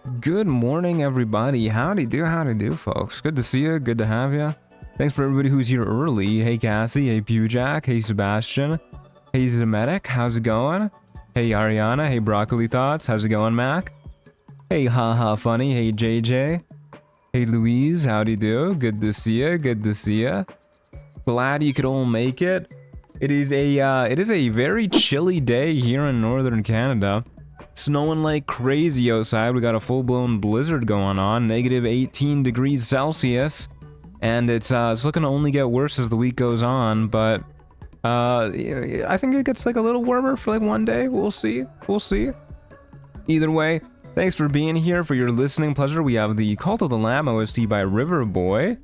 Good morning, everybody. Howdy do, folks. Good to see you. Good to have you. Thanks for everybody who's here early. Hey, Cassie. Hey, Pewjack. Hey, Sebastian. Hey, Zemetic. How's it going? Hey, Ariana. Hey, Broccoli Thoughts. How's it going, Mac? Hey, Haha Funny. Hey, JJ. Hey, Louise. Howdy do. Good to see you. Good to see you. Glad you could all make it. It is a very chilly day here in northern Canada. Snowing like crazy outside. We got a full-blown blizzard going on, negative 18 degrees Celsius, and it's looking to only get worse as the week goes on. But I think it gets like a little warmer for like one day. We'll see. We'll see. Either way, thanks for being here. For your listening pleasure, we have the Cult of the Lamb OST by Riverboy.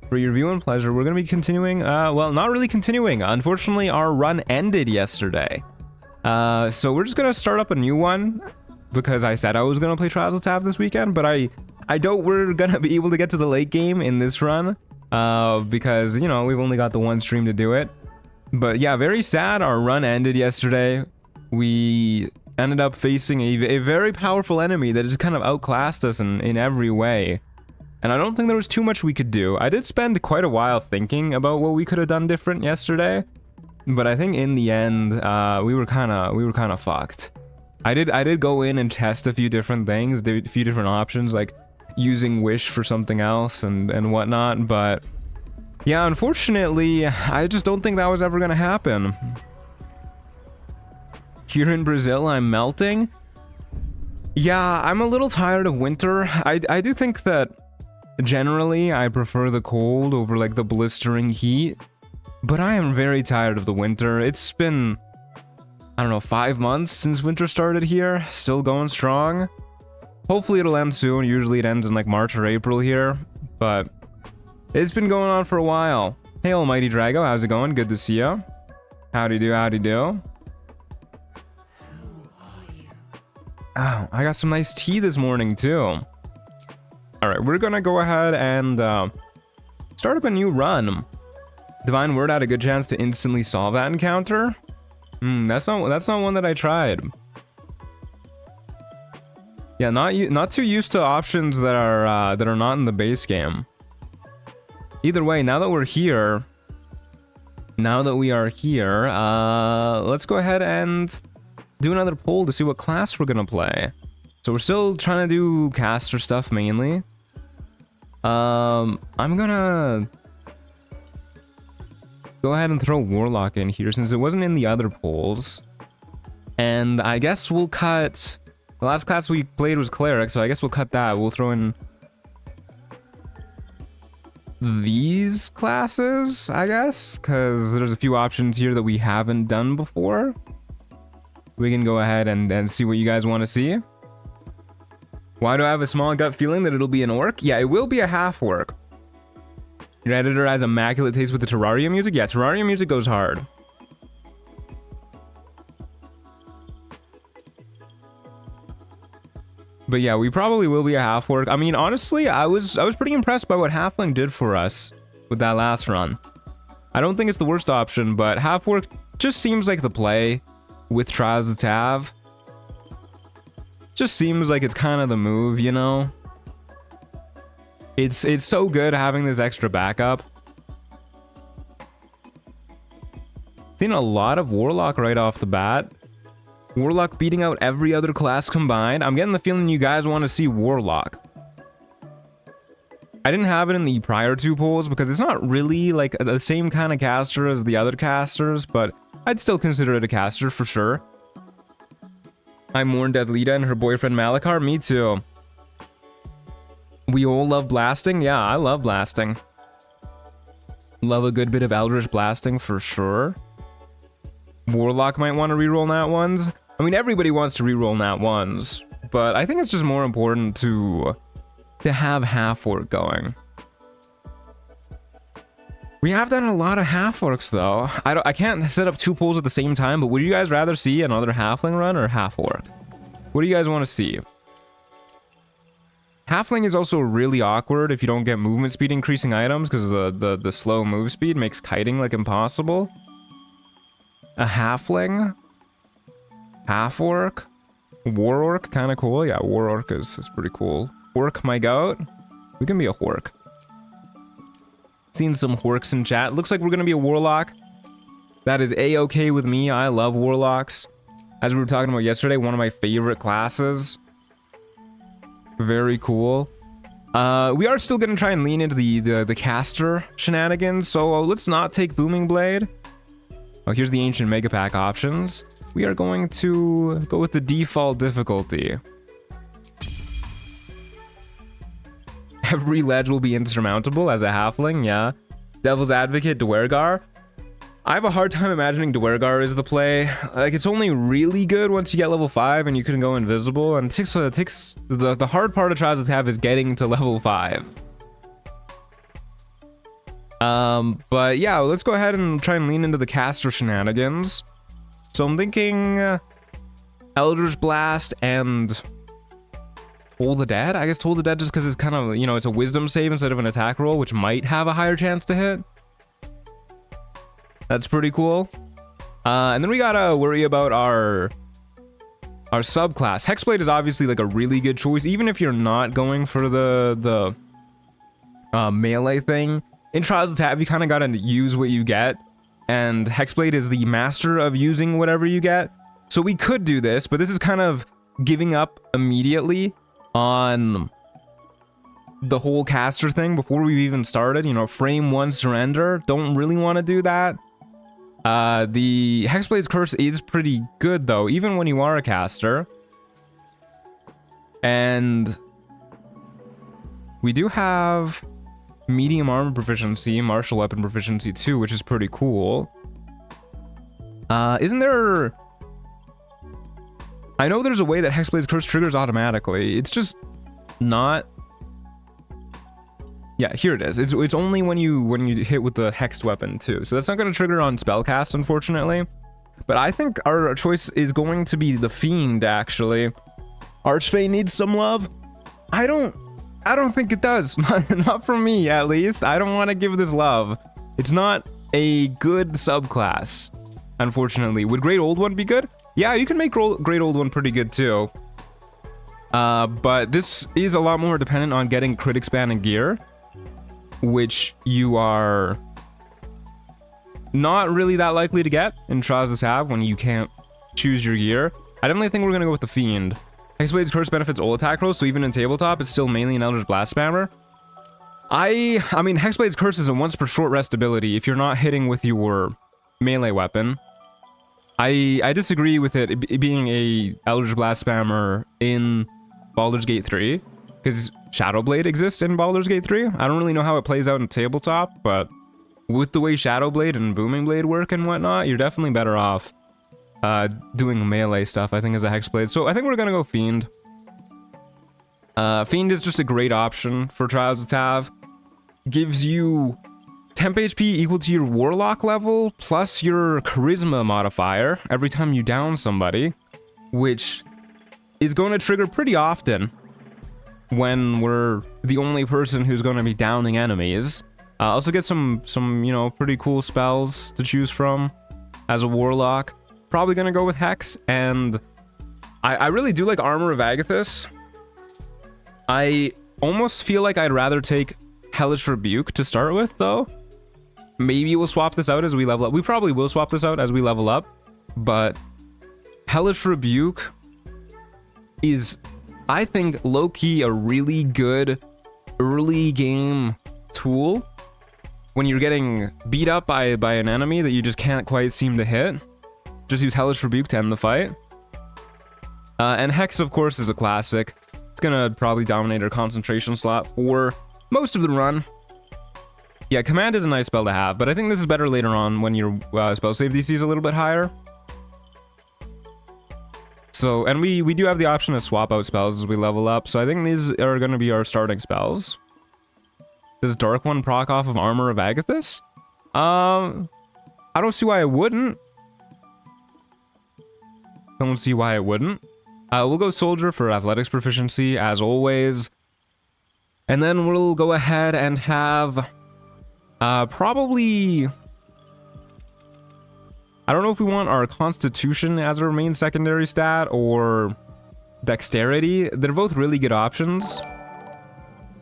For your viewing pleasure, we're gonna be continuing. Well, not really continuing. Unfortunately, our run ended yesterday. So we're just gonna start up a new one because I said I was gonna play Trials of Tav this weekend, but I doubt we're gonna be able to get to the late game in this run, because, you know, we've only got the one stream to do it. But yeah, very sad. Our run ended yesterday. We ended up facing a very powerful enemy that just kind of outclassed us in every way. And I don't think there was too much we could do. I did spend quite a while thinking about what we could have done different yesterday. But I think in the end, we were kind of fucked. I did go in and test a few different things, a few different options, like using Wish for something else and whatnot. But yeah, unfortunately, I just don't think that was ever gonna happen. Here in Brazil, I'm melting. Yeah, I'm a little tired of winter. I do think that generally I prefer the cold over like the blistering heat. But I am very tired of the winter. It's been, I don't know, 5 months since winter started here. Still going strong. Hopefully it'll end soon. Usually it ends in like March or April here. But it's been going on for a while. Hey, Almighty Drago, how's it going? Good to see you. Howdy do, howdy do. Oh, I got some nice tea this morning too. Alright, we're gonna go ahead and start up a new run. Divine Word had a good chance to instantly solve that encounter. That's not one that I tried. Yeah, not too used to options that are not in the base game. Either way, now that we are here, let's go ahead and do another poll to see what class we're gonna play. So we're still trying to do caster stuff mainly. I'm gonna go ahead and throw Warlock in here since it wasn't in the other polls. And I guess we'll cut... The last class we played was Cleric, so I guess we'll cut that. We'll throw in these classes, I guess, because there's a few options here that we haven't done before. We can go ahead and see what you guys want to see. Why do I have a small gut feeling that it'll be an orc? Yeah, it will be a half orc. Your editor has immaculate taste with the Terraria music? Yeah, Terraria music goes hard. But yeah, we probably will be a half orc. I mean, honestly, I was pretty impressed by what Halfling did for us with that last run. I don't think it's the worst option, but half orc just seems like the play with Trials of Tav. Just seems like it's kind of the move, you know? It's so good having this extra backup. Seen a lot of Warlock right off the bat. Warlock beating out every other class combined. I'm getting the feeling you guys want to see Warlock. I didn't have it in the prior two polls because it's not really like the same kind of caster as the other casters, but I'd still consider it a caster for sure. I mourn Deadlita and her boyfriend Malakar. Me too. We all love blasting? Yeah, I love blasting. Love a good bit of Eldritch blasting for sure. Warlock might want to reroll nat ones. I mean, everybody wants to reroll nat ones, but I think it's just more important to have half orc going. We have done a lot of half orcs though. I can't set up two polls at the same time, but would you guys rather see another halfling run or half orc? What do you guys want to see? Halfling is also really awkward if you don't get movement speed increasing items because the slow move speed makes kiting like impossible. A halfling? Half orc? War Orc, kind of cool. Yeah, War Orc is pretty cool. Orc my goat. We can be a Hork. Seen some Horks in chat. Looks like we're gonna be a Warlock. That is a-okay with me. I love Warlocks. As we were talking about yesterday, one of my favorite classes. Very cool. We are still gonna try and lean into the caster shenanigans, so let's not take Booming Blade. Oh, here's the Ancient Mega Pack options. We are going to go with the default difficulty. Every ledge will be insurmountable as a halfling, yeah. Devil's Advocate, Dwergar. I have a hard time imagining Dwergar is the play. Like, it's only really good once you get level 5 and you can go invisible, and the hard part of Trials of Tav is getting to level 5. But yeah, let's go ahead and try and lean into the caster shenanigans. So I'm thinking Eldritch Blast and Toll the Dead. I guess Toll the Dead just because it's kind of, you know, it's a wisdom save instead of an attack roll, which might have a higher chance to hit. That's pretty cool. And then we gotta worry about our subclass. Hexblade is obviously like a really good choice, even if you're not going for the melee thing. In Trials of Tav, you kind of gotta use what you get, and Hexblade is the master of using whatever you get. So we could do this, but this is kind of giving up immediately on the whole caster thing before we've even started. You know, frame 1 surrender. Don't really want to do that. The Hexblade's Curse is pretty good though, even when you are a caster. And we do have medium armor proficiency, martial weapon proficiency too, which is pretty cool. Isn't there... I know there's a way that Hexblade's Curse triggers automatically. It's just not... Yeah, here it is. It's only when you hit with the hexed weapon too. So that's not going to trigger on spellcast, unfortunately. But I think our choice is going to be the Fiend, actually. Archfey needs some love. I don't think it does. Not from me, at least. I don't want to give this love. It's not a good subclass, unfortunately. Would Great Old One be good? Yeah, you can make Great Old One pretty good too. But this is a lot more dependent on getting crit expanding gear, which you are not really that likely to get in Trials of Tav when you can't choose your gear. I definitely think we're going to go with the Fiend. Hexblade's Curse benefits all attack rolls, so even in tabletop, it's still mainly an Eldritch Blast spammer. I mean, Hexblade's Curse is a once per short rest ability if you're not hitting with your melee weapon. I disagree with it being a Eldritch Blast spammer in Baldur's Gate 3, because Shadowblade exists in Baldur's Gate 3. I don't really know how it plays out in tabletop, but with the way Shadowblade and Booming Blade work and whatnot, you're definitely better off doing melee stuff, I think, as a Hexblade. So I think we're gonna go Fiend. Fiend is just a great option for Trials of Tav. Gives you temp HP equal to your Warlock level, plus your Charisma modifier every time you down somebody, which is going to trigger pretty often when we're the only person who's going to be downing enemies. Also get some you know, pretty cool spells to choose from as a Warlock. Probably going to go with Hex, and I really do like Armor of Agathis. I almost feel like I'd rather take Hellish Rebuke to start with, though. Maybe we'll swap this out as we level up. We probably will swap this out as we level up, but Hellish Rebuke is, I think, low-key a really good early game tool when you're getting beat up by an enemy that you just can't quite seem to hit. Just use Hellish Rebuke to end the fight. And Hex, of course, is a classic. It's gonna probably dominate our concentration slot for most of the run. Yeah, Command is a nice spell to have, but I think this is better later on when your spell save DC is a little bit higher. So, and we do have the option to swap out spells as we level up, so I think these are going to be our starting spells. Does Dark One proc off of Armor of Agathis? I don't see why it wouldn't. Don't see why it wouldn't. We'll go Soldier for Athletics proficiency, as always. And then we'll go ahead and have... probably... I don't know if we want our Constitution as our main secondary stat, or dexterity. They're both really good options.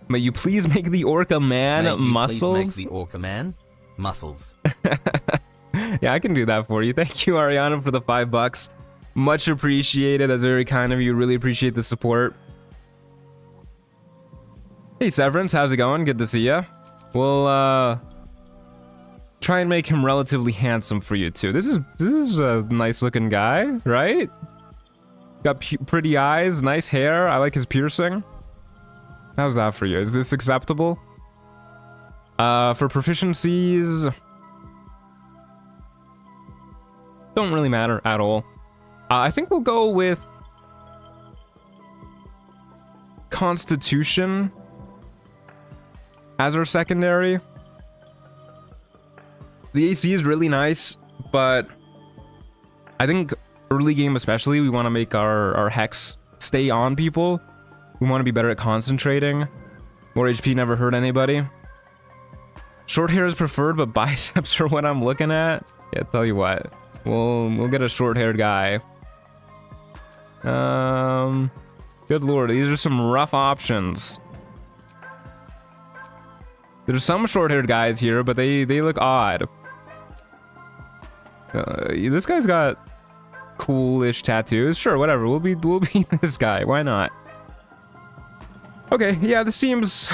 May you please make the Orca Man muscles? Please make the Orca Man muscles. Yeah, I can do that for you. Thank you, Ariana, for the $5. Much appreciated. That's very kind of you. Really appreciate the support. Hey, Severance, how's it going? Good to see ya. We'll try and make him relatively handsome for you too. This is a nice looking guy, right? Got pretty eyes, nice hair. I like his piercing. How's that for you? Is this acceptable? For proficiencies, don't really matter at all. I think we'll go with Constitution as our secondary. The AC is really nice, but I think early game especially, we want to make our Hex stay on people. We want to be better at concentrating. More HP never hurt anybody. Short hair is preferred, but biceps are what I'm looking at. Yeah, tell you what. We'll get a short-haired guy. Good lord, these are some rough options. There's some short-haired guys here, but they look odd. This guy's got coolish tattoos. Sure, whatever. We'll be this guy. Why not? Okay, yeah, this seems...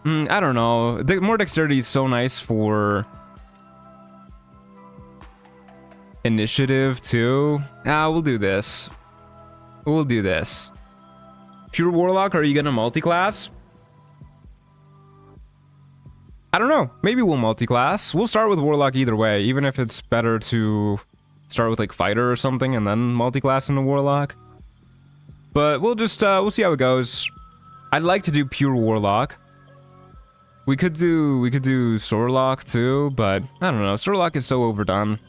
I don't know. More dexterity is so nice for initiative too. We'll do this. We'll do this. Pure Warlock, are you gonna multi-class? I don't know. Maybe we'll multi-class. We'll start with Warlock either way, even if it's better to start with like Fighter or something and then multi-class into Warlock. But we'll just we'll see how it goes. I'd like to do Pure Warlock. We could do Sorlock too, but I don't know. Sorlock is so overdone.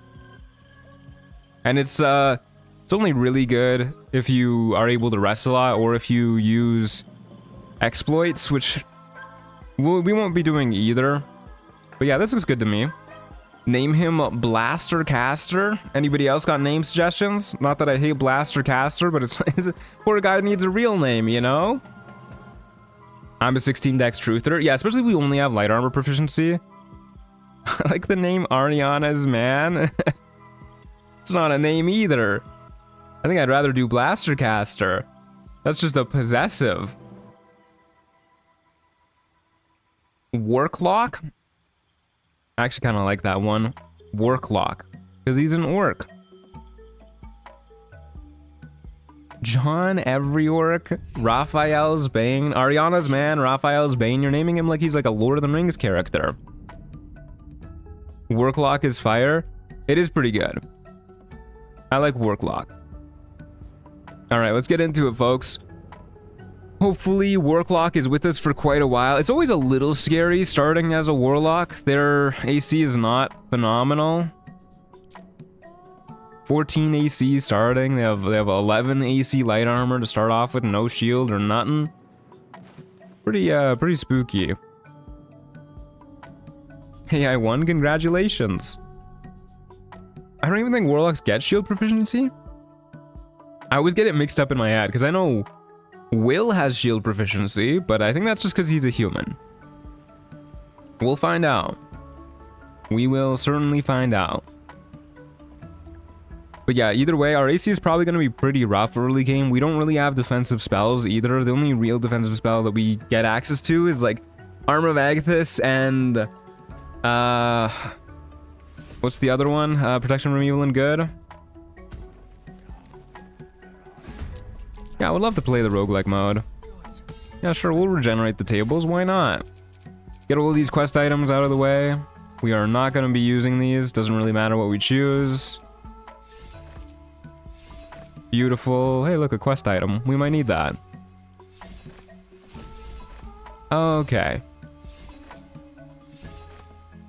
And it's only really good if you are able to rest a lot or if you use exploits, which we won't be doing either. But yeah, this looks good to me. Name him Blaster Caster. Anybody else got name suggestions? Not that I hate Blaster Caster, but it's poor guy needs a real name, you know? I'm a 16 dex truther. Yeah, especially if we only have light armor proficiency. I like the name Ariana's Man. It's not a name either. I think I'd rather do Blaster Caster. That's just a possessive. Worklock? I actually kind of like that one. Worklock. Because he's an orc. John Every Orc. Raphael's Bane. Ariana's Man. Raphael's Bane. You're naming him like he's like a Lord of the Rings character. Worklock is fire. It is pretty good. I like Worklock. Alright, let's get into it, folks. Hopefully, Worklock is with us for quite a while. It's always a little scary starting as a Warlock. Their AC is not phenomenal. 14 AC starting. They have 11 AC light armor to start off with, no shield or nothing. Pretty spooky. Hey, I won. Congratulations. I don't even think Warlocks get shield proficiency. I always get it mixed up in my head because I know Will has shield proficiency, but I think that's just because he's a human. We'll find out. We will certainly find out. But yeah, either way, our AC is probably going to be pretty rough early game. We don't really have defensive spells either. The only real defensive spell that we get access to is like Armor of Agathis and what's the other one? Protection from Evil and Good. Yeah, I would love to play the roguelike mode. Yeah, sure, we'll regenerate the tables. Why not? Get all of these quest items out of the way. We are not going to be using these. Doesn't really matter what we choose. Beautiful. Hey, look, a quest item. We might need that. Okay.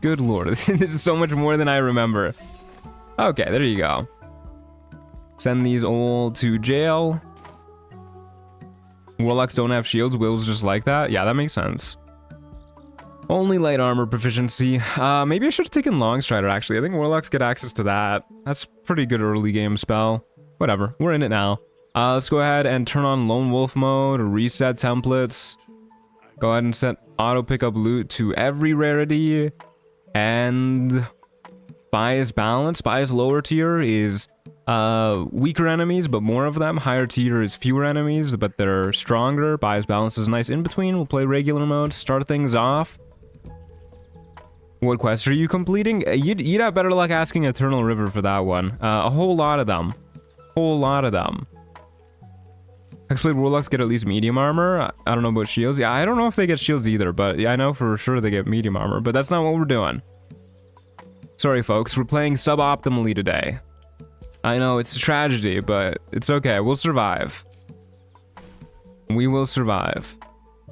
Good lord. This is so much more than I remember. Okay, there you go. Send these all to jail. Warlocks don't have shields. Will's just like that. Yeah, that makes sense. Only light armor proficiency. Maybe I should have taken Longstrider, actually. I think Warlocks get access to that. That's pretty good early game spell. Whatever. We're in it now. Let's go ahead and turn on Lonewolf mode, reset templates. Go ahead and set auto pickup loot to every rarity. And bias balance. Bias lower tier is weaker enemies, but more of them. Higher tier is fewer enemies, but they're stronger. Bias balance is nice in between. We'll play regular mode, start things off. What quests are you completing? You'd have better luck asking Eternal River for that one. A whole lot of them. Whole lot of them. Hexblade Warlocks get at least medium armor. I don't know about shields. Yeah, I don't know if they get shields either, but yeah, I know for sure they get medium armor, but that's not what we're doing. Sorry, folks. We're playing suboptimally today. I know, it's a tragedy, but it's okay. We'll survive. We will survive.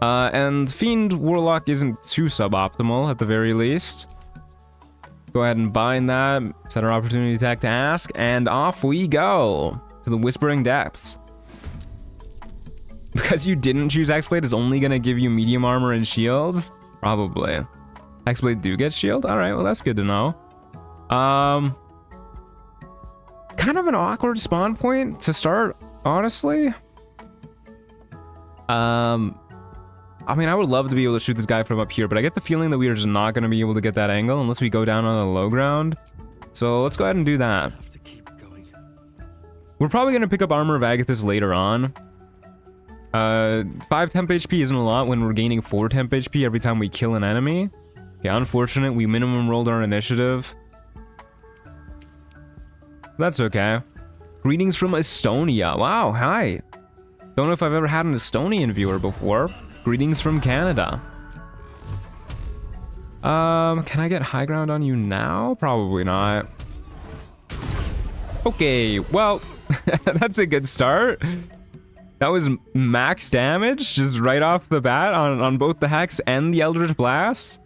And Fiend Warlock isn't too suboptimal, at the very least. Go ahead and bind that. Set our opportunity attack to ask, and off we go to the Whispering Depths. Because you didn't choose Hexblade is only gonna give you medium armor and shields? Probably. Hexblade do get shield? Alright, well that's good to know. Kind of an awkward spawn point to start, honestly. I mean, I would love to be able to shoot this guy from up here, but I get the feeling that we are just not going to be able to get that angle unless we go down on the low ground. So let's go ahead and do that. We're probably going to pick up Armor of Agathis later on. 5 temp HP isn't a lot when we're gaining 4 temp HP every time we kill an enemy. Yeah, unfortunate. We minimum rolled our initiative. That's okay. Greetings from Estonia. Wow, hi. Don't know if I've ever had an Estonian viewer before. Greetings from Canada. Can I get high ground on you now? Probably not. Okay, well, that's a good start. That was max damage, just right off the bat on both the Hex and the Eldritch Blast.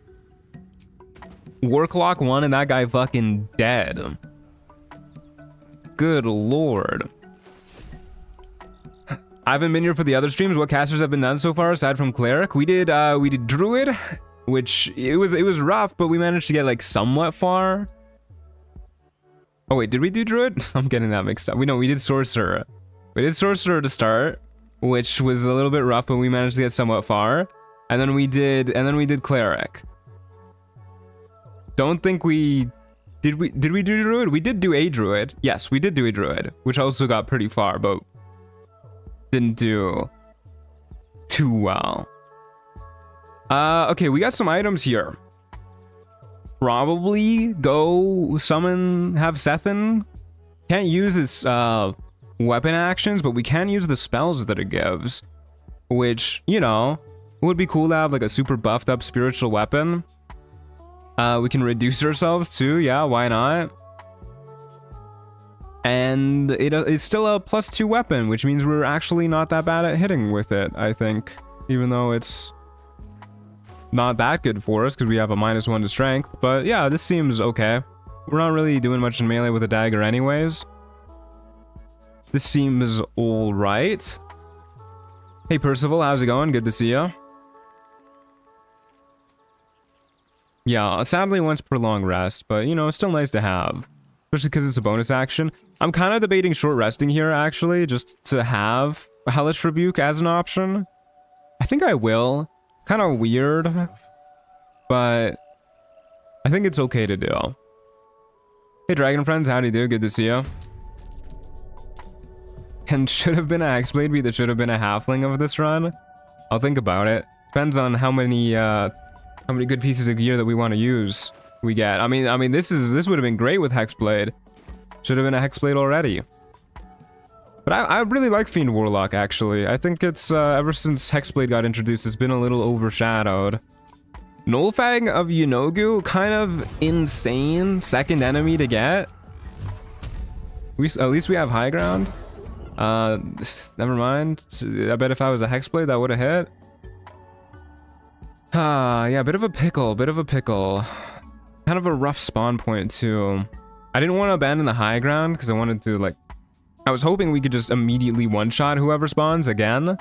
Worklock 1 and that guy fucking dead. Good lord. I haven't been here for the other streams. What casters have been done so far aside from Cleric? We did Druid, which it was rough, but we managed to get like somewhat far. Oh wait, did we do Druid? I'm getting that mixed up. We did Sorcerer. We did Sorcerer to start, which was a little bit rough, but we managed to get somewhat far. And then we did Cleric. Don't think we did we do Druid? We did do a Druid. Yes, we did do a Druid, which also got pretty far, but didn't do too well. Okay, we got some items here. Probably go summon, have Sethin. Can't use its weapon actions, but we can use the spells that it gives, which, you know, would be cool to have like a super buffed up spiritual weapon. We can reduce ourselves too, yeah, why not? And it's still a +2 weapon, which means we're actually not that bad at hitting with it, I think. Even though it's not that good for us, because we have a -1 to strength. But yeah, this seems okay. We're not really doing much in melee with a dagger anyways. This seems alright. Hey Percival, how's it going? Good to see ya. Yeah, sadly once per long rest, but you know, it's still nice to have. Especially because it's a bonus action. I'm kind of debating short resting here, actually, just to have a Hellish Rebuke as an option. I think I will. Kind of weird, but I think it's okay to do. Hey Dragon Friends, how do you do? Good to see you. And should have been a Hexblade be that should have been a Halfling of this run? I'll think about it. Depends on how many good pieces of gear that we want to use we get. I mean this would have been great with Hexblade. Should have been a Hexblade already. But I really like Fiend Warlock, actually. I think it's ever since Hexblade got introduced, it's been a little overshadowed. Nullfang of Yunogu, kind of insane second enemy to get. At least we have high ground. Never mind. I bet if I was a Hexblade, that would have hit. Yeah, bit of a pickle. Kind of a rough spawn point, too. I didn't want to abandon the high ground, because I wanted to, like... I was hoping we could just immediately one-shot whoever spawns again.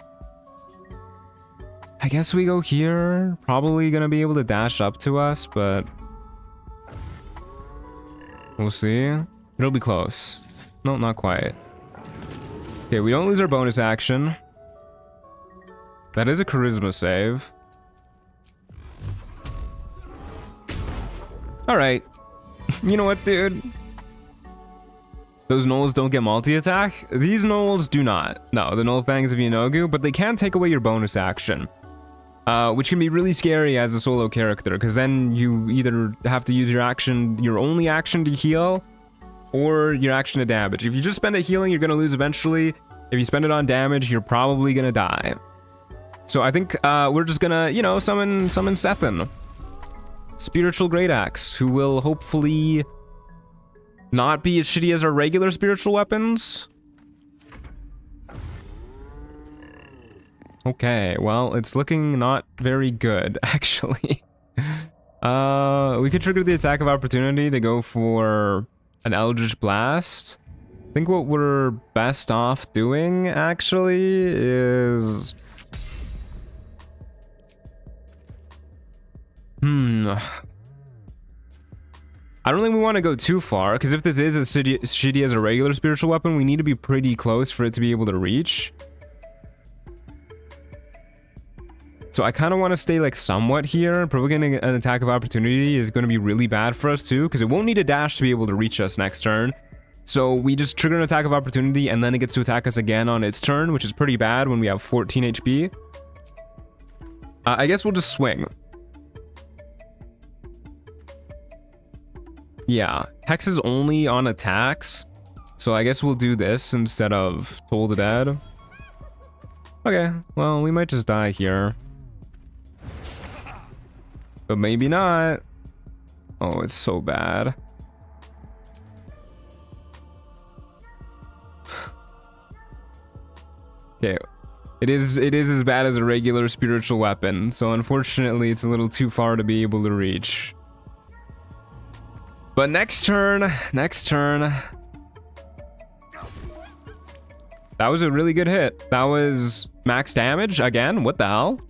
I guess we go here. Probably gonna be able to dash up to us, but... we'll see. It'll be close. No, not quite. Okay, we don't lose our bonus action. That is a charisma save. Alright. You know what, dude? Those gnolls don't get multi-attack? These gnolls do not. No, the Gnoll Fangs of Yanogu, but they can take away your bonus action. Which can be really scary as a solo character, because then you either have to use your only action to heal, or your action to damage. If you just spend it healing, you're going to lose eventually. If you spend it on damage, you're probably going to die. So I think we're just going to, you know, summon Sethin. Spiritual Great Axe, who will hopefully not be as shitty as our regular spiritual weapons. Okay, well, it's looking not very good, actually. We could trigger the attack of opportunity to go for an Eldritch Blast. I think what we're best off doing, actually, is... I don't think we want to go too far, because if this is as shitty as a regular spiritual weapon, we need to be pretty close for it to be able to reach. So I kind of want to stay like somewhat here. Provoking an attack of opportunity is going to be really bad for us too, because it won't need a dash to be able to reach us next turn. So we just trigger an attack of opportunity, and then it gets to attack us again on its turn, which is pretty bad when we have 14 HP. I guess we'll just swing. Yeah, Hex is only on attacks, so I guess we'll do this instead of Toll the Dead. Okay, well, we might just die here. But maybe not. Oh, it's so bad. Okay, it is as bad as a regular spiritual weapon, so unfortunately it's a little too far to be able to reach. But next turn. That was a really good hit. That was max damage again. What the hell?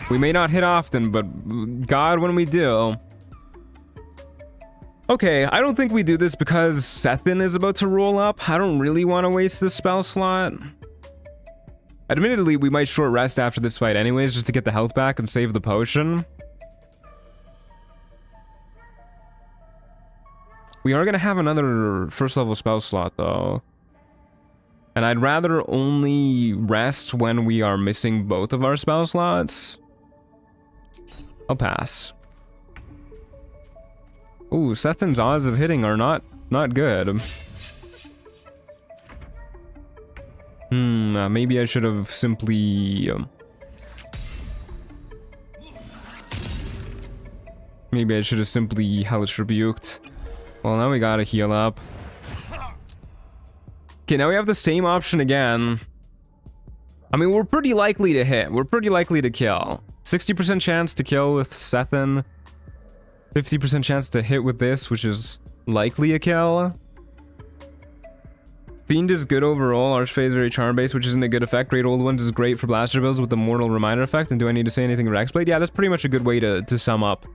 We may not hit often, but God, when we do. Okay, I don't think we do this because Sethin is about to roll up. I don't really want to waste this spell slot. Admittedly, we might short rest after this fight anyways, just to get the health back and save the potion. We are going to have another first level spell slot though. And I'd rather only rest when we are missing both of our spell slots. I'll pass. Ooh, Sethin's odds of hitting are not good. Maybe I should have simply... maybe I should have simply Hellish Rebuked. Well, now we gotta heal up. Okay, now we have the same option again. I mean, we're pretty likely to hit. We're pretty likely to kill. 60% chance to kill with Sethin. 50% chance to hit with this, which is likely a kill. Fiend is good overall. Archfey is very charm-based, which isn't a good effect. Great Old Ones is great for blaster builds with the Mortal Reminder effect. And do I need to say anything about X-Blade? Yeah, that's pretty much a good way to sum up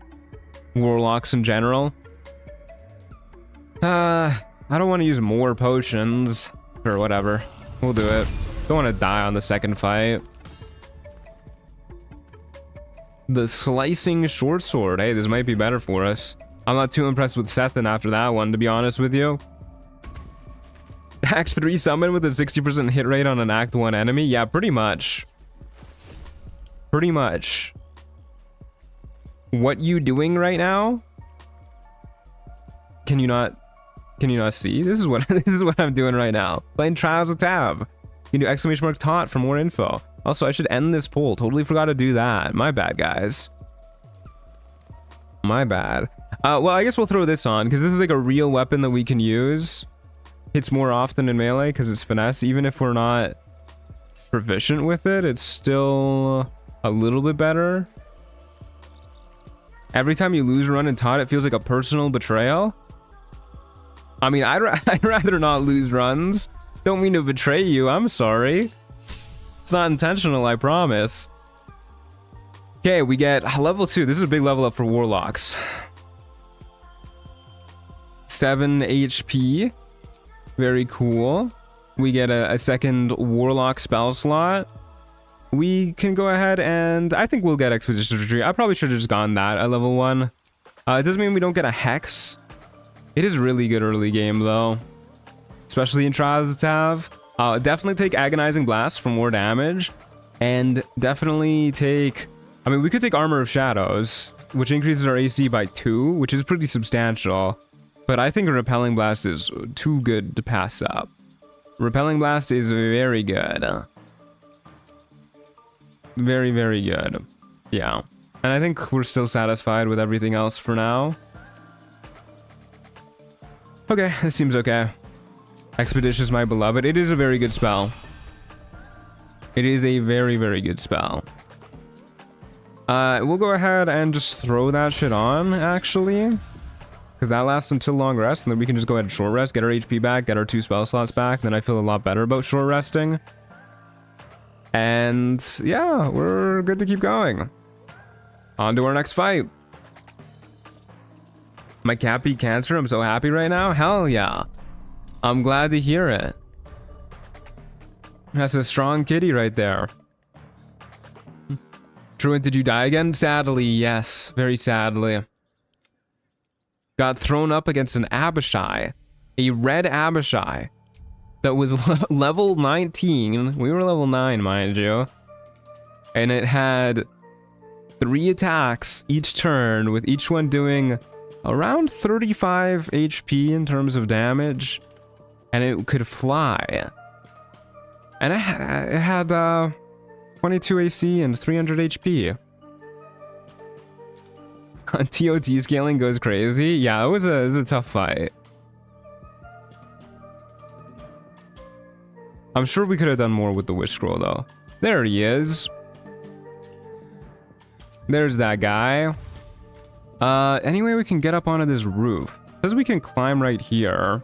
Warlocks in general. I don't want to use more potions. Or whatever. We'll do it. Don't want to die on the second fight. The Slicing Short Sword. Hey, this might be better for us. I'm not too impressed with Sethin after that one, to be honest with you. Act 3 summon with a 60% hit rate on an Act 1 enemy? Yeah, pretty much. Pretty much. What you doing right now? Can you not see? This is what I'm doing right now. Playing Trials of Tav. You can do exclamation mark taunt for more info. Also, I should end this poll. Totally forgot to do that. My bad, guys. My bad. Well, I guess we'll throw this on because this is like a real weapon that we can use. Hits more often in melee because it's finesse. Even if we're not proficient with it, it's still a little bit better. Every time you lose a run in taunt, it feels like a personal betrayal. I mean, I'd rather not lose runs. Don't mean to betray you. I'm sorry. It's not intentional, I promise. Okay, we get level 2. This is a big level up for Warlocks. 7 HP. Very cool. we get a second Warlock spell slot, we can go ahead and I think we'll get Expedition Retreat. I probably should have just gone that at level 1. It doesn't mean we don't get a Hex. It is really good early game though, especially in Trials of Tav. Definitely take Agonizing Blast for more damage, and definitely take, I mean, we could take Armor of Shadows, which increases our AC by 2, which is pretty substantial, but I think a Repelling Blast is too good to pass up. Repelling Blast is very good. Very, very good. Yeah. And I think we're still satisfied with everything else for now. Okay, this seems okay. Expeditious, my beloved. It is a very good spell. It is a very, very good spell. We'll go ahead and just throw that shit on, actually. Because that lasts until long rest, and then we can just go ahead and short rest, get our HP back, get our 2 spell slots back, then I feel a lot better about short resting. And yeah, we're good to keep going. On to our next fight. My cat beat cancer. I'm so happy right now. Hell yeah. I'm glad to hear it. That's a strong kitty right there. Truant, did you die again? Sadly, yes. Very sadly. Got thrown up against an Abishai. A red Abishai. That was level 19. We were level 9, mind you. And it had 3 attacks each turn, with each one doing around 35 HP in terms of damage. And it could fly. And it had 22 AC and 300 HP. TOT scaling goes crazy. Yeah, it was a tough fight. I'm sure we could have done more with the Wish Scroll, though. There he is. There's that guy. Anyway, we can get up onto this roof. Says we can climb right here.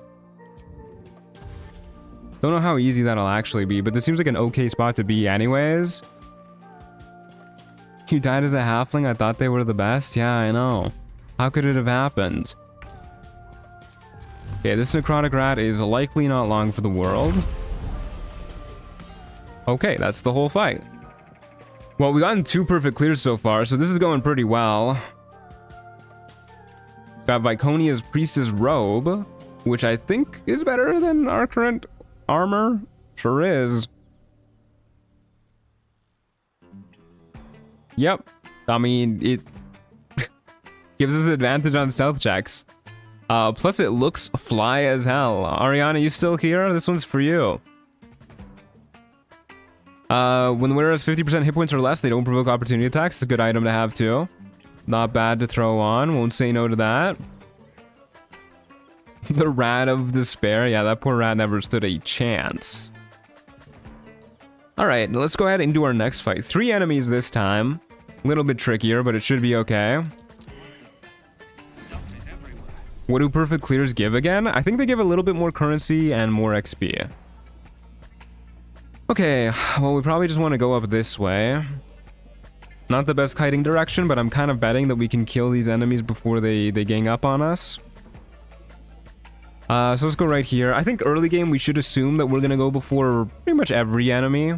Don't know how easy that'll actually be, but this seems like an okay spot to be anyways. You died as a halfling? I thought they were the best? Yeah, I know. How could it have happened? Okay, this necrotic rat is likely not long for the world. Okay, that's the whole fight. Well, we've gotten 2 perfect clears so far, so this is going pretty well. Got Viconia's Priestess Robe, which I think is better than our current armor. Sure is. Yep. I mean, it gives us an advantage on stealth checks. Plus it looks fly as hell. Ariana, you still here? This one's for you. When the wearer has 50% hit points or less, they don't provoke opportunity attacks. It's a good item to have too. Not bad to throw on. Won't say no to that. The Rat of Despair. Yeah, that poor rat never stood a chance. Alright, let's go ahead and do our next fight. 3 enemies this time. A little bit trickier, but it should be okay. What do perfect clears give again? I think they give a little bit more currency and more XP. Okay, well, we probably just want to go up this way. Not the best kiting direction, but I'm kind of betting that we can kill these enemies before they gang up on us. So let's go right here. I think early game we should assume that we're going to go before pretty much every enemy.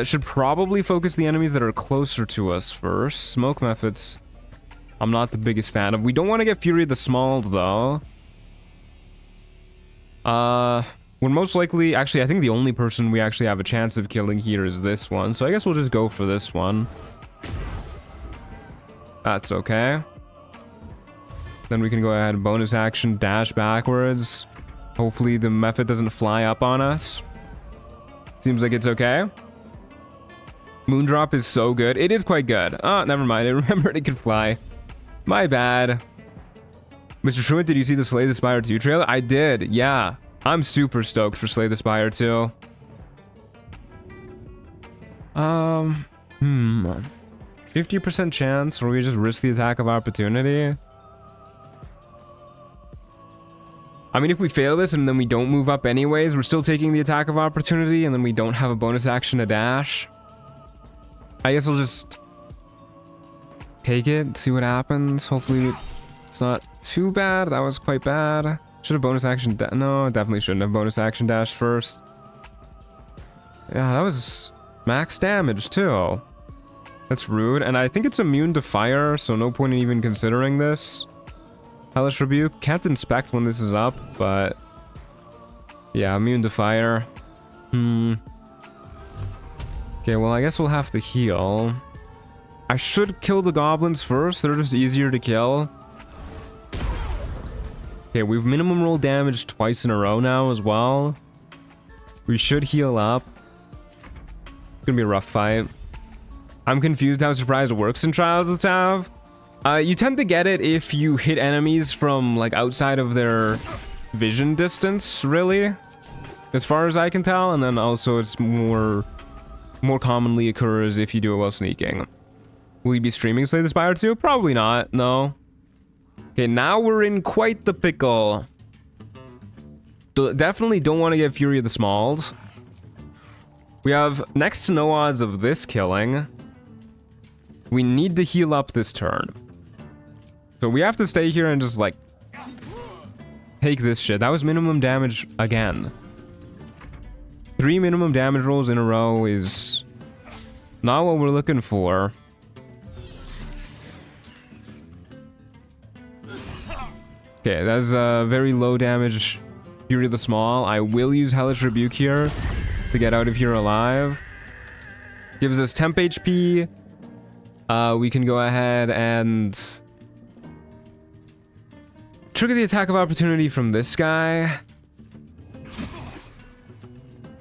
Should probably focus the enemies that are closer to us first. Smoke methods, I'm not the biggest fan of. We don't want to get Fury the Smalled, though. We're most likely... Actually, I think the only person we actually have a chance of killing here is this one. So I guess we'll just go for this one. That's okay. Then we can go ahead and bonus action, dash backwards. Hopefully the method doesn't fly up on us. Seems like it's okay. Moondrop is so good. It is quite good. Oh, never mind. I remembered it could fly. My bad. Mr. Truant, did you see the Slay the Spire 2 trailer? I did, yeah. I'm super stoked for Slay the Spire 2. 50% chance, or we just risk the attack of opportunity? I mean, if we fail this and then we don't move up anyways, we're still taking the attack of opportunity, and then we don't have a bonus action to dash. I guess we'll just take it, see what happens. Hopefully It's not too bad. That was quite bad. Should have bonus action. No, definitely shouldn't have bonus action dash first. Yeah, that was max damage too. That's rude. And I think it's immune to fire, so no point in even considering this. Hellish Rebuke. Can't inspect when this is up, but yeah, immune to fire. Okay, well, I guess we'll have to heal. I should kill the goblins first. They're just easier to kill. Okay, we've minimum roll damage twice in a row now as well. We should heal up. It's gonna be a rough fight. I'm confused how surprise works in Trials of Tav. You tend to get it if you hit enemies from like outside of their vision distance, really, as far as I can tell. And then also it's more commonly occurs if you do it while sneaking. Will you be streaming Slay the Spire 2? Probably not, no. Okay, now we're in quite the pickle. Definitely don't want to get Fury of the Smalls. We have next to no odds of this killing. We need to heal up this turn. So we have to stay here and just like take this shit. That was minimum damage again. 3 minimum damage rolls in a row is not what we're looking for. Okay, that's a very low damage Fury of the Small. I will use Hellish Rebuke here to get out of here alive. Gives us temp HP. We can go ahead and trigger the attack of opportunity from this guy.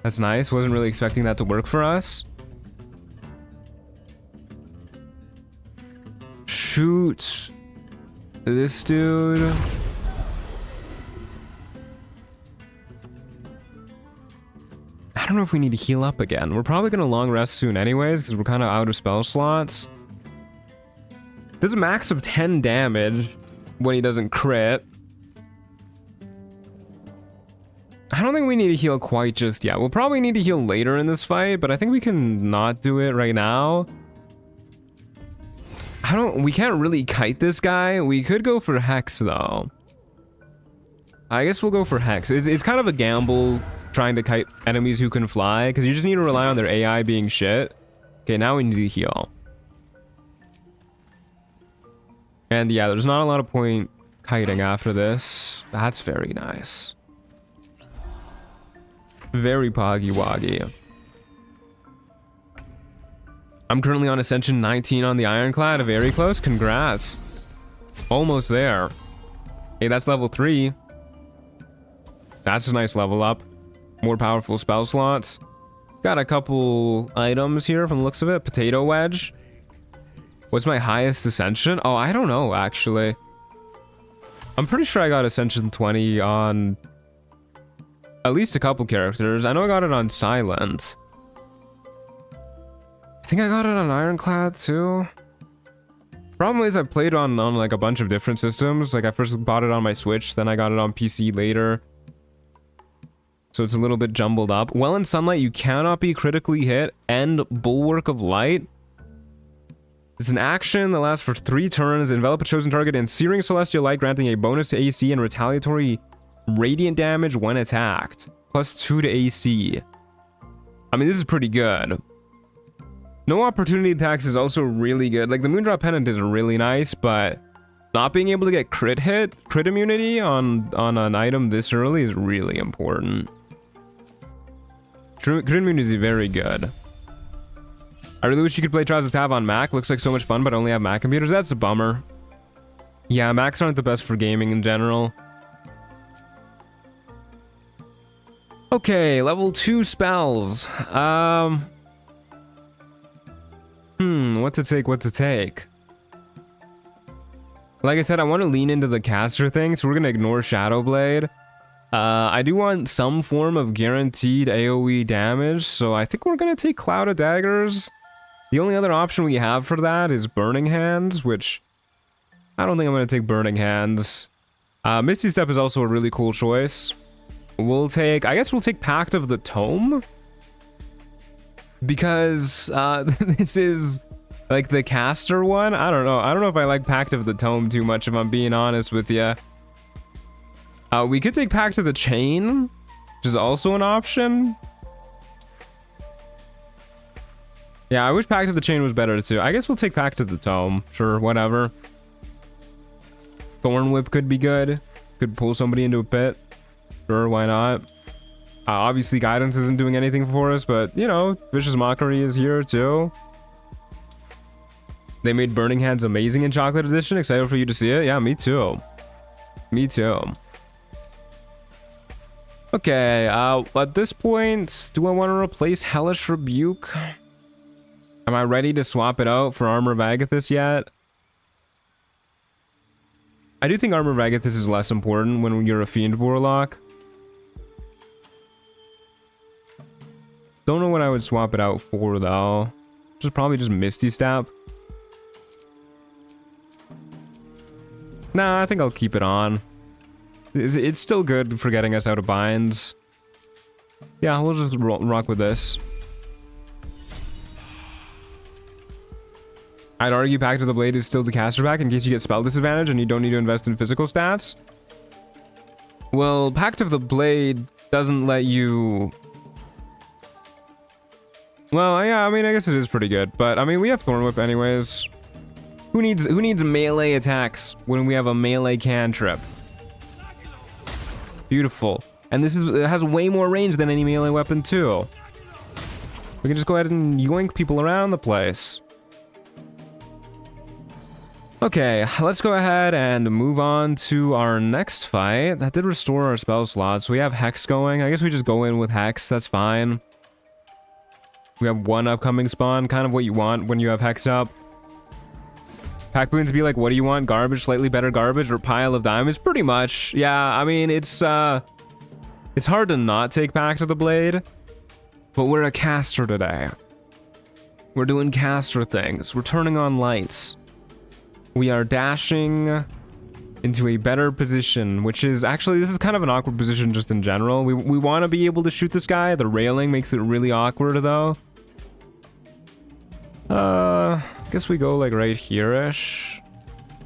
That's nice. Wasn't really expecting that to work for us. Shoot this dude. I don't know if we need to heal up again. We're probably going to long rest soon anyways, because we're kind of out of spell slots. There's a max of 10 damage when he doesn't crit. I don't think we need to heal quite just yet. We'll probably need to heal later in this fight, but I think we can not do it right now. We can't really kite this guy. We could go for Hex though. I guess we'll go for Hex. It's kind of a gamble trying to kite enemies who can fly, because you just need to rely on their AI being shit. Okay, now we need to heal. And yeah, there's not a lot of point kiting after this. That's very nice. Very poggy woggy. I'm currently on Ascension 19 on the Ironclad. Very close. Congrats. Almost there. Hey, that's level 3. That's a nice level up. More powerful spell slots. Got a couple items here from the looks of it. Potato Wedge. What's my highest Ascension? Oh, I don't know, actually. I'm pretty sure I got Ascension 20 on at least a couple characters. I know I got it on Silent. I think I got it on Ironclad too. Problem is I've played on like a bunch of different systems. Like I first bought it on my Switch, then I got it on PC later. So it's a little bit jumbled up. Well, in Sunlight, you cannot be critically hit, and Bulwark of Light. It's an action that lasts for 3 turns. Envelop a chosen target in Searing Celestial Light, granting a bonus to AC and retaliatory radiant damage when attacked. +2 to AC. I mean, this is pretty good. No opportunity attacks is also really good. Like, the Moondrop Pendant is really nice, but not being able to get crit immunity on an item this early is really important. Crit immunity is very good. I really wish you could play Trials of Tav on Mac. Looks like so much fun, but I only have Mac computers. That's a bummer. Yeah, Macs aren't the best for gaming in general. Okay, level 2 spells. What to take? Like I said, I want to lean into the caster thing, so we're going to ignore Shadow Blade. I do want some form of guaranteed AoE damage, so I think we're going to take Cloud of Daggers. The only other option we have for that is Burning Hands, which I don't think I'm going to take Burning Hands. Misty Step is also a really cool choice. I guess we'll take Pact of the Tome. Because this is Like the caster one? I don't know. I don't know if I like Pact of the Tome too much, if I'm being honest with you. We could take Pact of the Chain, which is also an option. Yeah, I wish Pact of the Chain was better too. I guess we'll take Pact of the Tome. Sure, whatever. Thorn Whip could be good. Could pull somebody into a pit. Sure, why not? Obviously, Guidance isn't doing anything for us, but, you know, Vicious Mockery is here too. They made Burning Hands amazing in Chocolate Edition. Excited for you to see it. Yeah, me too. Me too. Okay, at this point, do I want to replace Hellish Rebuke? Am I ready to swap it out for Armor of Agathis yet? I do think Armor of Agathis is less important when you're a Fiend Warlock. Don't know what I would swap it out for, though. Just probably just Misty Step. Nah, I think I'll keep it on. It's still good for getting us out of binds. Yeah, we'll just rock with this. I'd argue Pact of the Blade is still the caster pack in case you get spell disadvantage and you don't need to invest in physical stats. Well, Pact of the Blade doesn't let you... Well, yeah, I mean, I guess it is pretty good, but I mean, we have Thorn Whip anyways. Who needs melee attacks when we have a melee cantrip? Beautiful. And it has way more range than any melee weapon too. We can just go ahead and yoink people around the place. Okay, let's go ahead and move on to our next fight. That did restore our spell slots. We have Hex going. I guess we just go in with Hex. That's fine. We have one upcoming spawn. Kind of what you want when you have Hex up. Pack boons be like, what do you want? Garbage, slightly better garbage, or pile of diamonds? Pretty much. Yeah, I mean, it's hard to not take Pact of the Blade. But we're a caster today. We're doing caster things. We're turning on lights. We are dashing into a better position, which is actually, this is kind of an awkward position just in general. We want to be able to shoot this guy. The railing makes it really awkward though. Guess we go like right here-ish.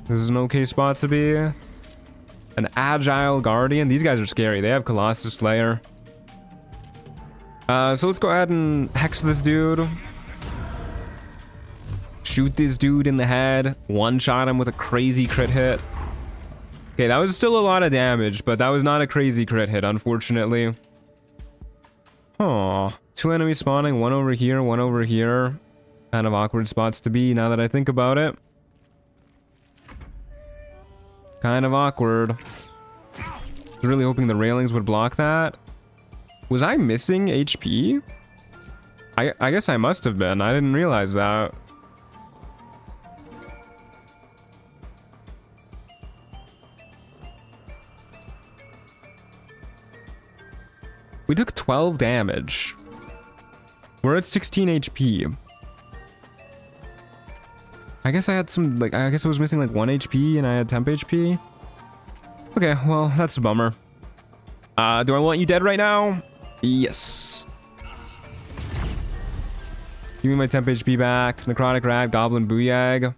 This is an okay spot to be. An Agile Guardian. These guys are scary. They have Colossus Slayer. So let's go ahead and hex this dude. Shoot this dude in the head. One-shot him with a crazy crit hit. Okay, that was still a lot of damage, but that was not a crazy crit hit, unfortunately. Huh. Two enemies spawning, one over here, one over here. Kind of awkward spots to be now that I think about it. Kind of awkward. I was really hoping the railings would block that. Was I missing HP? I guess I must have been. I didn't realize that. We took 12 damage. We're at 16 HP. I guess I had some, like, I guess I was missing like 1 HP and I had temp HP. Okay, well, that's a bummer. Do I want you dead right now? Yes. Give me my temp HP back. Necrotic Rat, Goblin Booyag.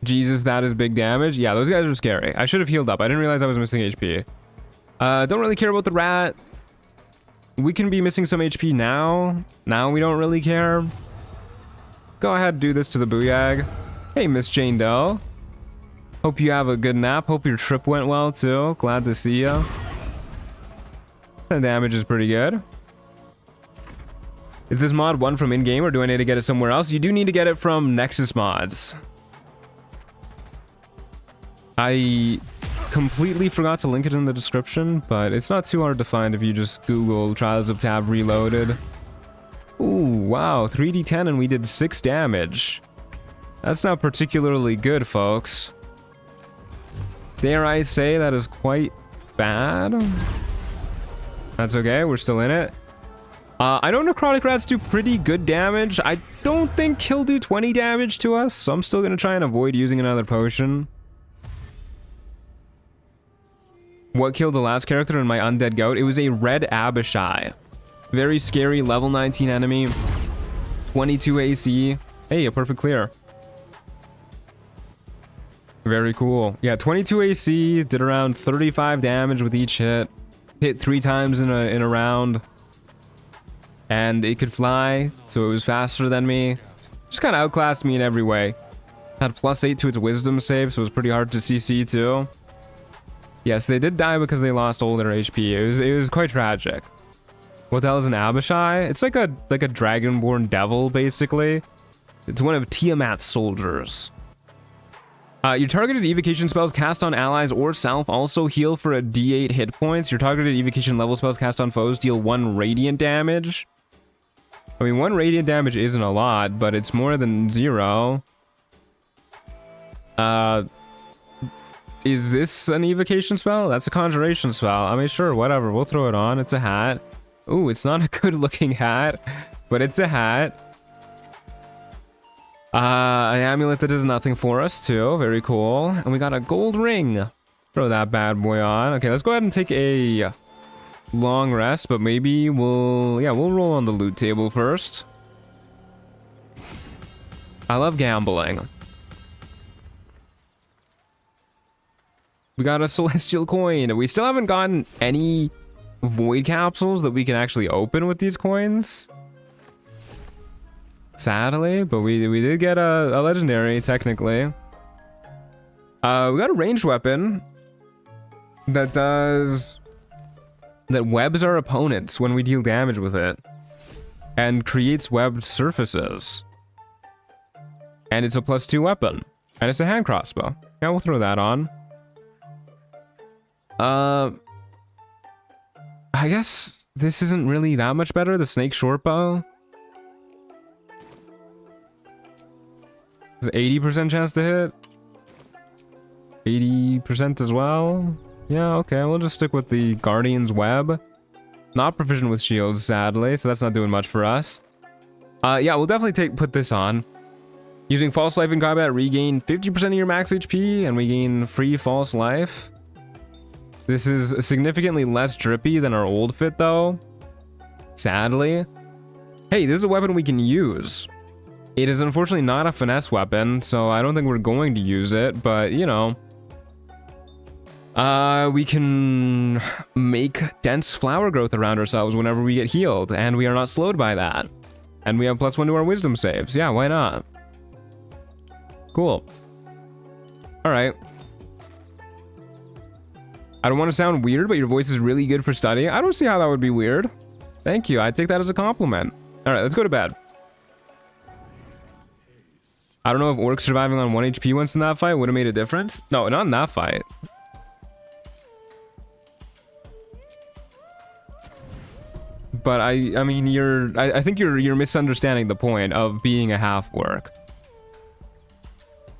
Jesus, that is big damage. Yeah, those guys are scary. I should have healed up. I didn't realize I was missing HP. Don't really care about the rat. We can be missing some HP now. Now we don't really care. Go ahead and do this to the Booyag. Hey, Miss Jane Doe. Hope you have a good nap. Hope your trip went well, too. Glad to see you. The damage is pretty good. Is this mod one from in-game, or do I need to get it somewhere else? You do need to get it from Nexus Mods. I completely forgot to link it in the description, but it's not too hard to find if you just Google Trials of Tav Reloaded. Ooh, wow, 3d10 and we did 6 damage. That's not particularly good, folks. Dare I say that is quite bad? That's okay, we're still in it. I know Necrotic Rats do pretty good damage. I don't think he'll do 20 damage to us, so I'm still gonna try and avoid using another potion. What killed the last character in my Undead Goat? It was a red Abishai. Very scary level 19 enemy. 22 AC. Hey, a perfect clear. Very cool. Yeah, 22 AC, did around 35 damage with each hit. Hit 3 times in a round. And it could fly, so it was faster than me. Just kind of outclassed me in every way. Had +8 to its wisdom save, so it was pretty hard to CC too. Yes, they did die because they lost all their HP. It was quite tragic. What the hell is an Abishai? It's like a dragonborn devil, basically. It's one of Tiamat's soldiers. Your targeted evocation spells cast on allies or self also heal for a D8 hit points. Your targeted evocation level spells cast on foes deal 1 radiant damage. I mean, 1 radiant damage isn't a lot, but it's more than 0. Is this an evocation spell? That's a conjuration spell. I mean, sure, whatever. We'll throw it on. It's a hat. Ooh, it's not a good looking hat, but it's a hat. An amulet that does nothing for us too. Very cool. And we got a gold ring. Throw that bad boy on. Okay, let's go ahead and take a long rest, but maybe we'll roll on the loot table first. I love gambling. We got a celestial coin. We still haven't gotten any void capsules that we can actually open with these coins, sadly, but we did get a legendary technically. We got a ranged weapon that webs our opponents when we deal damage with it and creates webbed surfaces, and it's a +2 weapon, and it's a hand crossbow. Yeah, we'll throw that on. I guess this isn't really that much better. The snake short bow. There's 80% chance to hit. 80% as well. Yeah, okay, we'll just stick with the Guardian's Web. Not proficient with shields, sadly, so that's not doing much for us. Yeah, we'll definitely put this on. Using false life in combat, regain 50% of your max HP, and we gain free false life. This is significantly less drippy than our old fit, though. Sadly. Hey, this is a weapon we can use. It is unfortunately not a finesse weapon, so I don't think we're going to use it, but, you know. We can make dense flower growth around ourselves whenever we get healed, and we are not slowed by that. And we have +1 to our wisdom saves. Yeah, why not? Cool. Alright. I don't want to sound weird, but your voice is really good for studying. I don't see how that would be weird. Thank you. I take that as a compliment. Alright, let's go to bed. I don't know if Orc surviving on 1 HP once in that fight would have made a difference. No, not in that fight. But I mean, I think you're misunderstanding the point of being a half-orc.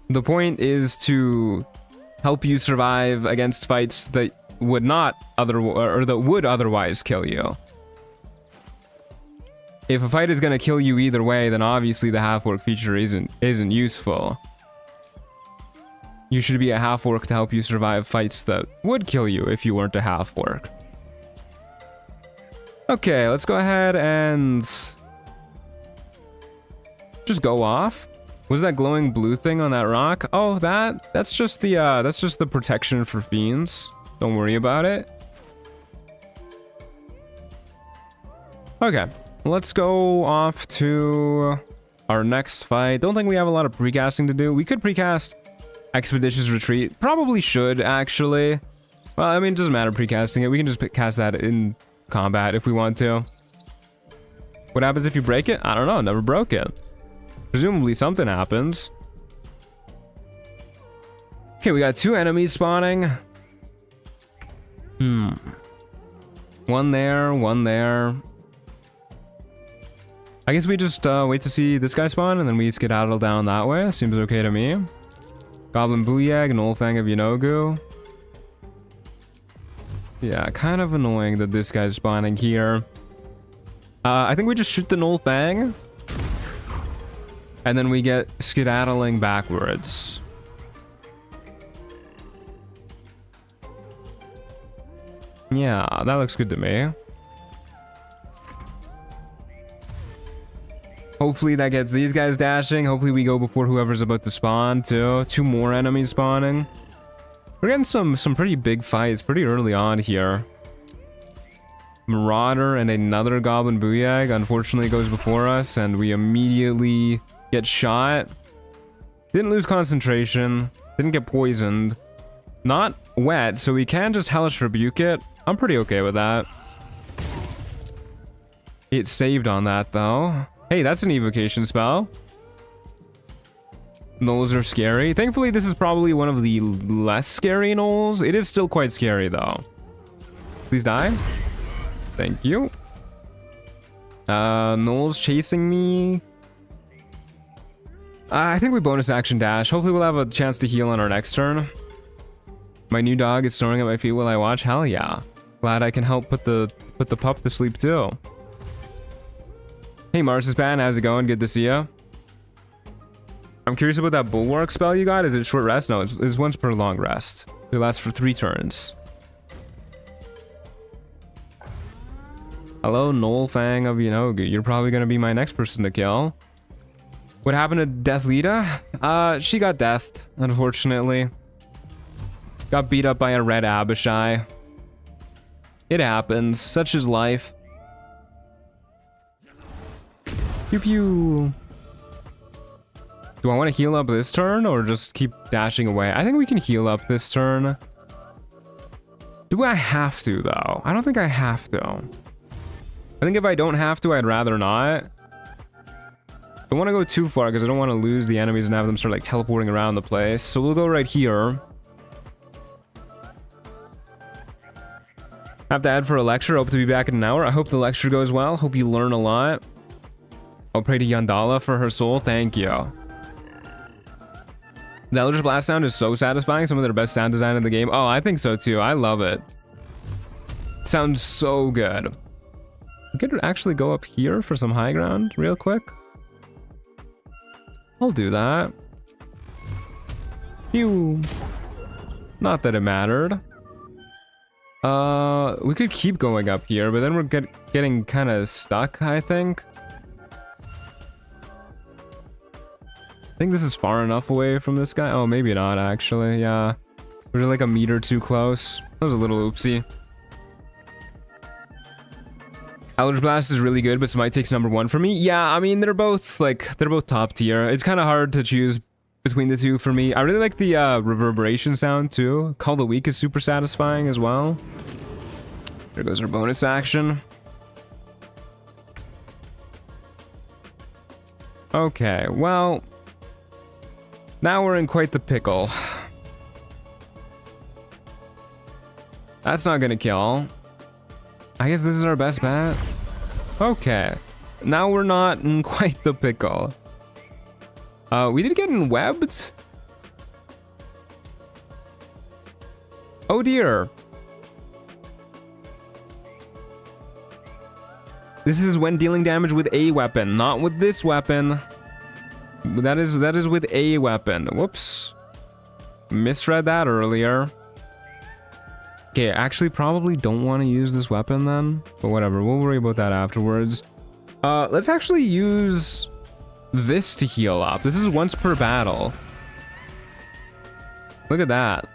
The point is to help you survive against fights that would not otherwise kill you. If a fight is going to kill you either way, then obviously the half-orc feature isn't useful. You should be a half-orc to help you survive fights that would kill you if you weren't a half-orc. Okay, let's go ahead and just go off. Was that glowing blue thing on that rock? Oh, that's just the protection for fiends. Don't worry about it. Okay, let's go off to our next fight. Don't think we have a lot of precasting to do. We could precast Expeditious Retreat. Probably should, actually. Well, I mean, it doesn't matter precasting it. We can just cast that in combat if we want to. What happens if you break it? I don't know. Never broke it. Presumably something happens. Okay, we got 2 enemies spawning. One there, one there. I guess we just wait to see this guy spawn and then we skedaddle down that way. Seems okay to me. Goblin Booyag, Nullfang of Yanogu. Yeah, kind of annoying that this guy's spawning here. I think we just shoot the Nullfang. And then we get skedaddling backwards. Yeah, that looks good to me. Hopefully that gets these guys dashing. Hopefully we go before whoever's about to spawn too. 2 more enemies spawning. We're getting some pretty big fights pretty early on here. Marauder and another Goblin Booyag unfortunately goes before us, and we immediately get shot. Didn't lose concentration. Didn't get poisoned. Not wet, so we can just Hellish Rebuke it. I'm pretty okay with that. It saved on that though. Hey, that's an evocation spell. Gnolls are scary. Thankfully, this is probably one of the less scary gnolls. It is still quite scary though. Please die. Thank you. Gnolls chasing me. I think we bonus action dash. Hopefully we'll have a chance to heal on our next turn. My new dog is snoring at my feet while I watch. Hell yeah. Glad I can help put the pup to sleep too. Hey Marsispan, how's it going? Good to see ya. I'm curious about that Bulwark spell you got. Is it short rest? No, it's once per long rest. It lasts for 3 turns. Hello, Noel Fang of Yanogu. You're probably gonna be my next person to kill. What happened to Death Lita? She got deathed, unfortunately. Got beat up by a red Abishai. It happens. Such is life. Pew pew. Do I want to heal up this turn or just keep dashing away? I think we can heal up this turn. Do I have to though? I don't think I have to. I think if I don't have to, I'd rather not. Don't want to go too far because I don't want to lose the enemies and have them start like teleporting around the place. So we'll go right here. Have to add for a lecture. Hope to be back in an hour. I hope the lecture goes well. Hope you learn a lot. I'll pray to Yandala for her soul. Thank you. The Eldritch Blast sound is so satisfying. Some of their best sound design in the game. Oh, I think so too. I love it. Sounds so good. We could actually go up here for some high ground real quick. I'll do that. Phew. Not that it mattered. We could keep going up here, but then we're getting kind of stuck, I think. I think this is far enough away from this guy. Oh, maybe not, actually. Yeah. We're like a meter too close. That was a little oopsie. Eldritch Blast is really good, but Smite takes #1 for me. Yeah, I mean, they're both top tier. It's kind of hard to choose between the two for me. I really like the reverberation sound too. Call the Weak is super satisfying as well. There goes our bonus action. Okay, well, now we're in quite the pickle. That's not gonna kill. I guess this is our best bet. Okay, now we're not in quite the pickle. We did get in webbed. Oh dear. This is when dealing damage with a weapon, not with this weapon. That is with a weapon. Whoops. Misread that earlier. Okay, actually probably don't want to use this weapon then. But whatever, we'll worry about that afterwards. Let's actually use this to heal up. This is once per battle. Look at that.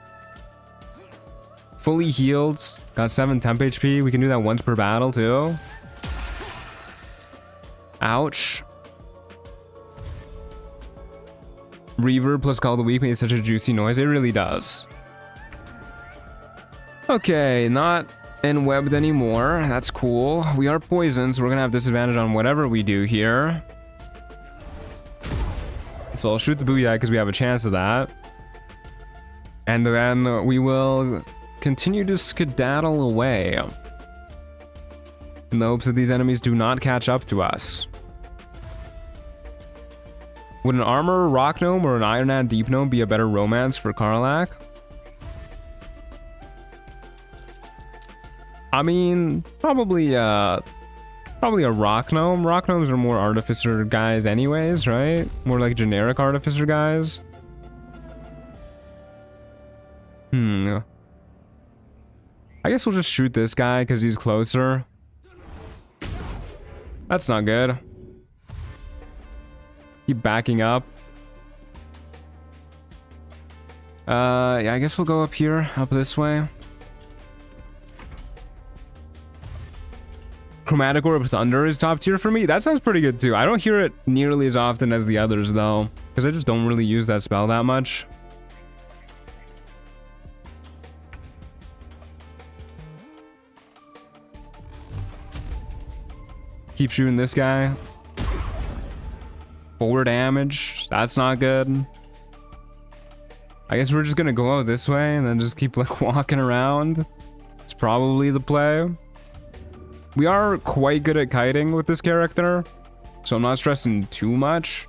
Fully healed. Got 7 temp HP. We can do that once per battle too. Ouch. Reverb plus Call the Weak makes such a juicy noise. It really does. Okay, not enwebbed anymore. That's cool. We are poisoned, so we're gonna have disadvantage on whatever we do here. So I'll shoot the Booyah because we have a chance of that. And then we will continue to skedaddle away in the hopes that these enemies do not catch up to us. Would an Armor Rock Gnome or an Ironad Deep Gnome be a better romance for Karlach? I mean, probably a Rock Gnome. Rock Gnomes are more Artificer guys anyways, right? More like generic Artificer guys. I guess we'll just shoot this guy because he's closer. That's not good. Keep backing up. Yeah, I guess we'll go up here, up this way. Chromatic Orb Thunder is top tier for me. That sounds pretty good too. I don't hear it nearly as often as the others though, because I just don't really use that spell that much. Keep shooting this guy. 4 damage. That's not good. I guess we're just gonna go out this way and then just keep like walking around. It's probably the play. We are quite good at kiting with this character, so I'm not stressing too much.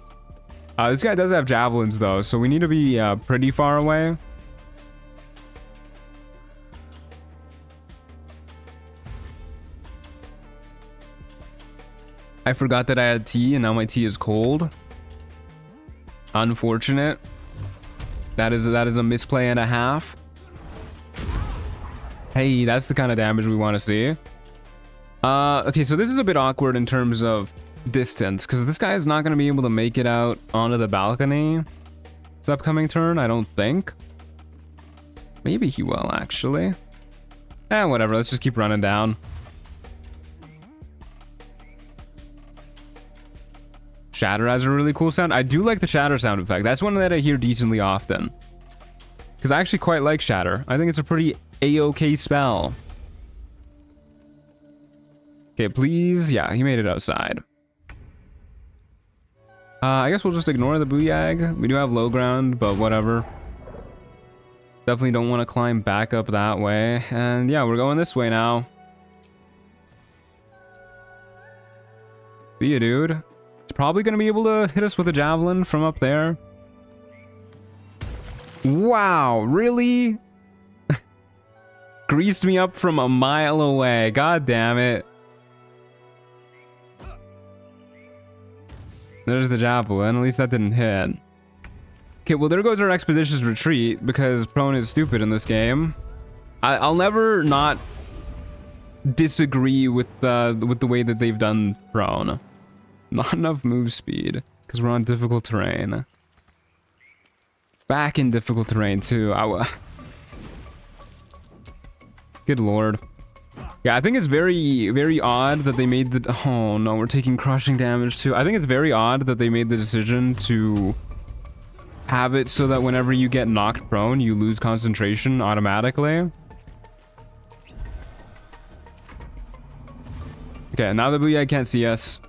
This guy does have javelins though, so we need to be pretty far away. I forgot that I had tea and now my tea is cold. Unfortunate. That is a misplay and a half. Hey, that's the kind of damage we want to see. Okay, so this is a bit awkward in terms of distance, because this guy is not going to be able to make it out onto the balcony this upcoming turn, I don't think. Maybe he will, actually. Whatever, let's just keep running down. Shatter has a really cool sound. I do like the shatter sound effect. That's one that I hear decently often, because I actually quite like shatter. I think it's a pretty A-OK spell. Okay, please. Yeah, he made it outside. I guess we'll just ignore the booyag. We do have low ground, but whatever. Definitely don't want to climb back up that way. And yeah, we're going this way now. See ya, dude. It's probably going to be able to hit us with a javelin from up there. Wow, really? Greased me up from a mile away. God damn it. There's the javelin. At least that didn't hit. Okay, well, there goes our expeditious retreat, because prone is stupid in this game. I'll never not disagree with the way that they've done prone. Not enough move speed, because we're on difficult terrain. Back in difficult terrain, too. Good lord. Yeah, I think it's very, very odd that they made the... Oh, no, we're taking crushing damage, too. I think it's very odd that they made the decision to have it so that whenever you get knocked prone, you lose concentration automatically. Okay, now the booyah can't see us.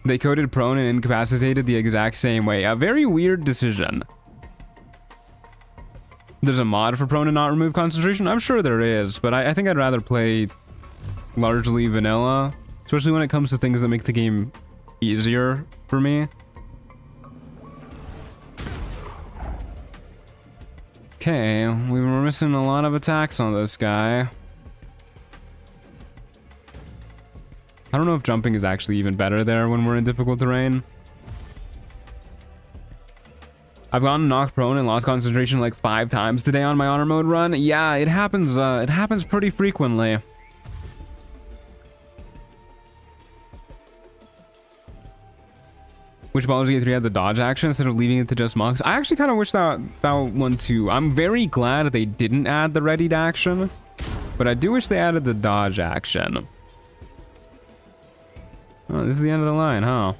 They coded prone and incapacitated the exact same way. A very weird decision. There's a mod for prone to not remove concentration? I'm sure there is, but I think I'd rather play largely vanilla, especially when it comes to things that make the game easier for me. Okay, we were missing a lot of attacks on this guy. I don't know if jumping is actually even better there when we're in difficult terrain. I've gotten knocked prone and lost concentration like 5 times today on my honor mode run. Yeah, it happens pretty frequently. Which Baldur's Gate 3 had the dodge action instead of leaving it to just monks. I actually kind of wish that one too. I'm very glad they didn't add the readied action, but I do wish they added the dodge action. Oh, this is the end of the line, huh?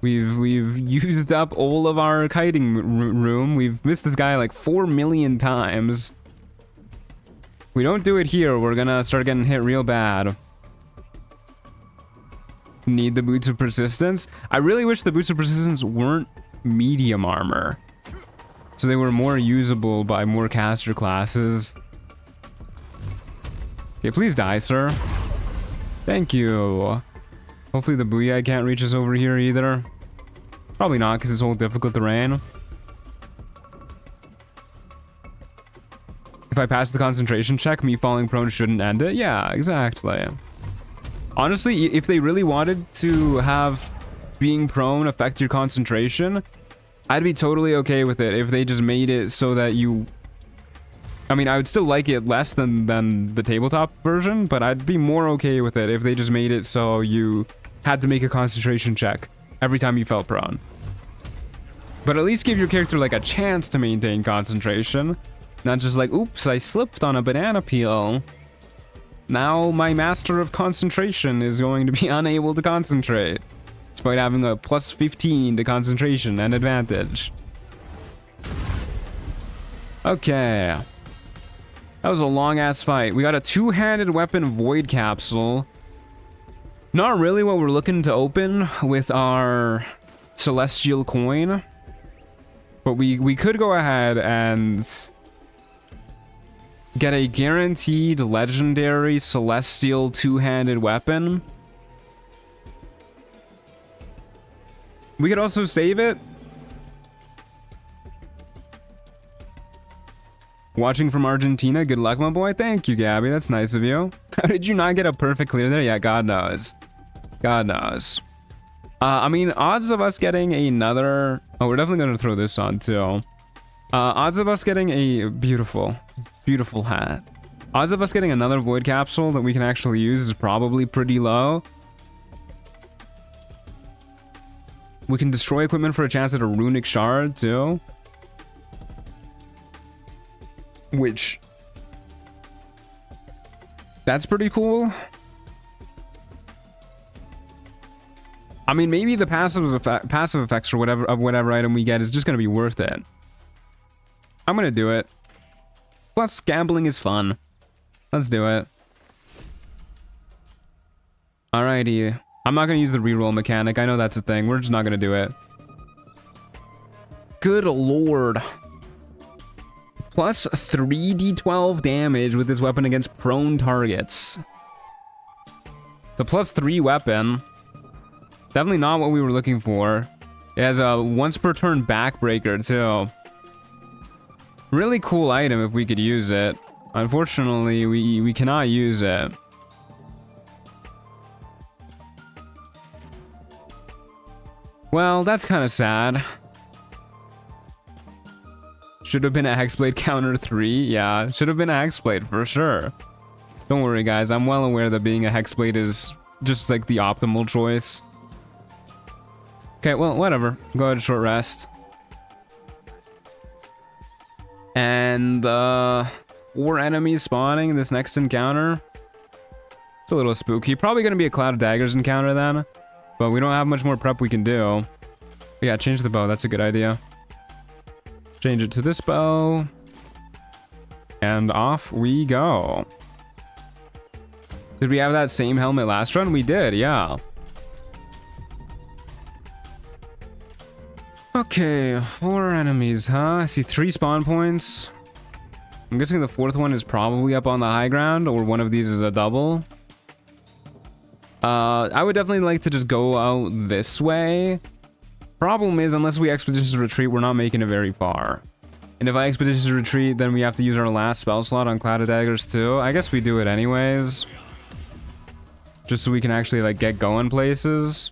We've used up all of our kiting room. We've missed this guy like 4 million times. We don't do it here, we're gonna start getting hit real bad. Need the boots of persistence. I really wish the boots of persistence weren't medium armor, so they were more usable by more caster classes. Okay, please die, sir. Thank you. Hopefully the booyah can't reach us over here either. Probably not, because it's all difficult terrain. If I pass the concentration check, me falling prone shouldn't end it. Yeah, exactly. Honestly, if they really wanted to have being prone affect your concentration, I'd be totally okay with it if they just made it so that you... I mean, I would still like it less than the tabletop version, but I'd be more okay with it if they just made it so you had to make a concentration check every time you fell prone. But at least give your character like a chance to maintain concentration. Not just like, oops, I slipped on a banana peel. Now my master of concentration is going to be unable to concentrate, despite having a plus 15 to concentration and advantage. Okay. That was a long-ass fight. We got a two-handed weapon void capsule. Not really what we're looking to open with our celestial coin. But we could go ahead and get a guaranteed legendary celestial two-handed weapon. We could also save it. Watching from Argentina, good luck, my boy. Thank you, Gabby. That's nice of you. How did you not get a perfect clear there? Yeah, God knows. God knows. I mean, odds of us getting another... Oh, we're definitely going to throw this on, too. Odds of us getting a beautiful, beautiful hat. Odds of us getting another void capsule that we can actually use is probably pretty low. We can destroy equipment for a chance at a runic shard, too. Which... That's pretty cool. I mean, maybe the passive effects or whatever item we get is just going to be worth it. I'm going to do it. Plus, gambling is fun. Let's do it. Alrighty. I'm not going to use the reroll mechanic. I know that's a thing. We're just not going to do it. Good lord. Plus 3d12 damage with this weapon against prone targets. It's a plus 3 weapon. Definitely not what we were looking for. It has a once per turn backbreaker too. Really cool item if we could use it. Unfortunately, we cannot use it. Well, that's kind of sad. Should have been a Hexblade counter 3. Yeah, should have been a Hexblade for sure. Don't worry, guys. I'm well aware that being a Hexblade is just like the optimal choice. Okay, well, whatever. Go ahead and short rest. And 4 enemies spawning in this next encounter. It's a little spooky. Probably going to be a Cloud of Daggers encounter then. But we don't have much more prep we can do. But yeah, change the bow. That's a good idea. Change it to this bow. And off we go. Did we have that same helmet last run? We did, yeah. Okay, 4 enemies, huh? I see 3 spawn points. I'm guessing the 4th one is probably up on the high ground, or one of these is a double. I would definitely like to just go out this way. Problem is, unless we Expeditious Retreat, we're not making it very far. And if I Expeditious Retreat, then we have to use our last spell slot on Cloud of Daggers too. I guess we do it anyways. Just so we can actually, like, get going places.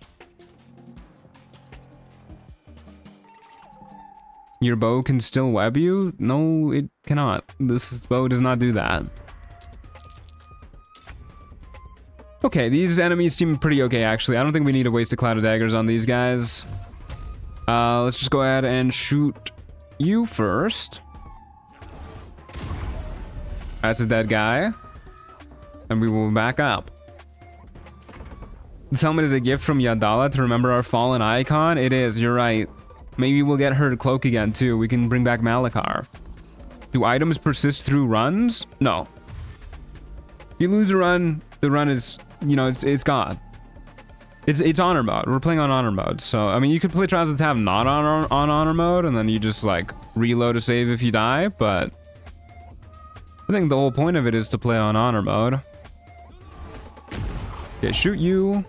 Your bow can still web you? No, it cannot. This bow does not do that. Okay, these enemies seem pretty okay, actually. I don't think we need to waste a Cloud of Daggers on these guys. Let's just go ahead and shoot you first. That's a dead guy. And we will back up. This helmet is a gift from Yadala to remember our fallen icon. It is, you're right. Maybe we'll get her cloak again too. We can bring back Malakar. Do items persist through runs? No. If you lose a run, the run is, you know, it's gone. It's honor mode. We're playing on honor mode. So, I mean, you could play Trials of Tav not on honor mode, and then you just, like, reload a save if you die, but I think the whole point of it is to play on honor mode. Okay, shoot you.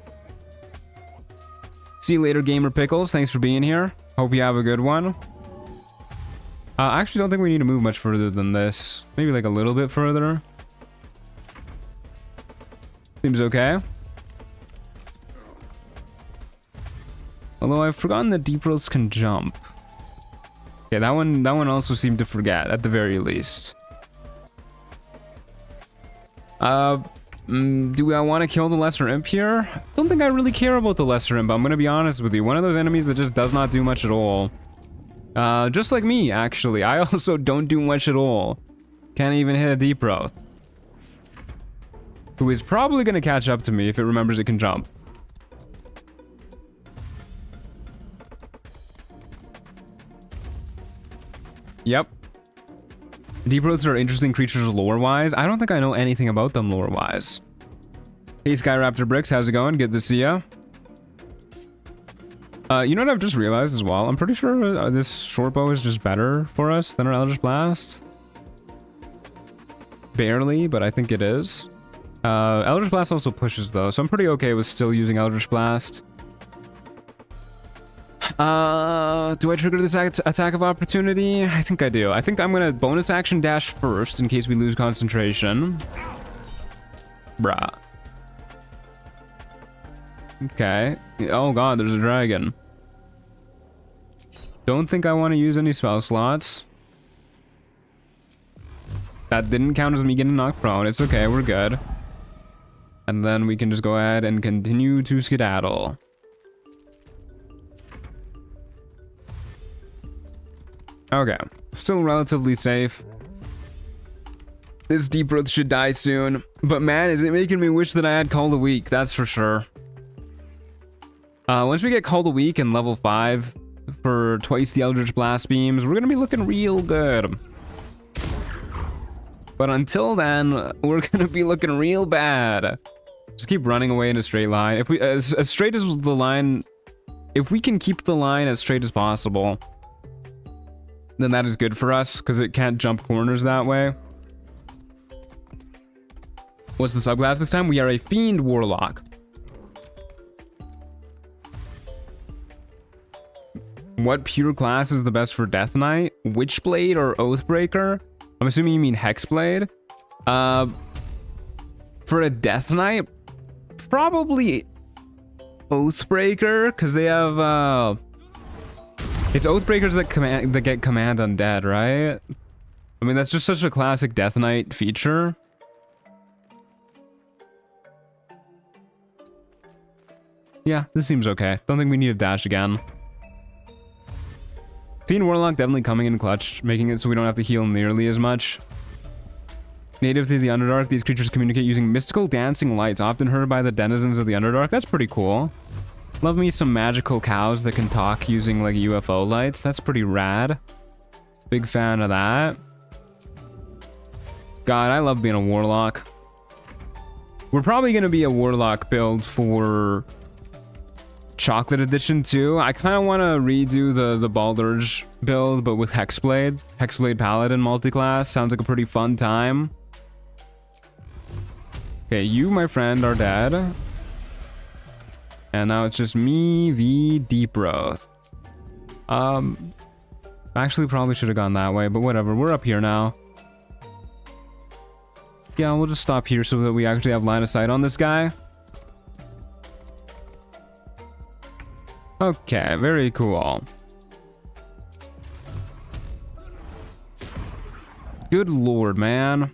See you later, Gamer Pickles. Thanks for being here. Hope you have a good one. I actually don't think we need to move much further than this. Maybe like a little bit further. Seems okay. Although I've forgotten that deep roads can jump. Yeah, that one also seemed to forget, at the very least. Do I want to kill the Lesser Imp here? Don't think I really care about the Lesser Imp, I'm gonna be honest with you. One of those enemies that just does not do much at all. Just like me, actually. I also don't do much at all. Can't even hit a Deep Growth. Who is probably gonna catch up to me if it remembers it can jump. Yep. Deep Growths are interesting creatures lore-wise. I don't think I know anything about them lore-wise. Hey, Skyraptor Bricks, how's it going? Good to see ya. You know what I've just realized as well? I'm pretty sure this short bow is just better for us than our Eldritch Blast. Barely, but I think it is. Eldritch Blast also pushes though, so I'm pretty okay with still using Eldritch Blast. Do I trigger this attack of opportunity? I think I do. I think I'm gonna bonus action dash first in case we lose concentration. Bruh. Okay. Oh god, there's a dragon. Don't think I want to use any spell slots. That didn't count as me getting knocked prone. It's okay, we're good. And then we can just go ahead and continue to skedaddle. Okay, still relatively safe. This Deep Growth should die soon. But man, is it making me wish that I had Call the Weak, that's for sure. Once we get Call the Weak in level 5 for twice the Eldritch Blast Beams, we're gonna be looking real good. But until then, we're gonna be looking real bad. Just keep running away in a straight line. If we as straight as the line, if we can keep the line as straight as possible, then that is good for us, because it can't jump corners that way. What's the subclass this time? We are a Fiend Warlock. What pure class is the best for Death Knight? Witchblade or Oathbreaker? I'm assuming you mean Hexblade. For a Death Knight, probably Oathbreaker, because they have it's Oathbreakers that get command undead, right? I mean, that's just such a classic Death Knight feature. Yeah, this seems okay. Don't think we need a dash again. Fiend Warlock definitely coming in clutch, making it so we don't have to heal nearly as much. Native to the Underdark, these creatures communicate using mystical dancing lights, often heard by the denizens of the Underdark. That's pretty cool. Love me some magical cows that can talk using like UFO lights. That's pretty rad. Big fan of that. God, I love being a Warlock. We're probably going to be a Warlock build for Chocolate Edition too. I kind of want to redo the Baldur's build, but with Hexblade. Hexblade Paladin multiclass. Sounds like a pretty fun time. Okay, you, my friend, are dead. And now it's just me, v Deep Growth. Actually probably should have gone that way, but whatever. We're up here now. Yeah, we'll just stop here so that we actually have line of sight on this guy. Okay, very cool. Good lord, man.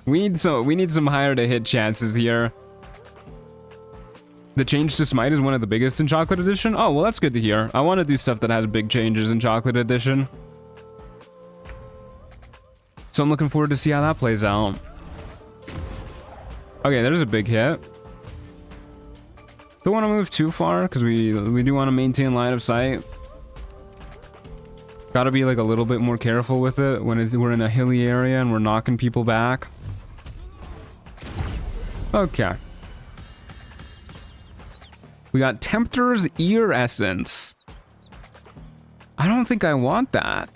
We need some higher to hit chances here. The change to Smite is one of the biggest in Chocolate Edition? Oh, well, that's good to hear. I want to do stuff that has big changes in Chocolate Edition. So I'm looking forward to see how that plays out. Okay, there's a big hit. Don't want to move too far, because we do want to maintain line of sight. Gotta be like a little bit more careful with it when we're in a hilly area and we're knocking people back. Okay. We got Tempter's Ear Essence. I don't think I want that.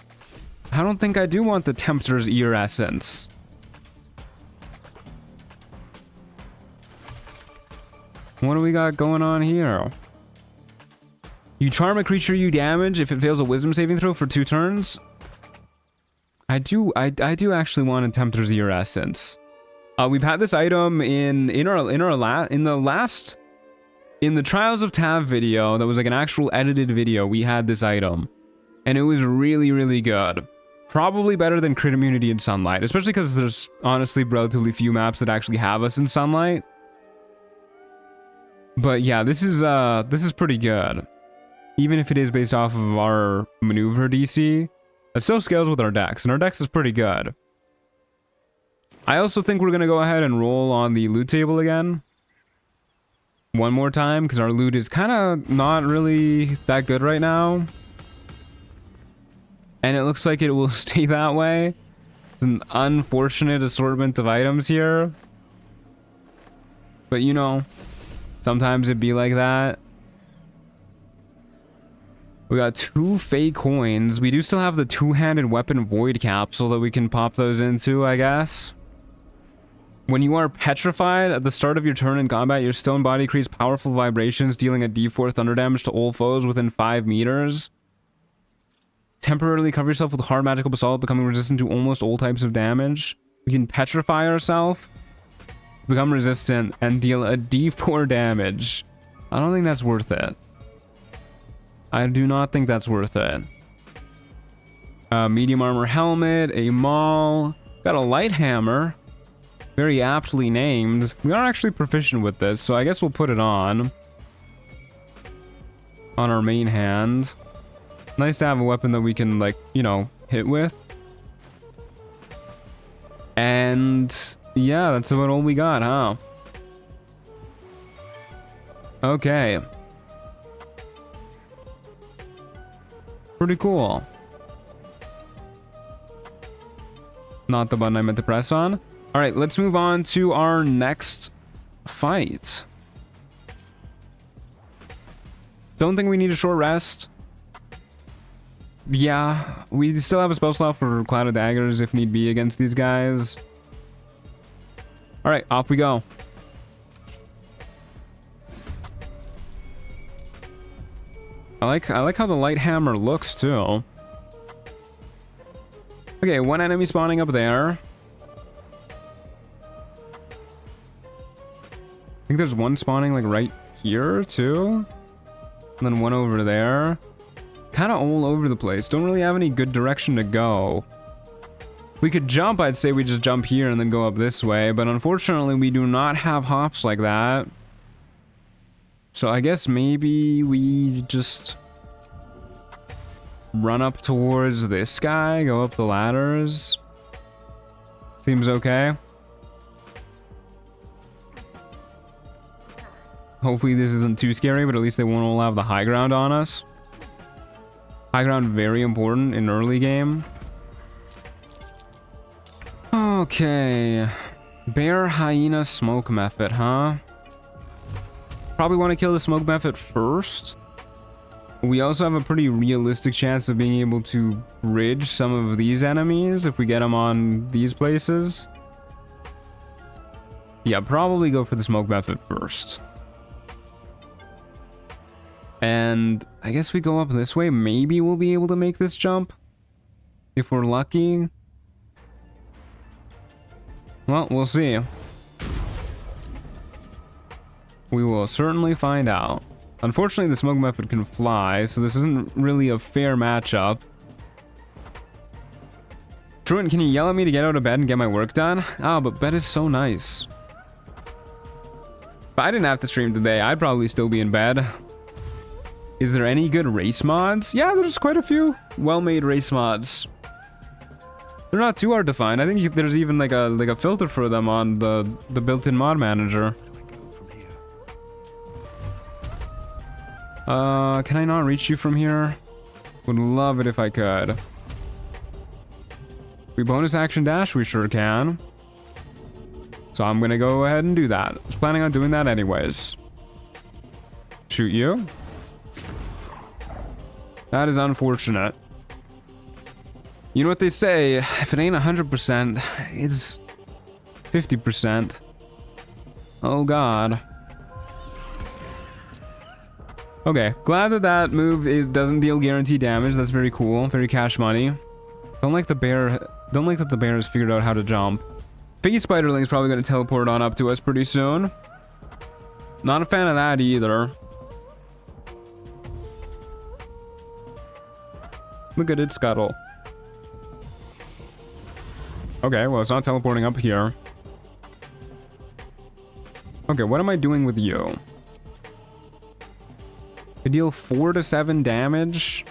I don't think I do want the Tempter's Ear Essence. What do we got going on here? You charm a creature you damage if it fails a wisdom saving throw for 2 turns. I do actually want a Tempter's Ear Essence. We've had this item in the Trials of Tav video that was like an actual edited video. We had this item and it was really, really good. Probably better than crit immunity in sunlight, especially because there's honestly relatively few maps that actually have us in sunlight. But yeah, this is pretty good. Even if it is based off of our maneuver DC, it still scales with our dex, and our dex is pretty good. I also think we're gonna go ahead and roll on the loot table again. One more time, because our loot is kind of not really that good right now. And it looks like it will stay that way. It's an unfortunate assortment of items here. But you know, sometimes it'd be like that. We got 2 fake coins. We do still have the 2-handed weapon void capsule that we can pop those into, I guess. When you are petrified at the start of your turn in combat, your stone body creates powerful vibrations, dealing a d4 thunder damage to all foes within 5 meters. Temporarily cover yourself with hard magical basalt, becoming resistant to almost all types of damage. We can petrify ourselves, become resistant, and deal a d4 damage. I don't think that's worth it. I do not think that's worth it. Medium armor helmet, a maul, got a light hammer. Very aptly named. We are actually proficient with this, so I guess we'll put it on our main hand. Nice to have a weapon that we can, like, you know, hit with. And yeah, that's about all we got, huh? Okay. Pretty cool. Not the button I meant to press on. All right, let's move on to our next fight. Don't think we need a short rest. Yeah, we still have a spell slot for Cloud of Daggers if need be against these guys. All right, off we go. I like how the light hammer looks too. Okay, one enemy spawning up there. I think there's one spawning like right here too. And then one over there. Kind of all over the place. Don't really have any good direction to go. We could jump, I'd say we just jump here and then go up this way. But unfortunately, we do not have hops like that. So I guess maybe we just run up towards this guy, go up the ladders. Seems okay. Hopefully this isn't too scary, but at least they won't all have the high ground on us. High ground very important in early game. Okay. Bear, hyena, smoke method, huh? Probably want to kill the smoke method first. We also have a pretty realistic chance of being able to bridge some of these enemies if we get them on these places. Yeah, probably go for the smoke method first. And I guess we go up this way. Maybe we'll be able to make this jump. If we're lucky. Well, we'll see. We will certainly find out. Unfortunately, the smoke method can fly, so this isn't really a fair matchup. Truant, can you yell at me to get out of bed and get my work done? Ah, but bed is so nice. If I didn't have to stream today, I'd probably still be in bed. Is there any good race mods? Yeah, there's quite a few well-made race mods. They're not too hard to find. I think there's even like a filter for them on the built-in mod manager. Can I not reach you from here? Would love it if I could. We bonus action dash, we sure can. So I'm gonna go ahead and do that. I was planning on doing that anyways. Shoot you. That is unfortunate. You know what they say, if it ain't 100%, it's 50%. Oh god. Okay, glad that that move doesn't deal guaranteed damage. That's very cool, very cash money. Don't like that the bear has figured out how to jump. Face Spiderling's probably going to teleport on up to us pretty soon. Not a fan of that either. Look at it scuttle. Okay, well, it's not teleporting up here. Okay, what am I doing with you? I deal 4 to 7 damage.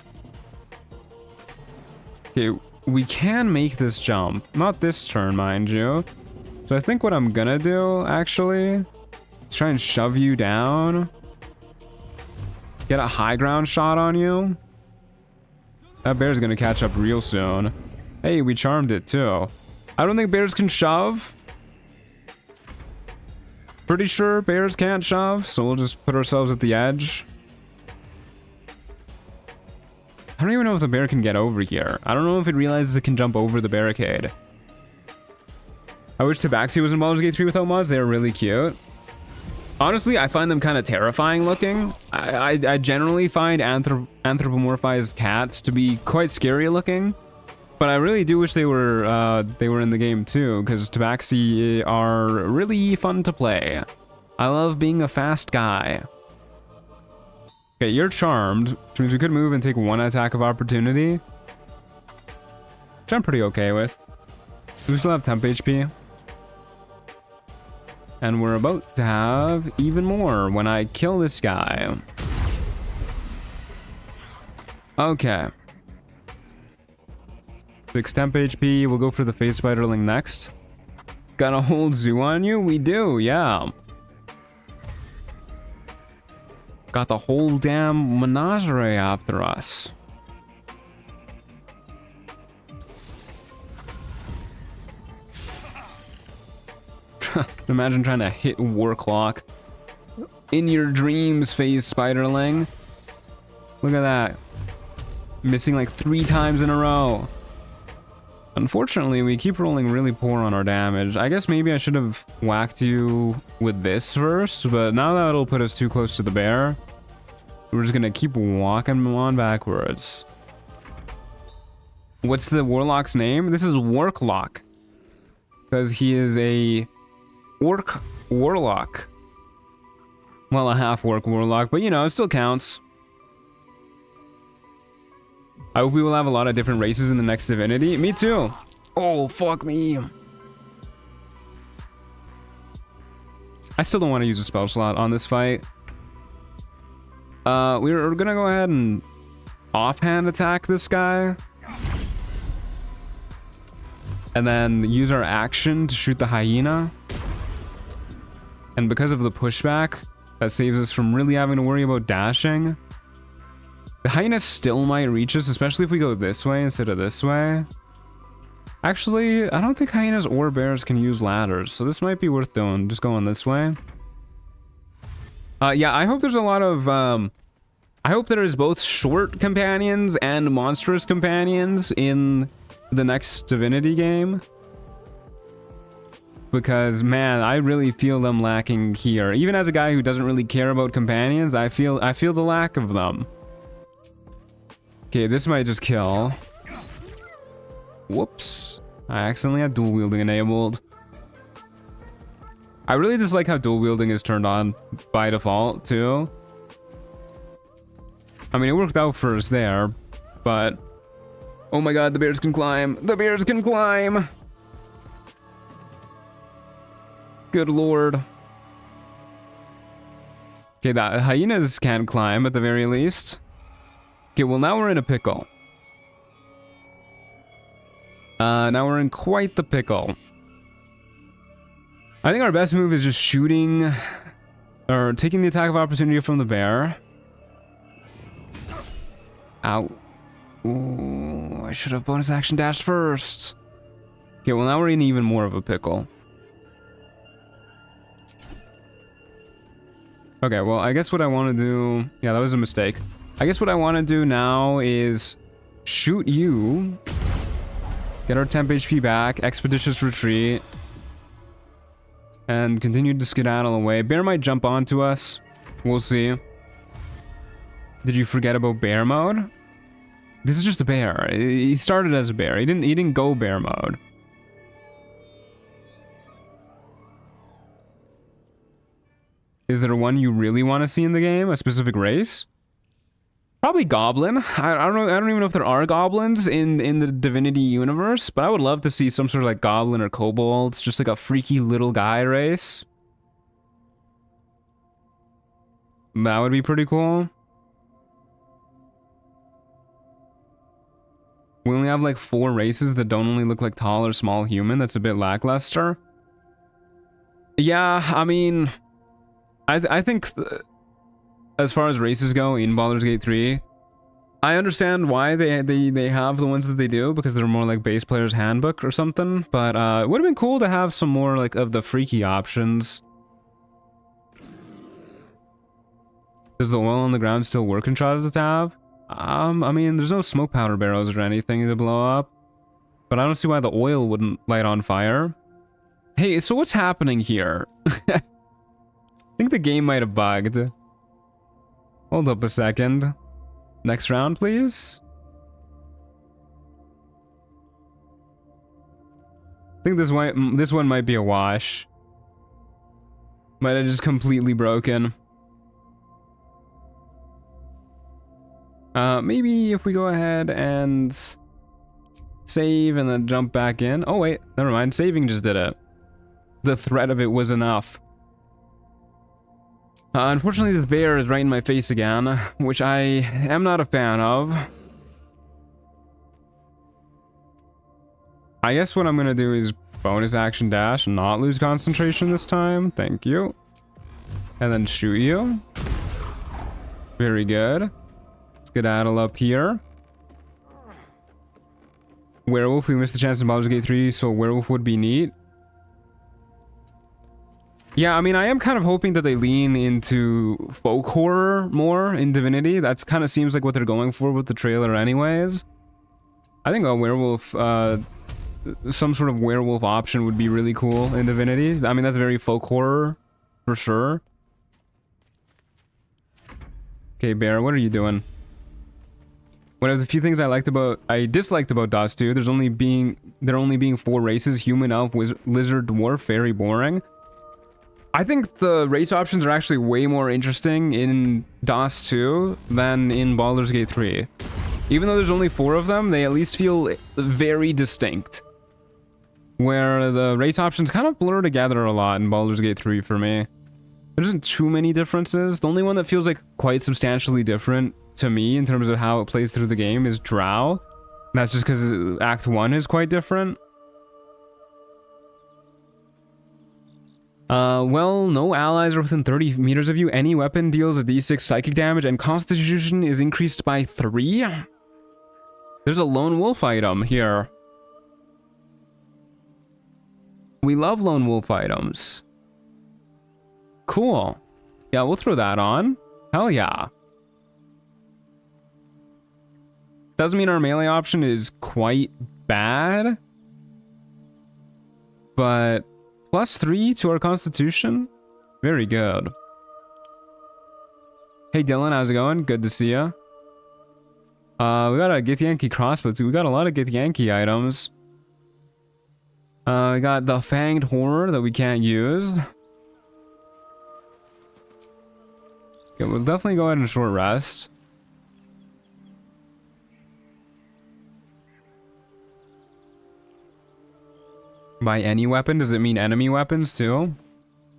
Okay, we can make this jump. Not this turn, mind you. So I think what I'm gonna do, actually, is try and shove you down. Get a high ground shot on you. That bear's gonna catch up real soon. Hey, we charmed it too. I don't think bears can shove. Pretty sure bears can't shove, so we'll just put ourselves at the edge. I don't even know if the bear can get over here. I don't know if it realizes it can jump over the barricade. I wish Tabaxi was in Baldur's Gate 3 without mods. They were really cute. Honestly, I find them kind of terrifying looking. I generally find anthropomorphized cats to be quite scary looking. But I really do wish they were in the game too, because Tabaxi are really fun to play. I love being a fast guy. Okay, you're charmed, which means we could move and take 1 attack of opportunity. Which I'm pretty okay with. We still have temp HP. And we're about to have even more when I kill this guy. Okay. 6 temp HP, we'll go for the face spiderling next. Got a whole zoo on you? We do, yeah. Got the whole damn menagerie after us. Imagine trying to hit Warclock. In your dreams, phase spiderling. Look at that. Missing like 3 times in a row. Unfortunately, we keep rolling really poor on our damage. I guess maybe I should have whacked you with this first, but now that'll put us too close to the bear. We're just gonna keep walking on backwards. What's the warlock's name? This is Warclock. Because he is a orc warlock. Well, a half-orc warlock, but you know, it still counts. I hope we will have a lot of different races in the next Divinity. Me too. Oh, fuck me. I still don't want to use a spell slot on this fight. We're gonna go ahead and offhand attack this guy. And then use our action to shoot the hyena. And because of the pushback, that saves us from really having to worry about dashing. The hyena still might reach us, especially if we go this way instead of this way. Actually, I don't think hyenas or bears can use ladders, so this might be worth doing. Just going this way. Yeah, I hope there's a lot of, I hope there is both short companions and monstrous companions in the next Divinity game. Because, man, I really feel them lacking here. Even as a guy who doesn't really care about companions, I feel the lack of them. Okay, this might just kill. Whoops. I accidentally had dual wielding enabled. I really dislike how dual wielding is turned on by default, too. I mean, it worked out for us there, but... Oh my god, the bears can climb! The bears can climb! Good lord. Okay, the hyenas can climb at the very least. Okay, well now we're in a pickle. Now we're in quite the pickle. I think our best move is just shooting... or taking the attack of opportunity from the bear. Ow. Ooh, I should have bonus action dashed first. Okay, well now we're in even more of a pickle. Okay, well I guess what I want to do... Yeah, that was a mistake. I guess what I want to do now is shoot you. Get our temp HP back. Expeditious retreat. And continue to skedaddle away. Bear might jump onto us. We'll see. Did you forget about bear mode? This is just a bear. He started as a bear. He didn't go bear mode. Is there one you really want to see in the game? A specific race? Probably goblin. I don't know. I don't even know if there are goblins in the Divinity universe, but I would love to see some sort of like goblin or kobold. It's just like a freaky little guy race. That would be pretty cool. We only have like 4 races that don't only look like tall or small human. That's a bit lackluster. Yeah, I mean, I think as far as races go in Baldur's Gate 3, I understand why they have the ones that they do, because they're more like base player's handbook or something. But it would have been cool to have some more like of the freaky options. Does the oil on the ground still work in Trials of Tav? I mean, there's no smoke powder barrels or anything to blow up, but I don't see why the oil wouldn't light on fire. Hey, so what's happening here? I think the game might have bugged. Hold up a second. Next round, please. I think this one might be a wash. Might have just completely broken. Maybe if we go ahead and save and then jump back in. Oh wait, never mind. Saving just did it. The threat of it was enough. Unfortunately, the bear is right in my face again, which I am not a fan of. I guess what I'm gonna do is bonus action dash and not lose concentration this time. Thank you. And then shoot you. Very good. Skedaddle up here. Werewolf, we missed the chance in Baldur's Gate 3, so werewolf would be neat. Yeah, I mean, I am kind of hoping that they lean into folk horror more in Divinity. That's kind of seems like what they're going for with the trailer anyways. I think a werewolf, some sort of werewolf option would be really cool in Divinity. I mean, that's very folk horror, for sure. Okay, Bear, what are you doing? One of the few things I disliked about DOS 2, there only being 4 races: human, elf, lizard, dwarf. Very boring. I think the race options are actually way more interesting in DOS 2 than in Baldur's Gate 3. Even though there's only 4 of them, they at least feel very distinct. Where the race options kind of blur together a lot in Baldur's Gate 3 for me. There isn't too many differences. The only one that feels like quite substantially different to me in terms of how it plays through the game is Drow. That's just because Act 1 is quite different. Well, no allies are within 30 meters of you. Any weapon deals a d6 psychic damage, and Constitution is increased by 3. There's a Lone Wolf item here. We love Lone Wolf items. Cool. Yeah, we'll throw that on. Hell yeah. Doesn't mean our melee option is quite bad, but +3 to our Constitution? Very good. Hey Dylan, how's it going? Good to see ya. We got a Githyanki crossbow too. We got a lot of Githyanki items. We got the Fanged Horror that we can't use. Okay, we'll definitely go ahead and short rest. By any weapon, does it mean enemy weapons too?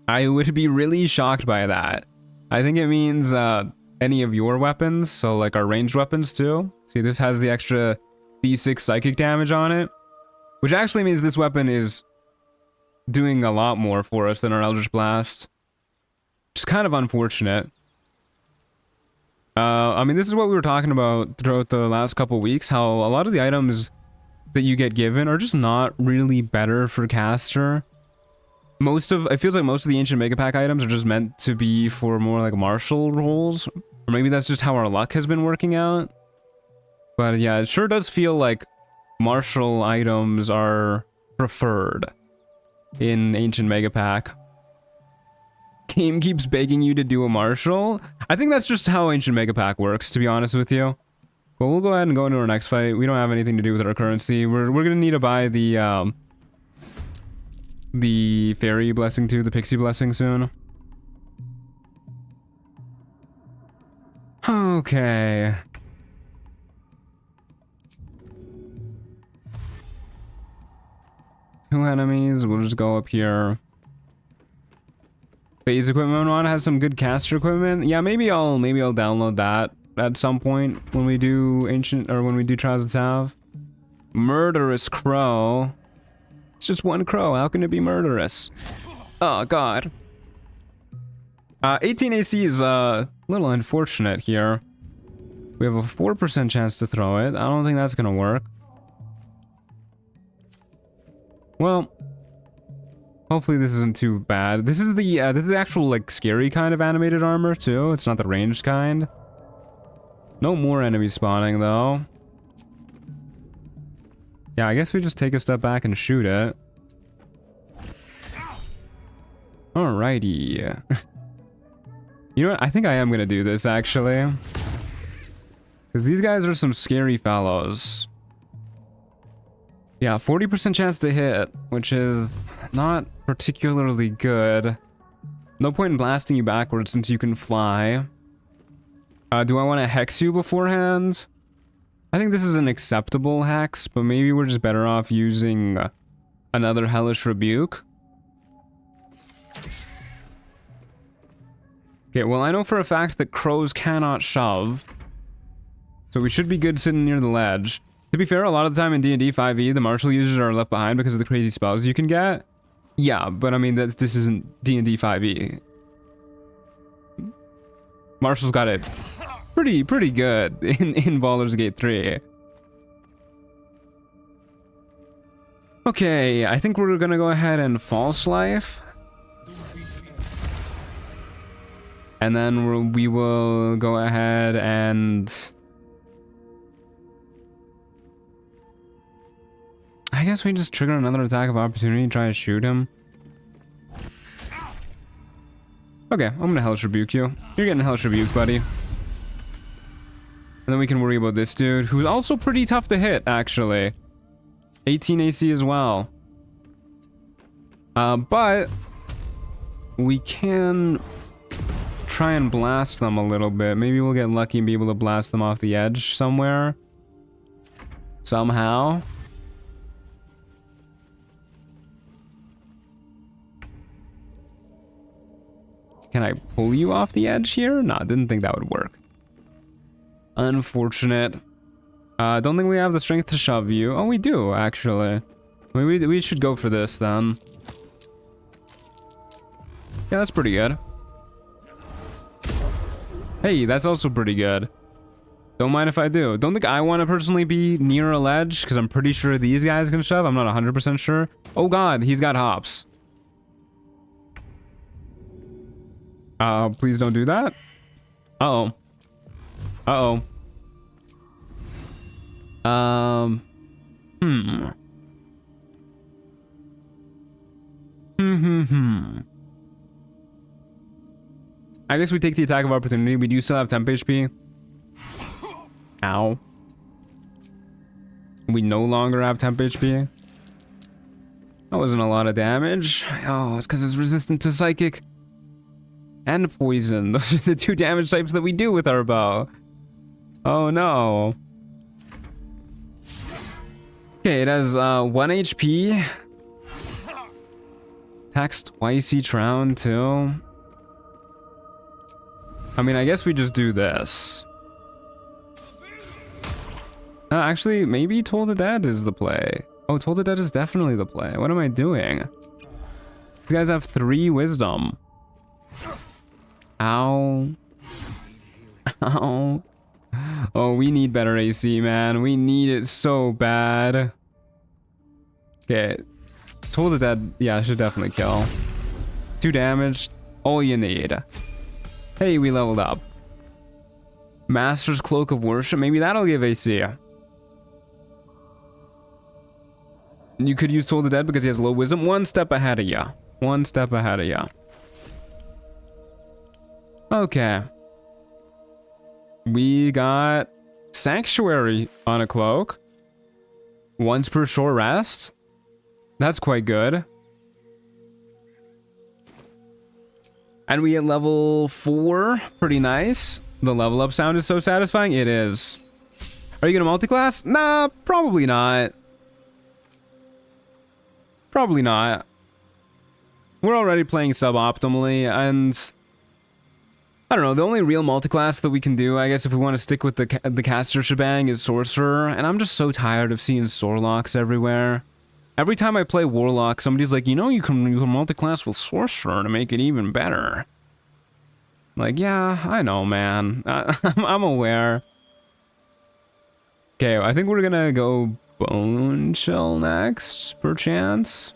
I would be really shocked by that. I think it means any of your weapons, so like our ranged weapons too. See, this has the extra d6 psychic damage on it, which actually means this weapon is doing a lot more for us than our Eldritch Blast. Which is kind of unfortunate. I mean, this is what we were talking about throughout the last couple weeks, how a lot of the items that you get given are just not really better for caster. It feels like most of the ancient mega pack items are just meant to be for more like martial roles, or maybe that's just how our luck has been working out. But yeah, it sure does feel like martial items are preferred in ancient mega pack. Game keeps begging you to do a martial. I think that's just how ancient mega pack works, to be honest with you. But we'll go ahead and go into our next fight. We don't have anything to do with our currency. We're gonna need to buy the fairy blessing too, the pixie blessing soon. Okay. 2 enemies. We'll just go up here. Phase equipment one has some good caster equipment. Yeah, maybe I'll download that at some point when we do Trials of Tav. Murderous crow. It's just one crow. How can it be murderous? Oh god. 18 AC is a little unfortunate here. We have a 4% chance to throw it. I don't think that's gonna work. Well, hopefully this isn't too bad. This is the actual like scary kind of animated armor too. It's not the ranged kind. No more enemies spawning though. Yeah, I guess we just take a step back and shoot it. Alrighty. You know what? I think I am gonna do this actually. Because these guys are some scary fellows. Yeah, 40% chance to hit, which is not particularly good. No point in blasting you backwards since you can fly. Do I want to hex you beforehand? I think this is an acceptable hex, but maybe we're just better off using another Hellish Rebuke. Okay, well I know for a fact that crows cannot shove. So we should be good sitting near the ledge. To be fair, a lot of the time in D&D 5e, the martial users are left behind because of the crazy spells you can get. Yeah, but I mean, this isn't D&D 5e. Marshall's got it pretty good in Baldur's Gate 3. Okay, I think we're gonna go ahead and False Life. And then we will go ahead and... I guess we just trigger another attack of opportunity and try to shoot him. Okay, I'm gonna Hellish Rebuke you. You're getting Hellish Rebuke, buddy. And then we can worry about this dude, who's also pretty tough to hit, actually. 18 AC as well. But we can try and blast them a little bit. Maybe we'll get lucky and be able to blast them off the edge somewhere. Somehow. Can I pull you off the edge here? No, didn't think that would work. Unfortunate. Don't think we have the strength to shove you. Oh, we do, actually. I mean, we should go for this, then. Yeah, that's pretty good. Hey, that's also pretty good. Don't mind if I do. Don't think I want to personally be near a ledge, because I'm pretty sure these guys can shove. I'm not 100% sure. Oh god, he's got hops. Please don't do that. Uh-oh. Uh-oh. I guess we take the attack of opportunity. We do still have temp HP. Ow. We no longer have temp HP. That wasn't a lot of damage. Oh, it's because it's resistant to psychic and poison. Those are the two damage types that we do with our bow. Oh no. Okay, it has 1 HP. Attacks twice each round too. I mean, I guess we just do this. Actually, maybe Toll the Dead is the play. Oh, Toll the Dead is definitely the play. What am I doing? You guys have 3 wisdom. Ow. Ow. Oh, we need better AC, man. We need it so bad. Okay. Toll the Dead, yeah, should definitely kill. 2 damage, all you need. Hey, we leveled up. Master's Cloak of Worship, maybe that'll give AC. You could use Toll the Dead because he has low wisdom. 1 step ahead of ya. 1 step ahead of ya. Okay. We got Sanctuary on a cloak. Once per short rest. That's quite good. And we at level 4. Pretty nice. The level up sound is so satisfying. It is. Are you gonna multi-class? Nah, probably not. Probably not. We're already playing suboptimally, and I don't know, the only real multiclass that we can do, I guess, if we want to stick with the caster shebang is Sorcerer, and I'm just so tired of seeing Sorlocks everywhere. Every time I play Warlock, somebody's like, you know, you can multiclass with Sorcerer to make it even better. Like, yeah, I know, man. I'm aware. Okay, I think we're gonna go Bone Shell next, perchance.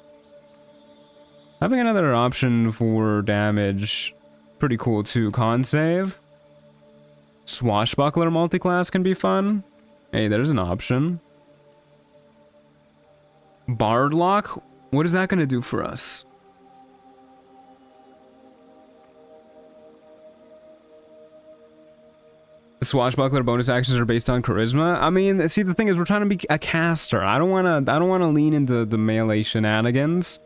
Having another option for damage, pretty cool too. Con save. Swashbuckler multiclass can be fun. Hey, there's an option. Bard lock? What is that gonna do for us? The swashbuckler bonus actions are based on charisma. I mean, see, the thing is, we're trying to be a caster. I don't wanna lean into the melee shenanigans.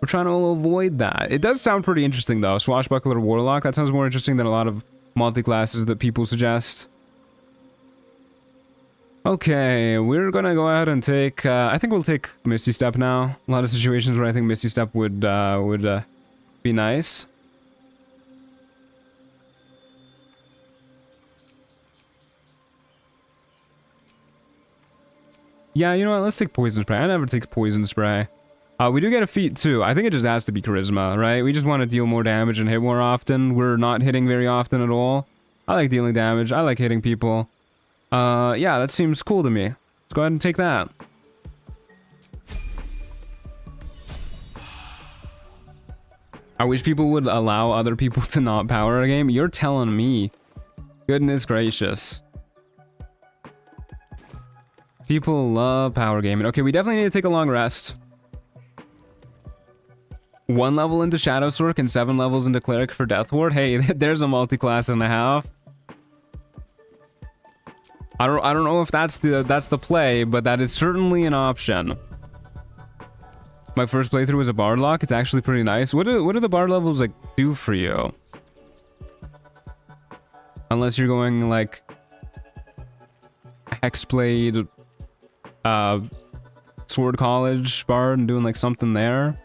We're trying to avoid that. It does sound pretty interesting though. Swashbuckler warlock. That sounds more interesting than a lot of multi-classes that people suggest. Okay, we're gonna go ahead and take. I think we'll take Misty Step now. A lot of situations where I think Misty Step would be nice. Yeah, you know what? Let's take Poison Spray. I never take Poison Spray. We do get a feat too. I think it just has to be Charisma, right? We just want to deal more damage and hit more often. We're not hitting very often at all. I like dealing damage. I like hitting people. Yeah, that seems cool to me. Let's go ahead and take that. I wish people would allow other people to not power a game. You're telling me. Goodness gracious. People love power gaming. Okay, we definitely need to take a long rest. 1 level into Shadow Sork and 7 levels into Cleric for Death Ward. Hey, there's a multi-class and a half. I don't know if that's the play, but that is certainly an option. My first playthrough was a Bard lock. It's actually pretty nice. What do the Bard levels like do for you? Unless you're going like Hexblade, Sword College Bard and doing like something there.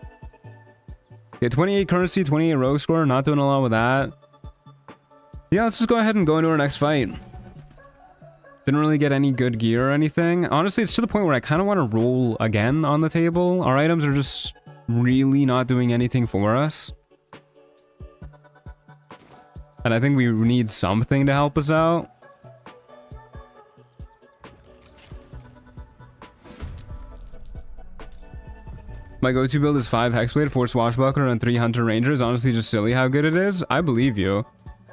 Yeah, 28 currency, 28 rogue score. Not doing a lot with that. Yeah, let's just go ahead and go into our next fight. Didn't really get any good gear or anything. Honestly, it's to the point where I kind of want to roll again on the table. Our items are just really not doing anything for us. And I think we need something to help us out. My go-to build is 5 Hexblade, 4 Swashbuckler, and 3 Hunter Rangers. Honestly, just silly how good it is. I believe you.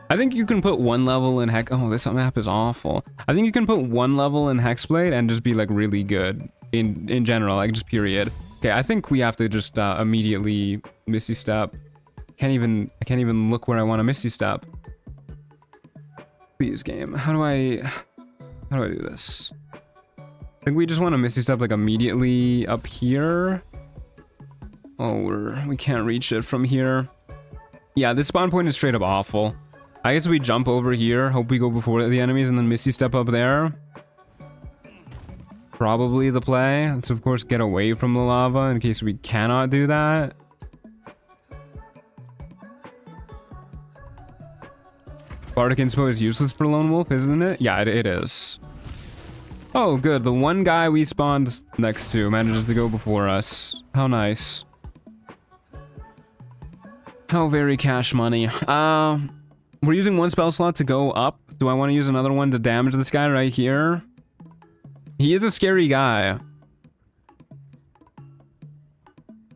I think you can put 1 level in Hex... Oh, this map is awful. I think you can put 1 level in Hexblade and just be, like, really good. In general, like, just period. Okay, I think we have to just immediately Misty Step. I can't even look where I want to Misty Step. Please, game. How do I do this? I think we just want to Misty Step, like, immediately up here. Oh, we can't reach it from here. Yeah, this spawn point is straight up awful. I guess we jump over here, hope we go before the enemies, and then Misty Step up there. Probably the play. Let's, of course, get away from the lava in case we cannot do that. Bardic Inspo is useless for Lonewolf, isn't it? Yeah, it is. Oh, good. The one guy we spawned next to manages to go before us. How nice. How very cash money. We're using 1 spell slot to go up. Do I want to use another one to damage this guy right here? He is a scary guy.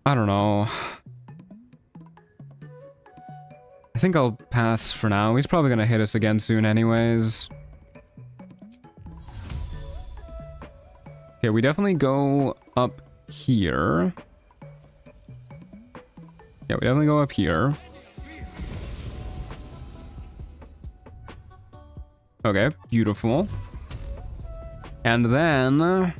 I don't know. I think I'll pass for now. He's probably gonna hit us again soon anyways. Okay, we definitely go up here. Yeah, we definitely go up here. Okay, beautiful. And then...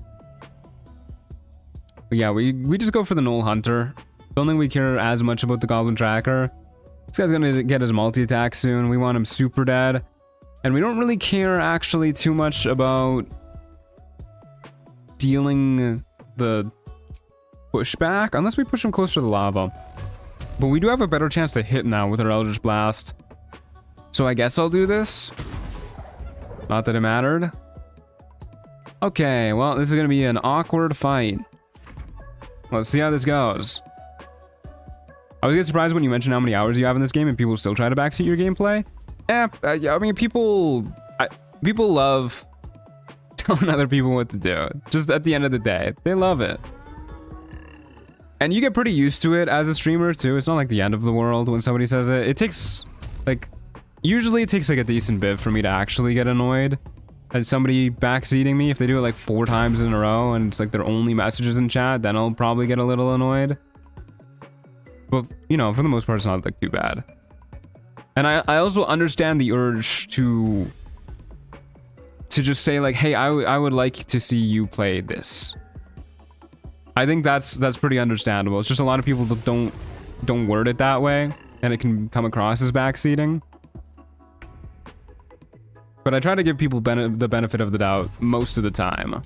yeah, we just go for the Knoll Hunter. Don't think we care as much about the Goblin Tracker. This guy's gonna get his multi-attack soon. We want him super dead. And we don't really care actually too much about dealing the pushback, unless we push him closer to the lava. But we do have a better chance to hit now with our Eldritch Blast. So I guess I'll do this. Not that it mattered. Okay, well, this is going to be an awkward fight. Let's see how this goes. I was get surprised when you mentioned how many hours you have in this game and people still try to backseat your gameplay. I mean, people love telling other people what to do. Just at the end of the day, they love it. And you get pretty used to it as a streamer too. It's not like the end of the world when somebody says it. It takes like, usually it takes like a decent bit for me to actually get annoyed at somebody backseating me. If they do it like 4 times in a row and it's like their only messages in chat, then I'll probably get a little annoyed. But, you know, for the most part, it's not like too bad. And I also understand the urge to just say like, hey, I would like to see you play this. I think that's pretty understandable. It's just a lot of people that don't word it that way, and it can come across as backseating. But I try to give people the benefit of the doubt most of the time.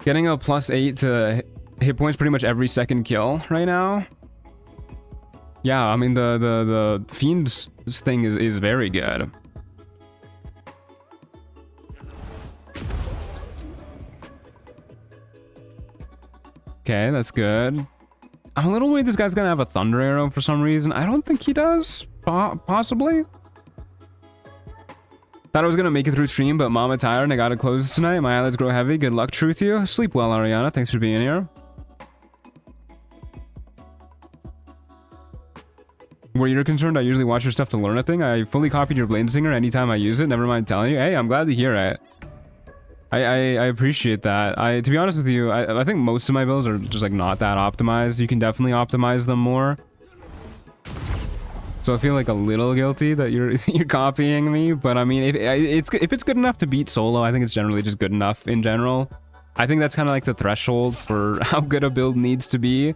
Getting a +8 to hit points pretty much every second kill right now. Yeah, I mean the Fiend's thing is very good. Okay, that's good. I'm a little worried this guy's gonna have a Thunder Arrow for some reason. I don't think he does. Possibly. Thought I was gonna make it through stream, but Mama tired and I gotta close tonight. My eyelids grow heavy. Good luck, truth you. Sleep well, Ariana. Thanks for being here. Where you're concerned, I usually watch your stuff to learn a thing. I fully copied your Blade Singer anytime I use it. Never mind telling you. Hey, I'm glad to hear it. I appreciate that. To be honest with you, I think most of my builds are just like not that optimized. You can definitely optimize them more. So I feel like a little guilty that you're copying me, but I mean, if it's good enough to beat solo, I think it's generally just good enough in general. I think that's kind of like the threshold for how good a build needs to be.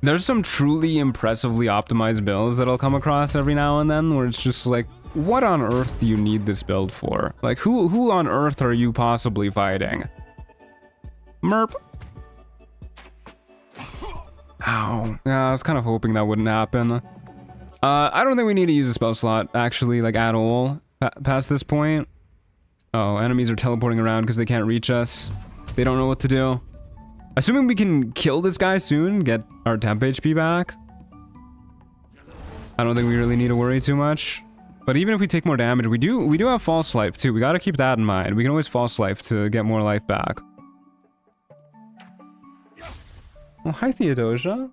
There's some truly impressively optimized builds that I'll come across every now and then where it's just like, what on earth do you need this build for? Like, who on earth are you possibly fighting? Merp. Ow. Yeah, I was kind of hoping that wouldn't happen. I don't think we need to use a spell slot, actually, like, at all, past this point. Oh, enemies are teleporting around because they can't reach us. They don't know what to do. Assuming we can kill this guy soon, get our temp HP back. I don't think we really need to worry too much. But even if we take more damage, we do have False Life too. We gotta keep that in mind. We can always False Life to get more life back. Oh, hi Theodosia.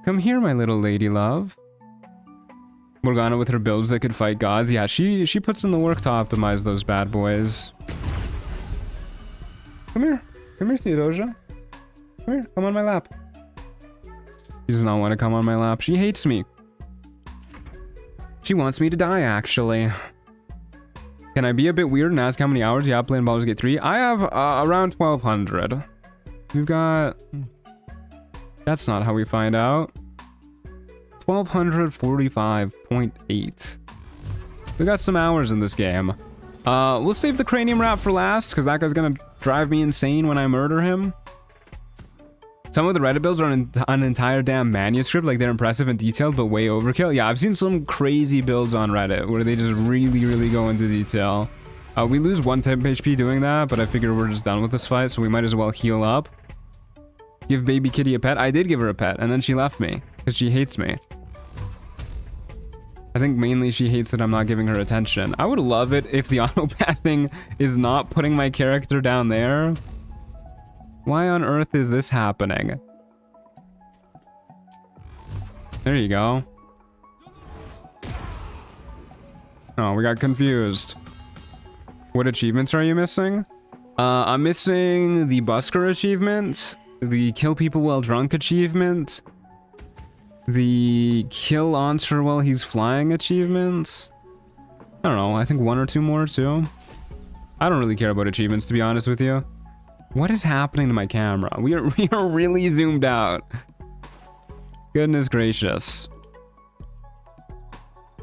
Come here, my little lady love. Morgana with her builds that could fight gods. Yeah, she puts in the work to optimize those bad boys. Come here. Come here, Theodosia. Come here. Come on my lap. She does not want to come on my lap. She hates me. She wants me to die, actually. Can I be a bit weird and ask how many hours you have playing Baldur's Gate 3? I have around 1,200. We've got... That's not how we find out. 1,245.8. We got some hours in this game. We'll save the cranium wrap for last, because that guy's gonna drive me insane when I murder him. Some of the Reddit builds are an entire damn manuscript, like they're impressive and detailed, but way overkill. Yeah, I've seen some crazy builds on Reddit where they just really go into detail. We lose 1 temp HP doing that, but I figure we're just done with this fight, so we might as well heal up. Give baby kitty a pet. I did give her a pet, and then she left me, because she hates me. I think mainly she hates that I'm not giving her attention. I would love it if the auto-pathing is not putting my character down there. Why on earth is this happening? There you go. Oh, we got confused. What achievements are you missing? I'm missing the Busker achievement, the Kill People While Drunk achievement, the Kill Monster While He's Flying achievement. I don't know, I think 1 or 2 more too. I don't really care about achievements, to be honest with you. What is happening to my camera? We are really zoomed out. Goodness gracious.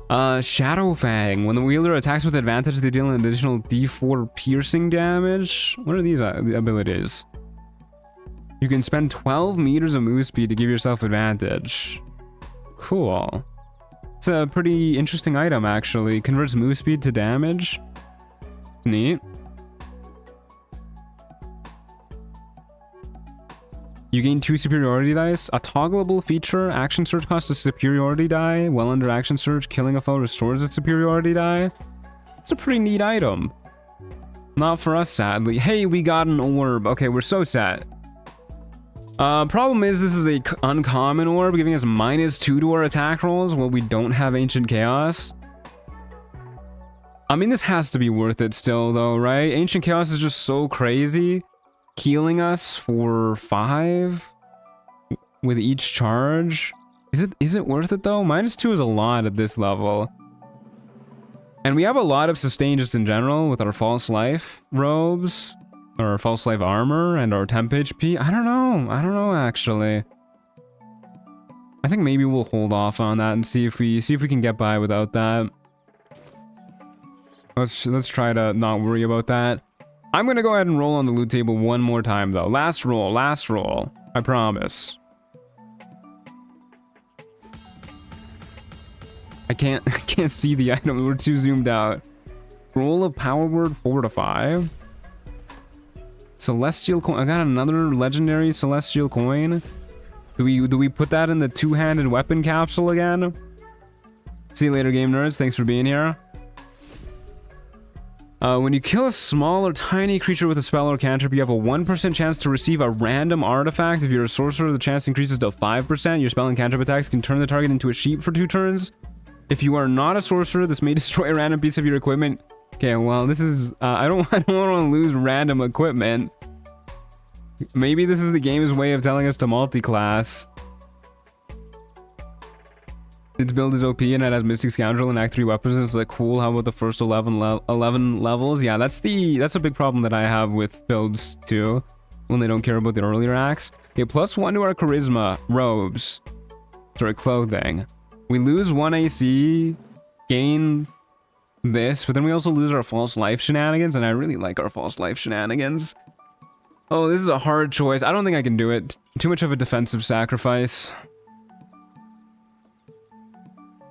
Shadow Fang. When the wielder attacks with advantage, they deal an additional D4 piercing damage. What are these abilities? You can spend 12 meters of move speed to give yourself advantage. Cool. It's a pretty interesting item, actually. Converts move speed to damage. Neat. You gain 2 superiority dice. A toggleable feature. Action surge costs a superiority die. Well under action surge, killing a foe restores its superiority die. It's a pretty neat item. Not for us, sadly. Hey, we got an orb. Okay, we're so set. Problem is this is a uncommon orb, giving us -2 to our attack rolls while we don't have Ancient Chaos. I mean, this has to be worth it still, though, right? Ancient Chaos is just so crazy. Healing us for 5 with each charge. Is it worth it, though? -2 is a lot at this level. And we have a lot of sustain just in general with our False Life robes. Or False Life armor and our temp HP. I don't know actually. I think maybe we'll hold off on that and see if we can get by without that. Let's try to not worry about that. I'm gonna go ahead and roll on the loot table one more time though. Last roll. I promise. I can't see the item. We're too zoomed out. Roll of Power Word 4 to 5. Celestial coin. I got another legendary celestial coin. Do we put that in the two-handed weapon capsule again? See you later, game nerds. Thanks for being here. When you kill a small or tiny creature with a spell or cantrip, you have a 1% chance to receive a random artifact. If you're a sorcerer, the chance increases to 5%. Your spell and cantrip attacks can turn the target into a sheep for 2 turns. If you are not a sorcerer, this may destroy a random piece of your equipment. Okay, well, this is... I don't want to lose random equipment. Maybe this is the game's way of telling us to multi-class. Its build is OP and it has Mystic Scoundrel and Act 3 weapons. It's like, cool, how about the first 11 levels? Yeah, that's a big problem that I have with builds too, when they don't care about the earlier acts. Okay, +1 to our charisma robes. Sorry, clothing. We lose 1 AC, gain this, but then we also lose our False Life shenanigans, and I really like our False Life shenanigans. Oh, this is a hard choice. I don't think I can do it. Too much of a defensive sacrifice.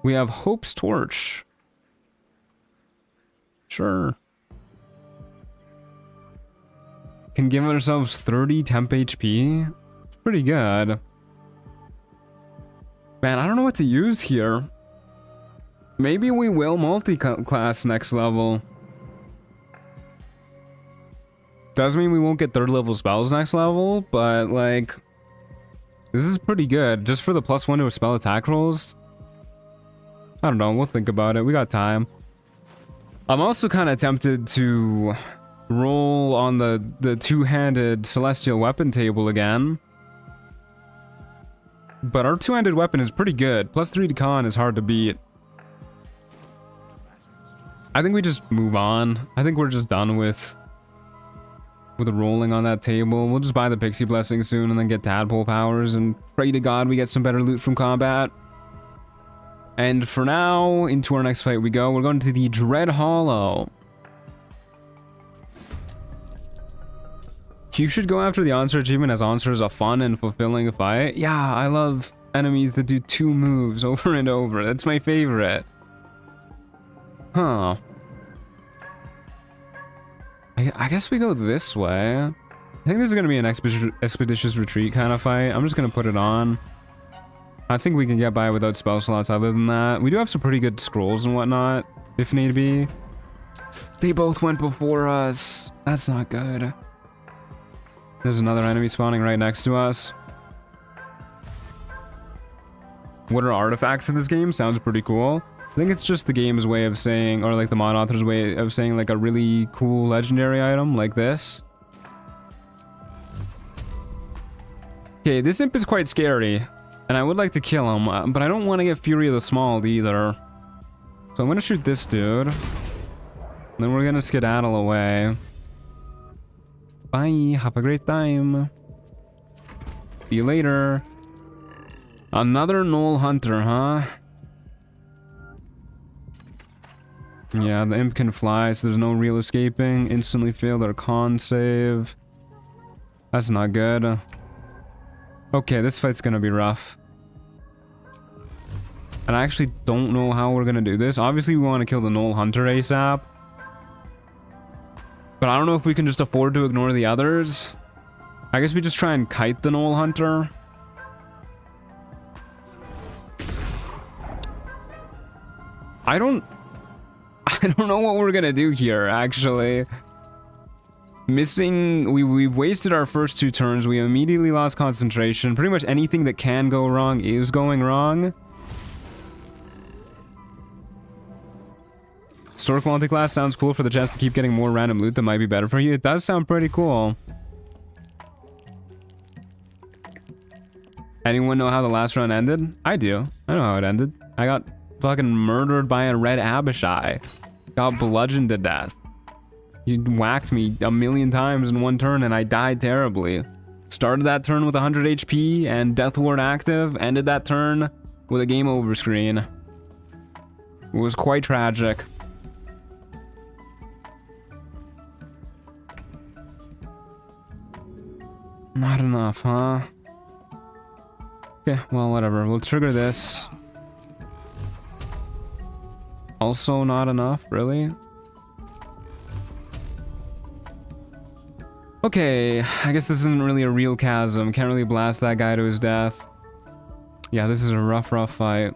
We have Hope's Torch. Sure. Can give ourselves 30 temp HP. Pretty good. Man, I don't know what to use here. Maybe we will multi-class next level. Does mean we won't get 3rd level spells next level, but like... This is pretty good. Just for the +1 to a spell attack rolls. I don't know, we'll think about it. We got time. I'm also kind of tempted to roll on the two-handed celestial weapon table again. But our two-handed weapon is pretty good. +3 to con is hard to beat. I think we just move on. I think we're just done with the rolling on that table. We'll just buy the Pixie Blessing soon and then get Tadpole powers and pray to God we get some better loot from combat. And for now, into our next fight we go. We're going to the Dread Hollow. You should go after the Answer achievement, as Answer is a fun and fulfilling fight. Yeah, I love enemies that do 2 moves over and over. That's my favorite. Huh. I guess we go this way. I think this is going to be an expeditious retreat kind of fight. I'm just going to put it on. I think we can get by without spell slots other than that. We do have some pretty good scrolls and whatnot, if need be. They both went before us. That's not good. There's another enemy spawning right next to us. What are artifacts in this game? Sounds pretty cool. I think it's just the game's way of saying, or like the mod author's way of saying like a really cool legendary item like this. Okay, this imp is quite scary. And I would like to kill him, but I don't want to get Fury of the Small either. So I'm going to shoot this dude. And then we're going to skedaddle away. Bye, have a great time. See you later. Another Gnoll Hunter, huh? Yeah, the imp can fly, so there's no real escaping. Instantly fail their con save. That's not good. Okay, this fight's gonna be rough. And I actually don't know how we're gonna do this. Obviously, we want to kill the Gnoll Hunter ASAP. But I don't know if we can just afford to ignore the others. I guess we just try and kite the Gnoll Hunter. I don't know what we're gonna do here, actually. We've wasted our first 2 turns. We immediately lost concentration. Pretty much anything that can go wrong is going wrong. Historic multi-class sounds cool for the chance to keep getting more random loot that might be better for you. It does sound pretty cool. Anyone know how the last run ended? I do. I know how it ended. I got fucking murdered by a red Abishai. Got bludgeoned to death. He whacked me 1,000,000 times in 1 turn and I died terribly. Started that turn with 100 HP and Death Ward active. Ended that turn with a game over screen. It was quite tragic. Not enough, huh? Okay, well, whatever. We'll trigger this. Also not enough, really? Okay, I guess this isn't really a real chasm. Can't really blast that guy to his death. Yeah, this is a rough fight.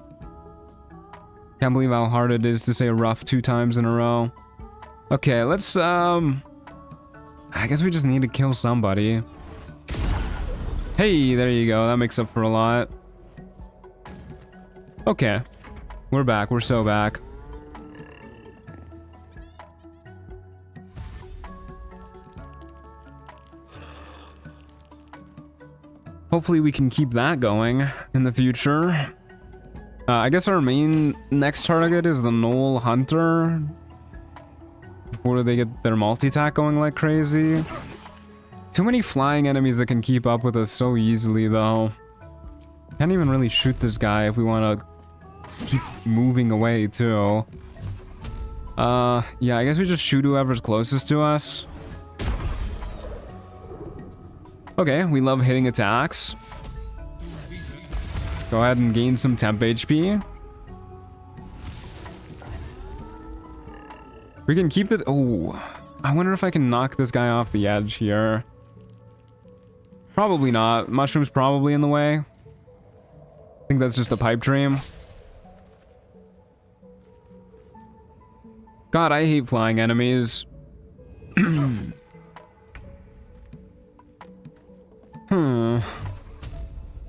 Can't believe how hard it is to say rough 2 times in a row. Okay, let's, I guess we just need to kill somebody. Hey, there you go. That makes up for a lot. Okay. We're back. We're so back. Hopefully we can keep that going in the future. I guess our main next target is the Gnoll Hunter. Before they get their multi-attack going like crazy. Too many flying enemies that can keep up with us so easily, though. Can't even really shoot this guy if we want to keep moving away, too. Yeah, I guess we just shoot whoever's closest to us. Okay, we love hitting attacks. Go ahead and gain some temp HP. We can keep this... Oh, I wonder if I can knock this guy off the edge here. Probably not. Mushroom's probably in the way. I think that's just a pipe dream. God, I hate flying enemies.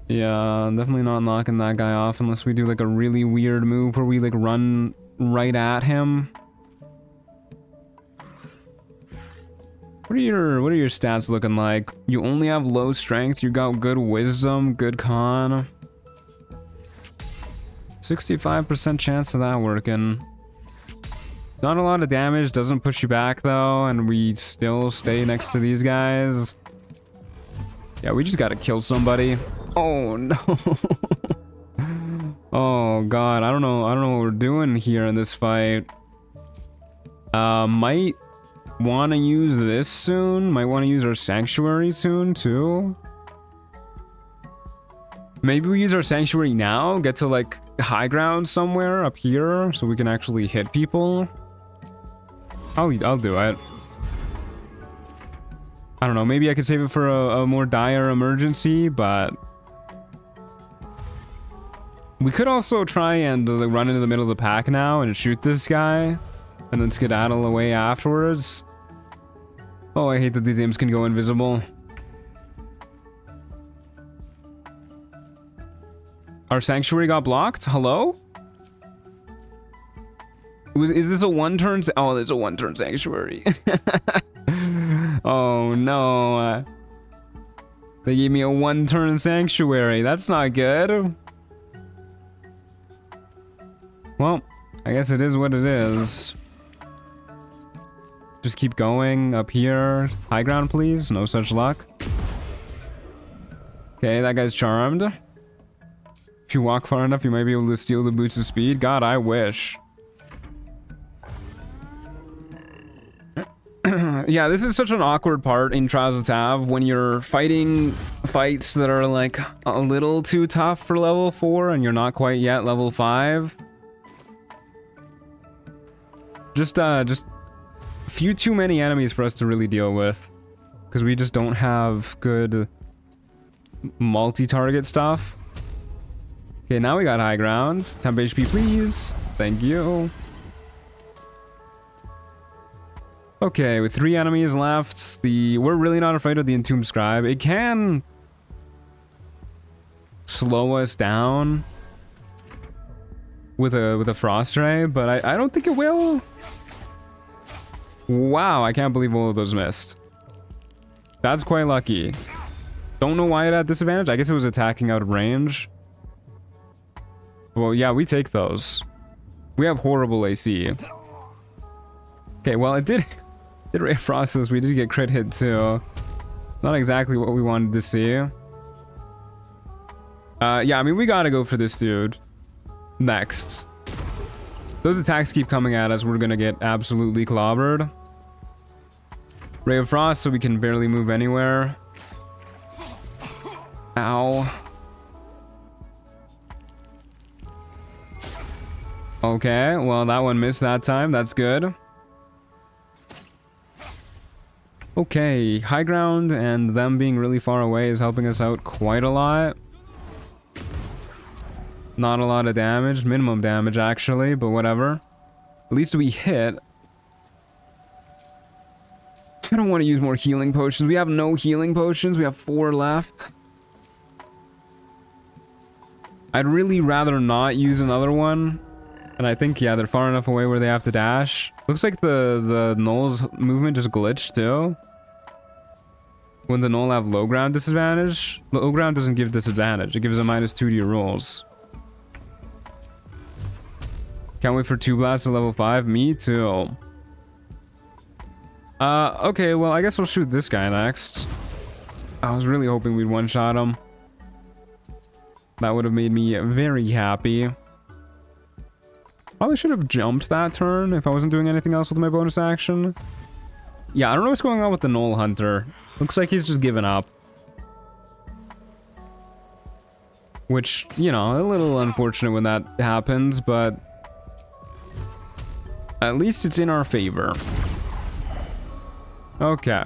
Yeah, definitely not knocking that guy off unless we do like a really weird move where we like run right at him. What are your stats looking like? You only have low strength, you got good wisdom, good con. 65% chance of that working. Not a lot of damage, doesn't push you back though, and we still stay next to these guys. Yeah, we just gotta kill somebody. Oh no. Oh god, I don't know what we're doing here in this fight. Might want to use this soon. Might want to use our sanctuary soon too. Maybe we use our sanctuary now, get to like high ground somewhere up here so we can actually hit people. I'll do it. I don't know, maybe I could save it for a more dire emergency, but we could also try and run into the middle of the pack now and shoot this guy and then skedaddle away afterwards. Oh, I hate that these imps can go invisible. Our sanctuary got blocked? Hello? Is this a one-turn? Oh, there's a one-turn sanctuary. Oh no. They gave me a one-turn sanctuary. That's not good. Well, I guess it is what it is. Just keep going up here. High ground, please. No such luck. Okay, that guy's charmed. If you walk far enough, you might be able to steal the boots of speed. God, I wish. Yeah, this is such an awkward part in Trials of Tav when you're fighting fights that are like a little too tough for level 4 and you're not quite yet level 5. Just a few too many enemies for us to really deal with. Because we just don't have good multi-target stuff. Okay, now we got high grounds. Temp HP, please. Thank you. Okay, with 3 enemies left, we're really not afraid of the Entombed Scribe. It can slow us down with a Frost Ray, but I don't think it will. Wow, I can't believe all of those missed. That's quite lucky. Don't know why it had disadvantage. I guess it was attacking out of range. Well, yeah, we take those. We have horrible AC. Okay, well, it did Ray of Frost us. We did get crit hit too. Not exactly what we wanted to see. Yeah, I mean, we gotta go for this dude next. Those attacks keep coming at us. We're gonna get absolutely clobbered. Ray of Frost so we can barely move anywhere. Ow. Okay, well, that one missed that time. That's good. Okay, high ground and them being really far away is helping us out quite a lot. Not a lot of damage, minimum damage actually, but whatever. At least we hit. I don't want to use more healing potions. We have no healing potions. We have 4 left. I'd really rather not use another one. And I think, yeah, they're far enough away where they have to dash. Looks like the Knoll's movement just glitched too. When the Knoll have low ground disadvantage. Low ground doesn't give disadvantage. It gives a -2 to your rolls. Can't wait for 2 blasts at level 5. Me too. Okay, well, I guess we'll shoot this guy next. I was really hoping we'd one-shot him. That would have made me very happy. Probably should have jumped that turn if I wasn't doing anything else with my bonus action. Yeah, I don't know what's going on with the Knoll Hunter. Looks like he's just given up. Which, you know, a little unfortunate when that happens, but at least it's in our favor. Okay.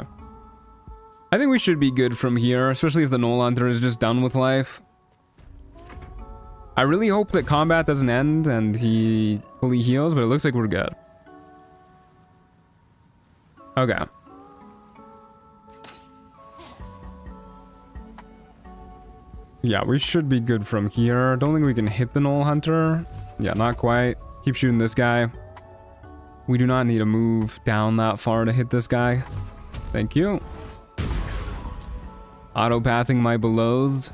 I think we should be good from here, especially if the Knoll Hunter is just done with life. I really hope that combat doesn't end and he fully heals, but it looks like we're good. Okay. Yeah, we should be good from here. Don't think we can hit the Knoll Hunter. Yeah, not quite. Keep shooting this guy. We do not need to move down that far to hit this guy. Thank you. Auto-pathing my beloved.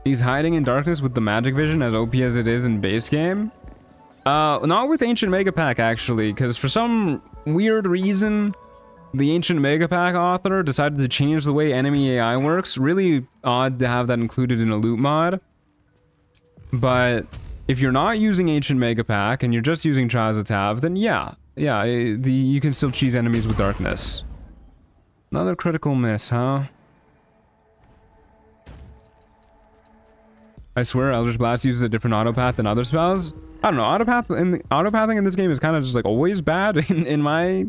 He's hiding in darkness with the magic vision as OP as it is in base game. Not with Ancient Megapack actually, because for some weird reason, the Ancient Megapack author decided to change the way enemy AI works. Really odd to have that included in a loot mod. But if you're not using Ancient Megapack and you're just using Trials of Tav, then yeah, you can still cheese enemies with darkness. Another critical miss, huh? I swear Eldritch Blast uses a different autopath than other spells. I don't know, autopathing in this game is kind of just like always bad in my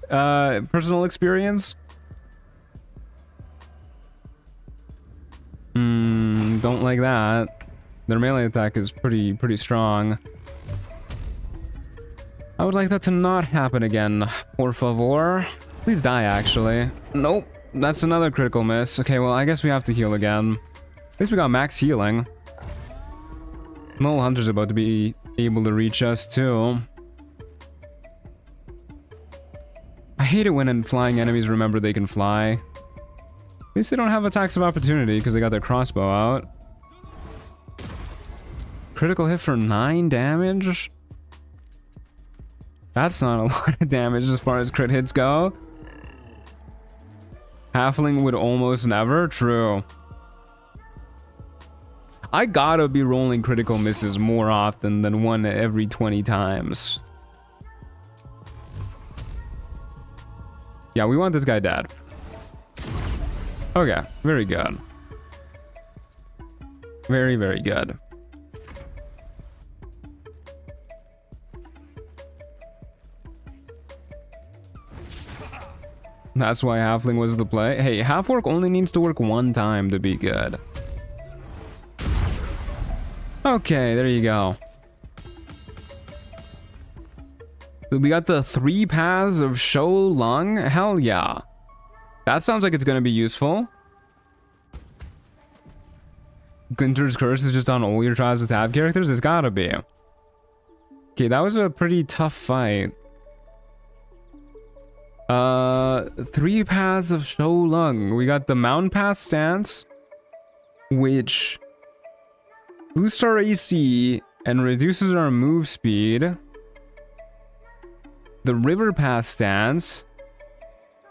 personal experience. Don't like that. Their melee attack is pretty strong. I would like that to not happen again, por favor. Please die, actually. Nope, that's another critical miss. Okay, well, I guess we have to heal again. At least we got max healing. Knoll Hunter's about to be able to reach us, too. I hate it when flying enemies remember they can fly. At least they don't have attacks of opportunity because they got their crossbow out. Critical hit for 9 damage? That's not a lot of damage as far as crit hits go. Halfling would almost never? True. I gotta be rolling critical misses more often than 1 every 20 times. Yeah, we want this guy dead. Okay, very good. Very, very good. That's why halfling was the play. Hey, half orc only needs to work one time to be good. Okay, there you go. We got the 3 paths of Show Lung. Hell yeah. That sounds like it's gonna be useful. Gunter's Curse is just on all your Trials of Tab characters? It's gotta be. Okay, that was a pretty tough fight. 3 paths of Show Lung. We got the Mountain Path stance, which boosts our AC and reduces our move speed. The River Path stance,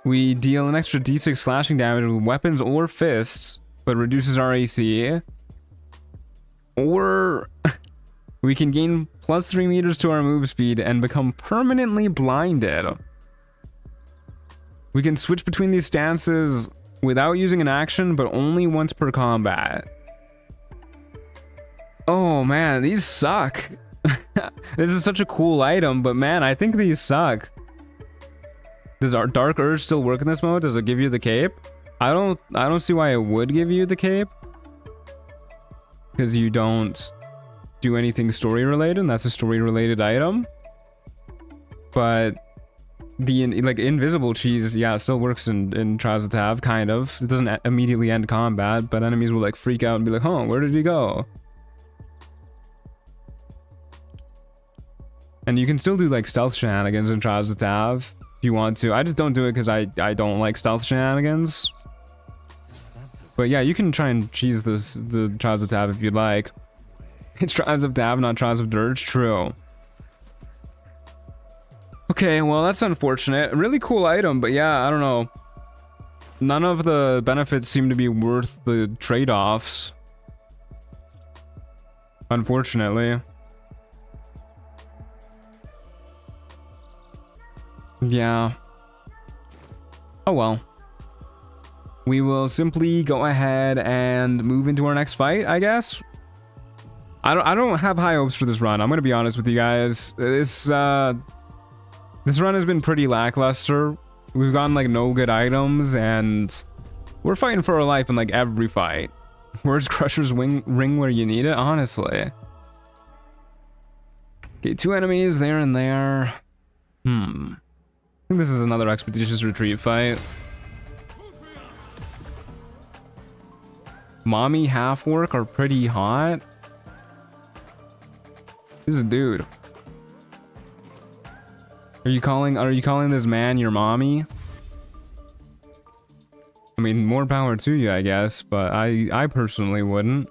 we deal an extra d6 slashing damage with weapons or fists, but reduces our AC. Or we can gain +3 meters to our move speed and become permanently blinded. We can switch between these stances without using an action, but only once per combat. Oh man, these suck. This is such a cool item, but man, I think these suck. Does our Dark Urge still work in this mode? Does it give you the cape? I don't see why it would give you the cape. Because you don't do anything story related, and that's a story related item. But the like invisible cheese, yeah, it still works in Trials of Tav, kind of. It doesn't immediately end combat, but enemies will like freak out and be like, "Huh, where did he go?" And you can still do like stealth shenanigans in Trials of Tav if you want to. I just don't do it because I don't like stealth shenanigans. But yeah, you can try and cheese the Trials of Tav if you'd like. It's Trials of Tav, not Trials of Dirge. True. Okay, well, that's unfortunate. Really cool item, but yeah, I don't know. None of the benefits seem to be worth the trade-offs. Unfortunately. Yeah. Oh well. We will simply go ahead and move into our next fight, I guess. I don't have high hopes for this run. I'm gonna be honest with you guys. This run has been pretty lackluster. We've gotten like no good items, and we're fighting for our life in like every fight. Where's Crusher's ring where you need it? Honestly. Okay, 2 enemies there and there. I think this is another Expeditious Retreat fight. Mommy half-orc are pretty hot. This is a dude. Are you calling this man your mommy? I mean, more power to you, I guess, but I personally wouldn't.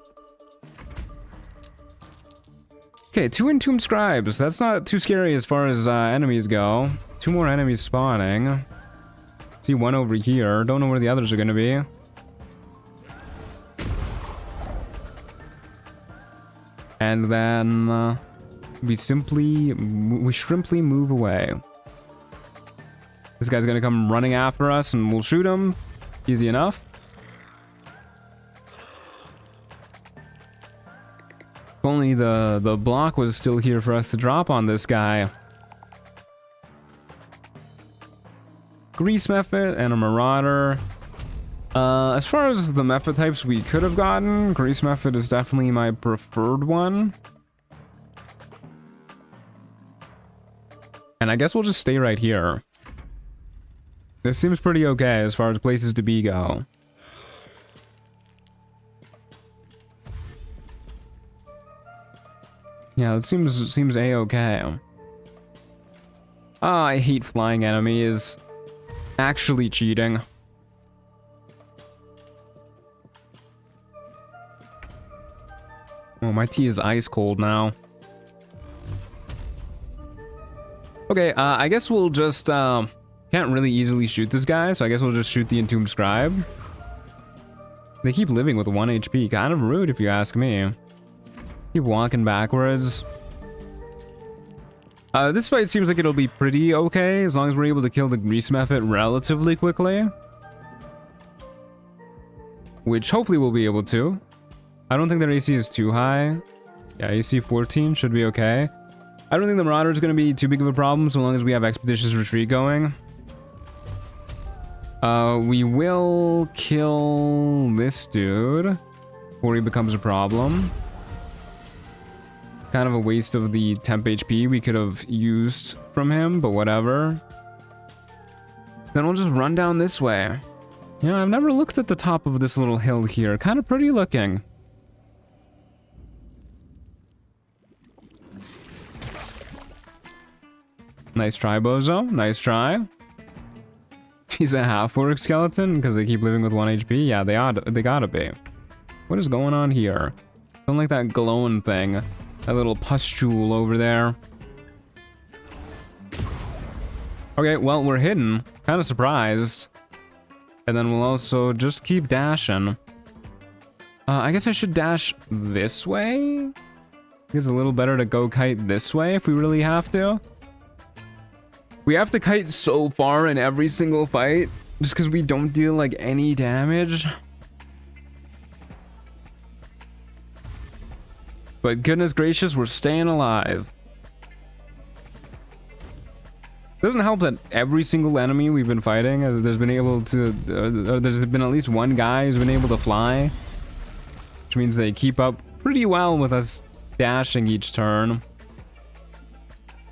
Okay, 2 Entombed Scribes. That's not too scary as far as enemies go. 2 more enemies spawning. See 1 over here. Don't know where the others are gonna be. And then we shrimply move away. This guy's gonna come running after us, and we'll shoot him. Easy enough. If only the block was still here for us to drop on this guy. Grease Method and a Marauder. As far as the method types we could have gotten, Grease Method is definitely my preferred one. And I guess we'll just stay right here. This seems pretty okay as far as places to be go. Yeah, it seems a-okay. Ah, I hate flying enemies. Actually cheating. Oh, my tea is ice cold now. Okay, I guess we'll just, can't really easily shoot this guy, so I guess we'll just shoot the Entombed Scribe. They keep living with 1 HP. Kind of rude if you ask me. Keep walking backwards. This fight seems like it'll be pretty okay as long as we're able to kill the Grease Method relatively quickly. Which hopefully we'll be able to. I don't think their AC is too high. Yeah, AC 14 should be okay. I don't think the Marauder is going to be too big of a problem so long as we have Expeditious Retreat going. We will kill this dude before he becomes a problem. Kind of a waste of the temp HP we could have used from him, but whatever. Then we'll just run down this way. You know, I've never looked at the top of this little hill here. Kind of pretty looking. Nice try, Bozo. Nice try. He's a half-orc skeleton because they keep living with 1 HP. Yeah, they gotta be. What is going on here? Don't like that glowing thing. That little pustule over there. Okay, well, we're hidden. Kind of surprised. And then we'll also just keep dashing. I guess I should dash this way? It's a little better to go kite this way if we really have to. We have to kite so far in every single fight just because we don't deal like any damage. But goodness gracious, we're staying alive. Doesn't help that every single enemy we've been fighting, there's been able to, there's been at least one guy who's been able to fly, which means they keep up pretty well with us dashing each turn.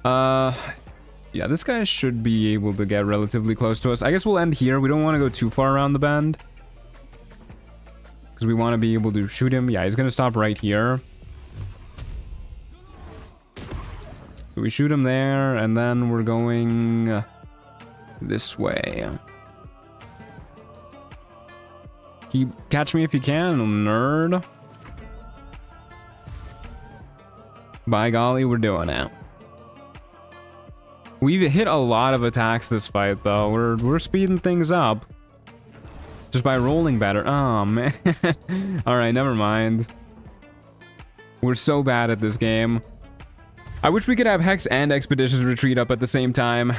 Yeah, this guy should be able to get relatively close to us. I guess we'll end here. We don't want to go too far around the bend because we want to be able to shoot him. Yeah, he's gonna stop right here. So we shoot him there, and then we're going this way. Catch me if you can, nerd. By golly, we're doing it. We've hit a lot of attacks this fight, though. We're speeding things up just by rolling better. Oh man. All right, never mind. We're so bad at this game. I wish we could have Hex and Expeditious Retreat up at the same time.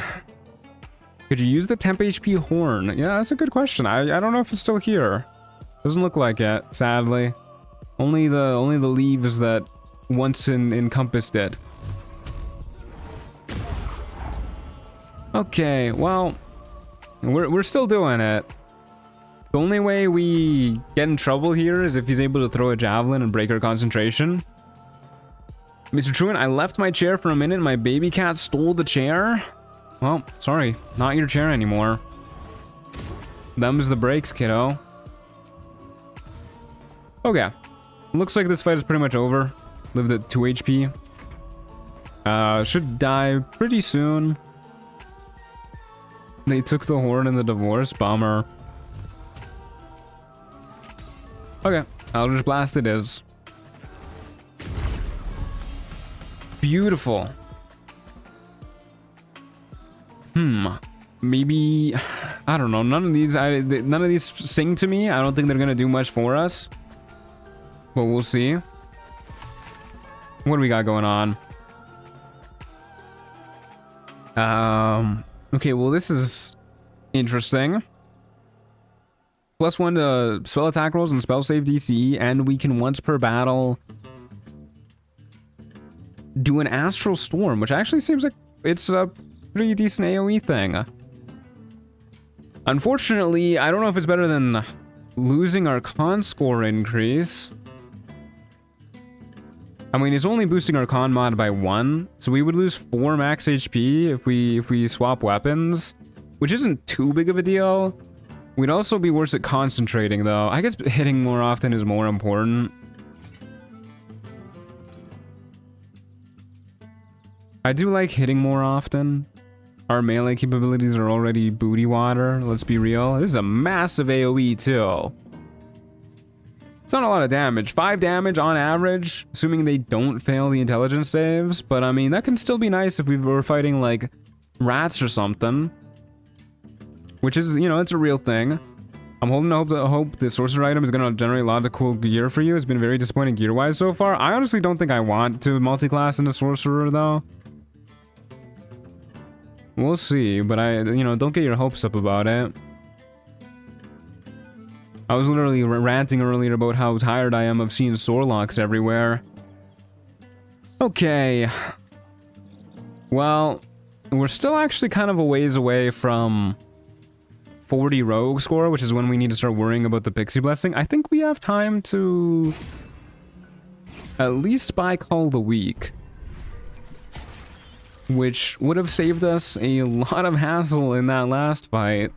Could you use the temp HP horn? Yeah, that's a good question. I don't know if it's still here. Doesn't look like it, sadly. Only the leaves that once encompassed it. Okay, well, we're still doing it. The only way we get in trouble here is if he's able to throw a javelin and break our concentration. Mr. Truant, I left my chair for a minute and my baby cat stole the chair. Well, sorry, not your chair anymore. Them's the breaks, kiddo. Okay, looks like this fight is pretty much over. Lived at 2 HP. Should die pretty soon. They took the horn in the divorce. Bummer. Okay, Eldritch Blast it is. Beautiful. Maybe, I don't know. None of these sing to me. I don't think they're gonna do much for us, but we'll see. What do we got going on? Okay, well, this is interesting. +1 to spell attack rolls and spell save DC, and we can once per battle do an Astral Storm, which actually seems like it's a pretty decent AoE thing. Unfortunately, I don't know if it's better than losing our con score increase. I mean, it's only boosting our con mod by 1, so we would lose 4 max HP if we swap weapons, which isn't too big of a deal. We'd also be worse at concentrating, though. I guess hitting more often is more important. I do like hitting more often. Our melee capabilities are already booty water, let's be real. This is a massive AoE, too. It's not a lot of damage. 5 damage on average, assuming they don't fail the intelligence saves. But, I mean, that can still be nice if we were fighting, like, rats or something. Which is, you know, it's a real thing. I'm holding out hope the sorcerer item is going to generate a lot of cool gear for you. It's been very disappointing gear-wise so far. I honestly don't think I want to multi-class into sorcerer, though. We'll see, but don't get your hopes up about it. I was literally ranting earlier about how tired I am of seeing Sorlocks everywhere. Okay. Well, we're still actually kind of a ways away from 40 rogue score, which is when we need to start worrying about the pixie blessing. I think we have time to at least buy Call the Week, which would have saved us a lot of hassle in that last fight.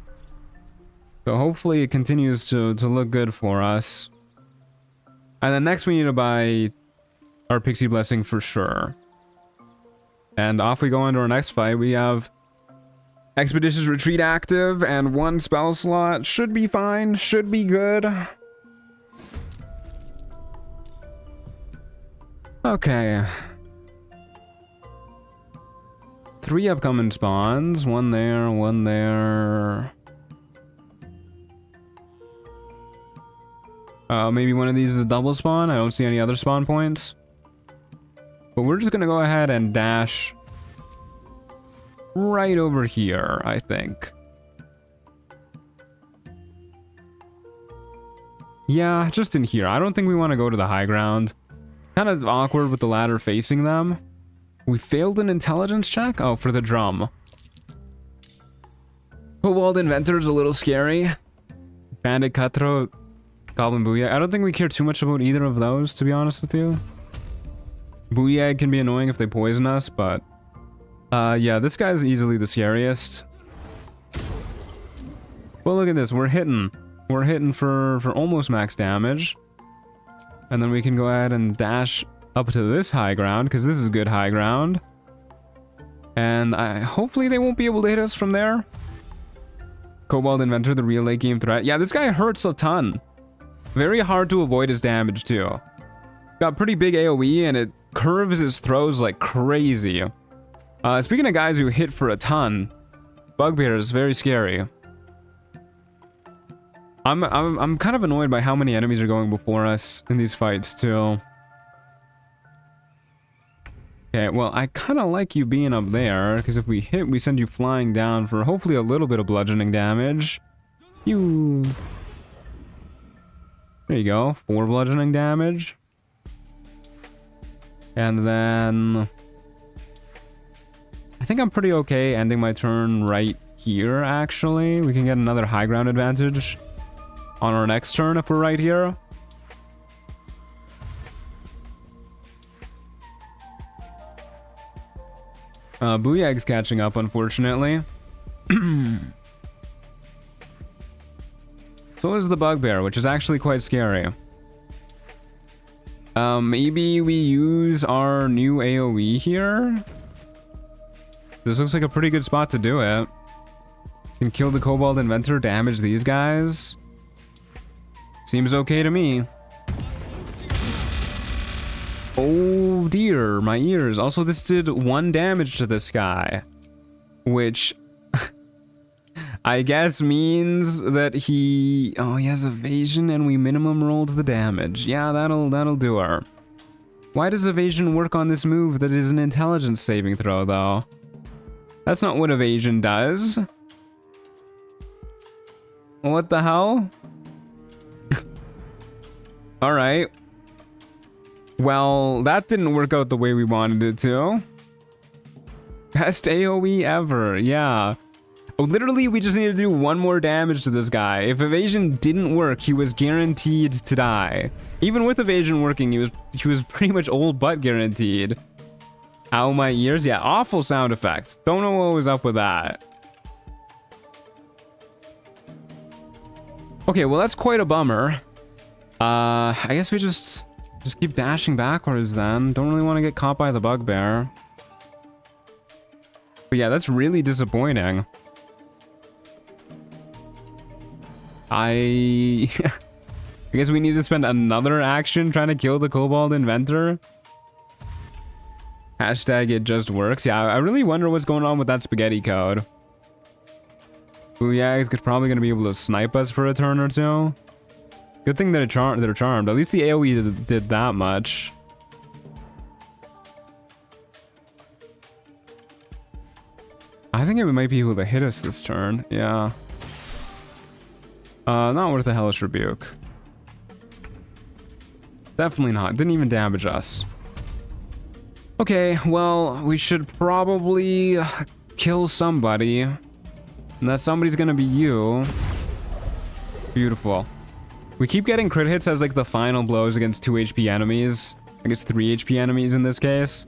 So hopefully it continues to look good for us. And then next we need to buy our Pixie Blessing for sure. And off we go into our next fight. We have Expeditious Retreat active and 1 spell slot. Should be fine. Should be good. Okay. 3 upcoming spawns. 1 there, 1 there. Maybe one of these is a double spawn. I don't see any other spawn points. But we're just gonna go ahead and dash right over here, I think. Yeah, just in here. I don't think we want to go to the high ground. Kind of awkward with the ladder facing them. We failed an intelligence check? Oh, for the drum. Cobalt Inventor's a little scary. Bandit Cutthroat. Goblin Booyah. I don't think we care too much about either of those, to be honest with you. Booyah can be annoying if they poison us, but... yeah, this guy's easily the scariest. Well, look at this. We're hitting. We're hitting for almost max damage. And then we can go ahead and dash up to this high ground, because this is good high ground. And hopefully they won't be able to hit us from there. Cobalt Inventor, the real late game threat. Yeah, this guy hurts a ton. Very hard to avoid his damage, too. Got pretty big AoE, and it curves his throws like crazy. Speaking of guys who hit for a ton, Bugbear is very scary. I'm kind of annoyed by how many enemies are going before us in these fights, too. Okay, well, I kind of like you being up there, because if we hit, we send you flying down for hopefully a little bit of bludgeoning damage. You... There you go, 4 bludgeoning damage. And then... I think I'm pretty okay ending my turn right here, actually. We can get another high ground advantage on our next turn if we're right here. Booyag's catching up, unfortunately. So is the Bugbear, which is actually quite scary. Maybe we use our new AoE here? This looks like a pretty good spot to do it. Can kill the Cobalt Inventor, damage these guys. Seems okay to me. Oh dear, my ears. Also, this did 1 damage to this guy. Which... I guess means that he... Oh, he has evasion and we minimum rolled the damage. Yeah, that'll do her. Why does evasion work on this move that is an intelligence saving throw, though? That's not what evasion does. What the hell? Alright. Well, that didn't work out the way we wanted it to. Best AoE ever, yeah. Literally, we just needed to do 1 more damage to this guy. If evasion didn't work, he was guaranteed to die. Even with evasion working, he was pretty much old butt guaranteed. Ow, my ears. Yeah, awful sound effects. Don't know what was up with that. Okay, well, that's quite a bummer. I guess we just keep dashing backwards then. Don't really want to get caught by the Bugbear. But yeah, that's really disappointing. I guess we need to spend another action trying to kill the Cobalt Inventor. Hashtag it just works. Yeah, I really wonder what's going on with that spaghetti code. Booyags is probably going to be able to snipe us for a turn or 2. Good thing that they're charmed. At least the AoE did that much. I think it might be able to hit us this turn. Yeah. Not worth a Hellish Rebuke. Definitely not. Didn't even damage us. Okay, well, we should probably kill somebody. And that somebody's gonna be you. Beautiful. We keep getting crit hits as like the final blows against 2 HP enemies. I guess 3 HP enemies in this case.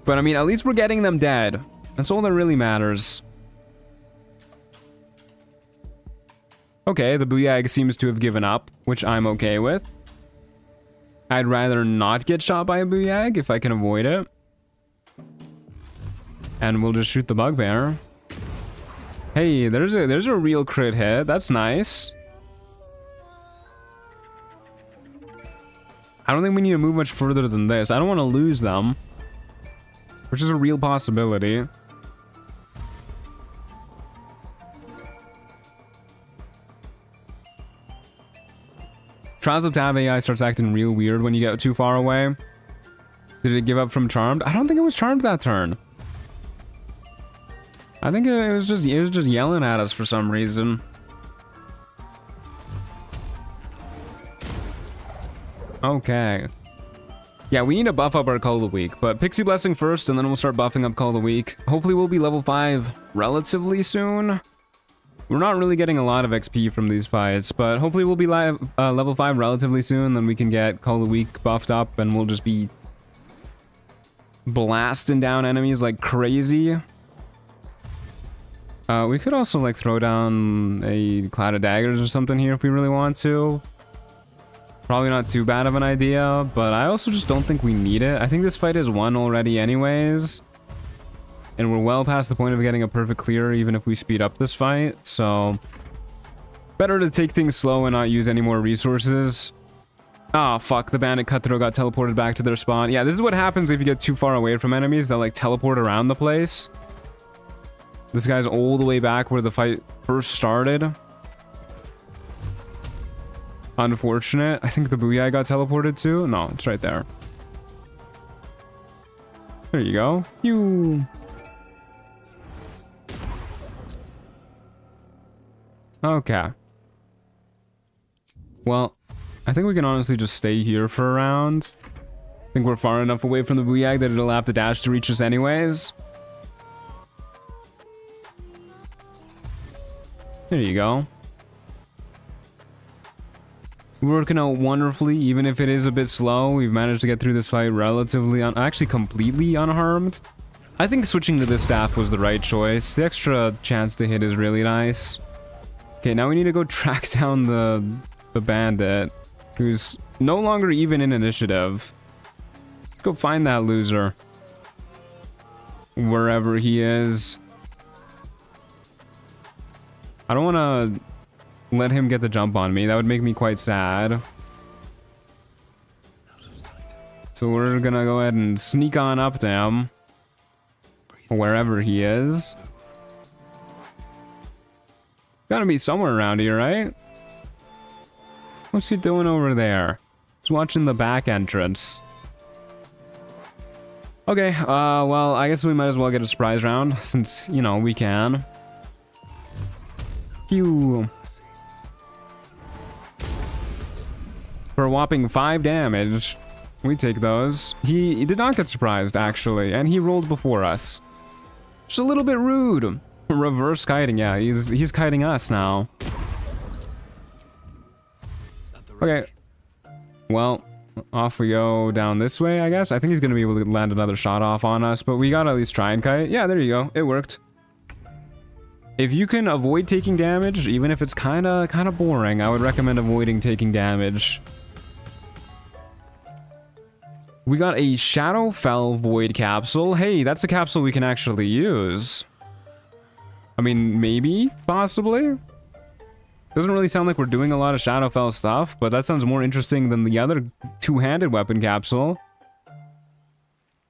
But I mean, at least we're getting them dead. That's all that really matters. Okay, the Booyag seems to have given up, which I'm okay with. I'd rather not get shot by a Booyag if I can avoid it. And we'll just shoot the Bugbear. Hey, there's a real crit hit. That's nice. I don't think we need to move much further than this. I don't want to lose them. Which is a real possibility. Trials of Tav AI starts acting real weird when you get too far away. Did it give up from Charmed? I don't think it was Charmed that turn. I think it was just yelling at us for some reason. Okay. Yeah, we need to buff up our Call of the Week, but Pixie Blessing first, and then we'll start buffing up Call of the Week. Hopefully we'll be level 5 relatively soon. We're not really getting a lot of XP from these fights, but hopefully we'll be level 5 relatively soon, then we can get Call of the Week buffed up, and we'll just be blasting down enemies like crazy. We could also like throw down a Cloud of Daggers or something here if we really want to. Probably not too bad of an idea, but I also just don't think we need it. I think this fight is won already anyways. And we're well past the point of getting a perfect clear even if we speed up this fight, so better to take things slow and not use any more resources. Ah, fuck, the Bandit Cutthroat got teleported back to their spawn. Yeah, this is what happens if you get too far away from enemies. They'll like teleport around the place. This guy's all the way back where the fight first started. Unfortunate. I think the Booyah got teleported too. No, it's right there. There you go. You. Okay. Well, I think we can honestly just stay here for a round. I think we're far enough away from the Booyah that it'll have to dash to reach us anyways. There you go. We're working out wonderfully, even if it is a bit slow. We've managed to get through this fight relatively, actually completely unharmed. I think switching to this staff was the right choice. The extra chance to hit is really nice. Okay, now we need to go track down the bandit, who's no longer even in initiative. Let's go find that loser. Wherever he is. I don't want to let him get the jump on me. That would make me quite sad. So we're gonna go ahead and sneak on up to him. Wherever he is. Gotta be somewhere around here, right? What's he doing over there? He's watching the back entrance. Okay, well, I guess we might as well get a surprise round, since, you know, we can. Phew. For a whopping 5 damage. We take those. He did not get surprised, actually, and he rolled before us. Just a little bit rude. Reverse kiting, yeah, he's kiting us now. Okay. Well, off we go down this way, I guess. I think he's gonna be able to land another shot off on us, but we gotta at least try and kite. Yeah, there you go. It worked. If you can avoid taking damage, even if it's kinda boring, I would recommend avoiding taking damage. We got a Shadowfell Void capsule. Hey, that's a capsule we can actually use. I mean, maybe, possibly. Doesn't really sound like we're doing a lot of Shadowfell stuff, but that sounds more interesting than the other two-handed weapon capsule.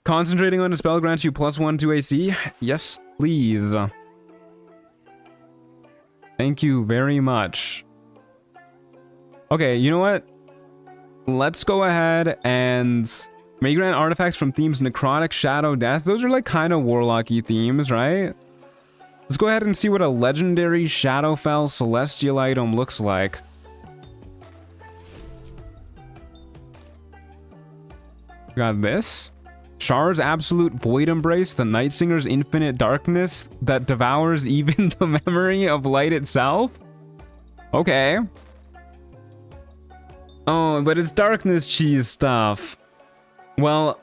Concentrating on a spell grants you +1 to AC? Yes, please. Thank you very much. Okay, you know what? Let's go ahead and May grant artifacts from themes necrotic, shadow, death. Those are like kind of warlocky themes, right? Let's go ahead and see what a legendary Shadowfell celestial item looks like. We got this. Shard's Absolute Void Embrace, the Night Singer's Infinite Darkness that devours even the memory of light itself. Okay. Oh, but it's darkness cheese stuff. Well,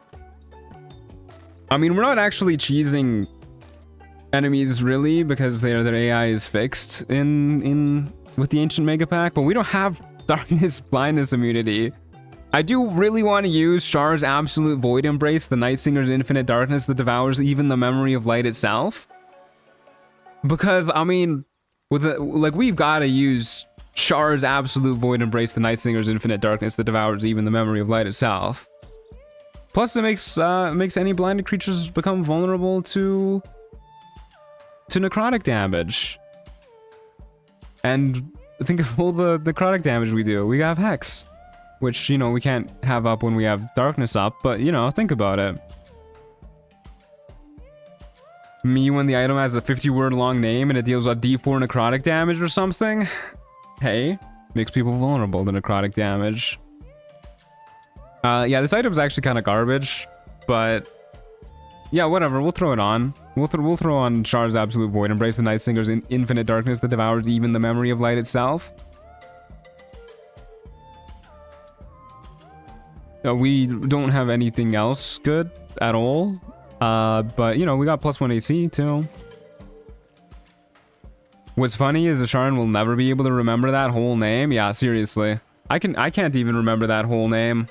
I mean, we're not actually cheesing enemies really because their AI is fixed in with the Ancient Mega Pack, but we don't have darkness blindness immunity. I do really want to use Shard's Absolute Void Embrace, the Night Singer's Infinite Darkness that devours even the memory of light itself. Because, I mean, we've got to use Shard's Absolute Void Embrace, the Night Singer's Infinite Darkness that devours even the memory of light itself. Plus, it makes any blinded creatures become vulnerable to necrotic damage. And think of all the necrotic damage we do. We have Hex, which, you know, we can't have up when we have Darkness up, but, you know, think about it. Me when the item has a 50-word long name and it deals a D4 necrotic damage or something? Hey, makes people vulnerable to necrotic damage. Yeah, this item's actually kind of garbage, but yeah, whatever, we'll throw it on. We'll throw on Shard's Absolute Void Embrace, the Night Singer's Infinite Darkness that devours even the memory of light itself. We don't have anything else good at all. But, you know, we got +1 AC, too. What's funny is Asharan will never be able to remember that whole name. Yeah, seriously. I can't even remember that whole name.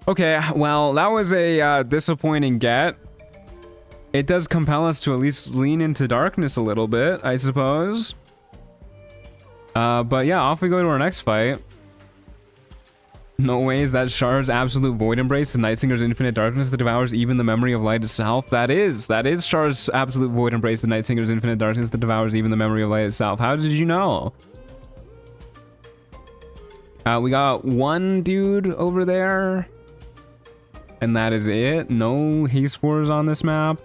Okay, well, that was a disappointing get. It does compel us to at least lean into darkness a little bit, I suppose. But yeah, off we go to our next fight. No way is that Shard's Absolute Void Embrace, the Night Singer's Infinite Darkness that devours even the memory of light itself. That is Shard's Absolute Void Embrace, the Night Singer's Infinite Darkness that devours even the memory of light itself. How did you know? We got one dude over there. And that is it. No haste spores on this map.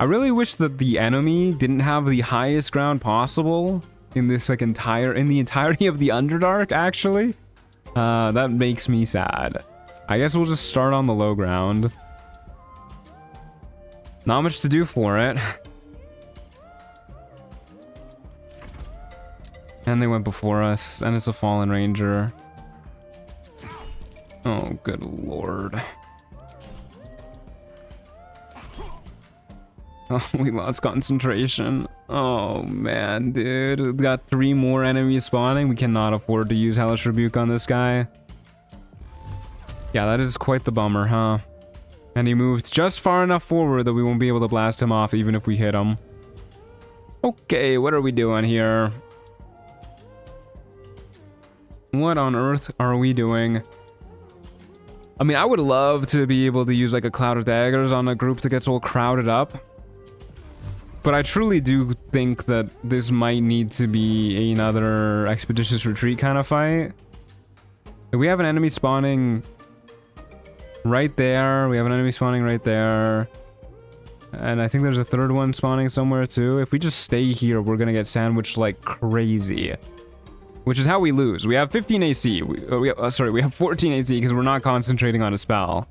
I really wish that the enemy didn't have the highest ground possible in this like in the entirety of the Underdark, actually. That makes me sad. I guess we'll just start on the low ground. Not much to do for it. And they went before us, and it's a Fallen Ranger. Oh, good lord. Oh, we lost concentration. Oh, man, dude. We've got 3 more enemies spawning. We cannot afford to use Hellish Rebuke on this guy. Yeah, that is quite the bummer, huh? And he moved just far enough forward that we won't be able to blast him off even if we hit him. Okay, what are we doing here? What on earth are we doing? I mean, I would love to be able to use like a Cloud of Daggers on a group that gets all crowded up. But I truly do think that this might need to be another Expeditious Retreat kind of fight. We have an enemy spawning right there. We have an enemy spawning right there. And I think there's a third one spawning somewhere too. If we just stay here, we're going to get sandwiched like crazy. Which is how we lose. We have 15 AC. We have 14 AC because we're not concentrating on a spell.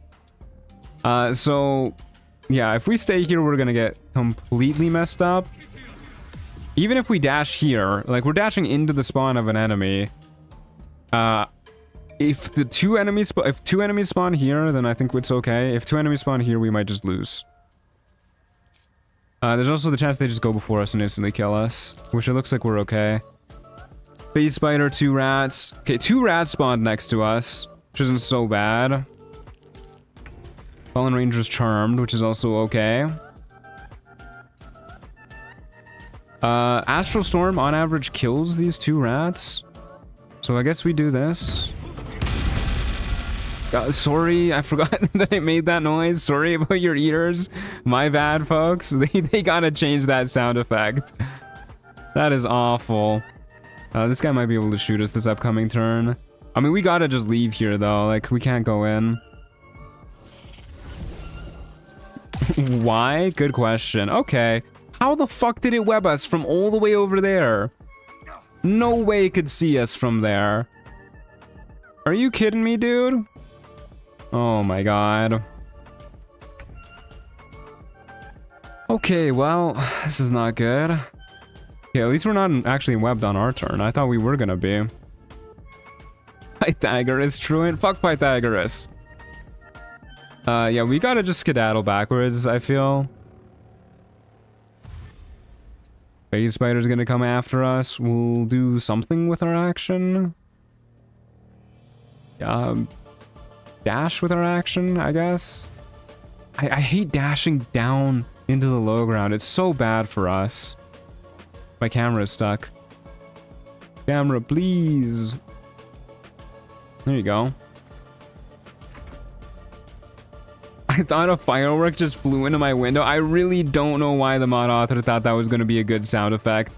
So... yeah, if we stay here, we're gonna get completely messed up. Even if we dash here, like we're dashing into the spawn of an enemy. If two enemies spawn here, then I think it's okay. If 2 enemies spawn here, we might just lose. There's also the chance they just go before us and instantly kill us, which it looks like we're okay. Phase Spider, 2 rats. Okay, 2 rats spawned next to us, which isn't so bad. Fallen Ranger's Charmed, which is also okay. Astral Storm on average kills these 2 rats. So I guess we do this. Sorry, I forgot that I made that noise. Sorry about your ears. My bad, folks. They gotta change that sound effect. That is awful. This guy might be able to shoot us this upcoming turn. I mean, we gotta just leave here, though. Like, we can't go in. Why? Good question. Okay. How the fuck did it web us from all the way over there? No way it could see us from there. Are you kidding me, dude? Oh my god. Okay, well, this is not good. Okay, at least we're not actually webbed on our turn. I thought we were gonna be. Pythagoras, truant. Fuck Pythagoras. Yeah, we gotta just skedaddle backwards, I feel. Phase Spider's gonna come after us. We'll do something with our action. Dash with our action, I guess. I hate dashing down into the low ground. It's so bad for us. My camera is stuck. Camera, please. There you go. I thought a firework just flew into my window. I really don't know why the mod author thought that was going to be a good sound effect.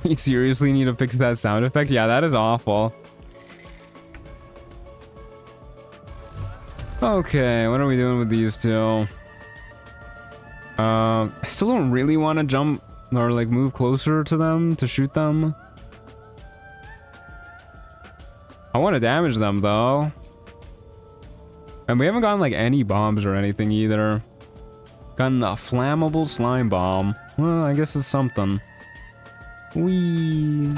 You seriously need to fix that sound effect? Yeah, that is awful. Okay, what are we doing with these two? I still don't really want to jump or like move closer to them to shoot them. I want to damage them though. And we haven't gotten like any bombs or anything either. Gotten a flammable slime bomb. Well, I guess it's something. Whee.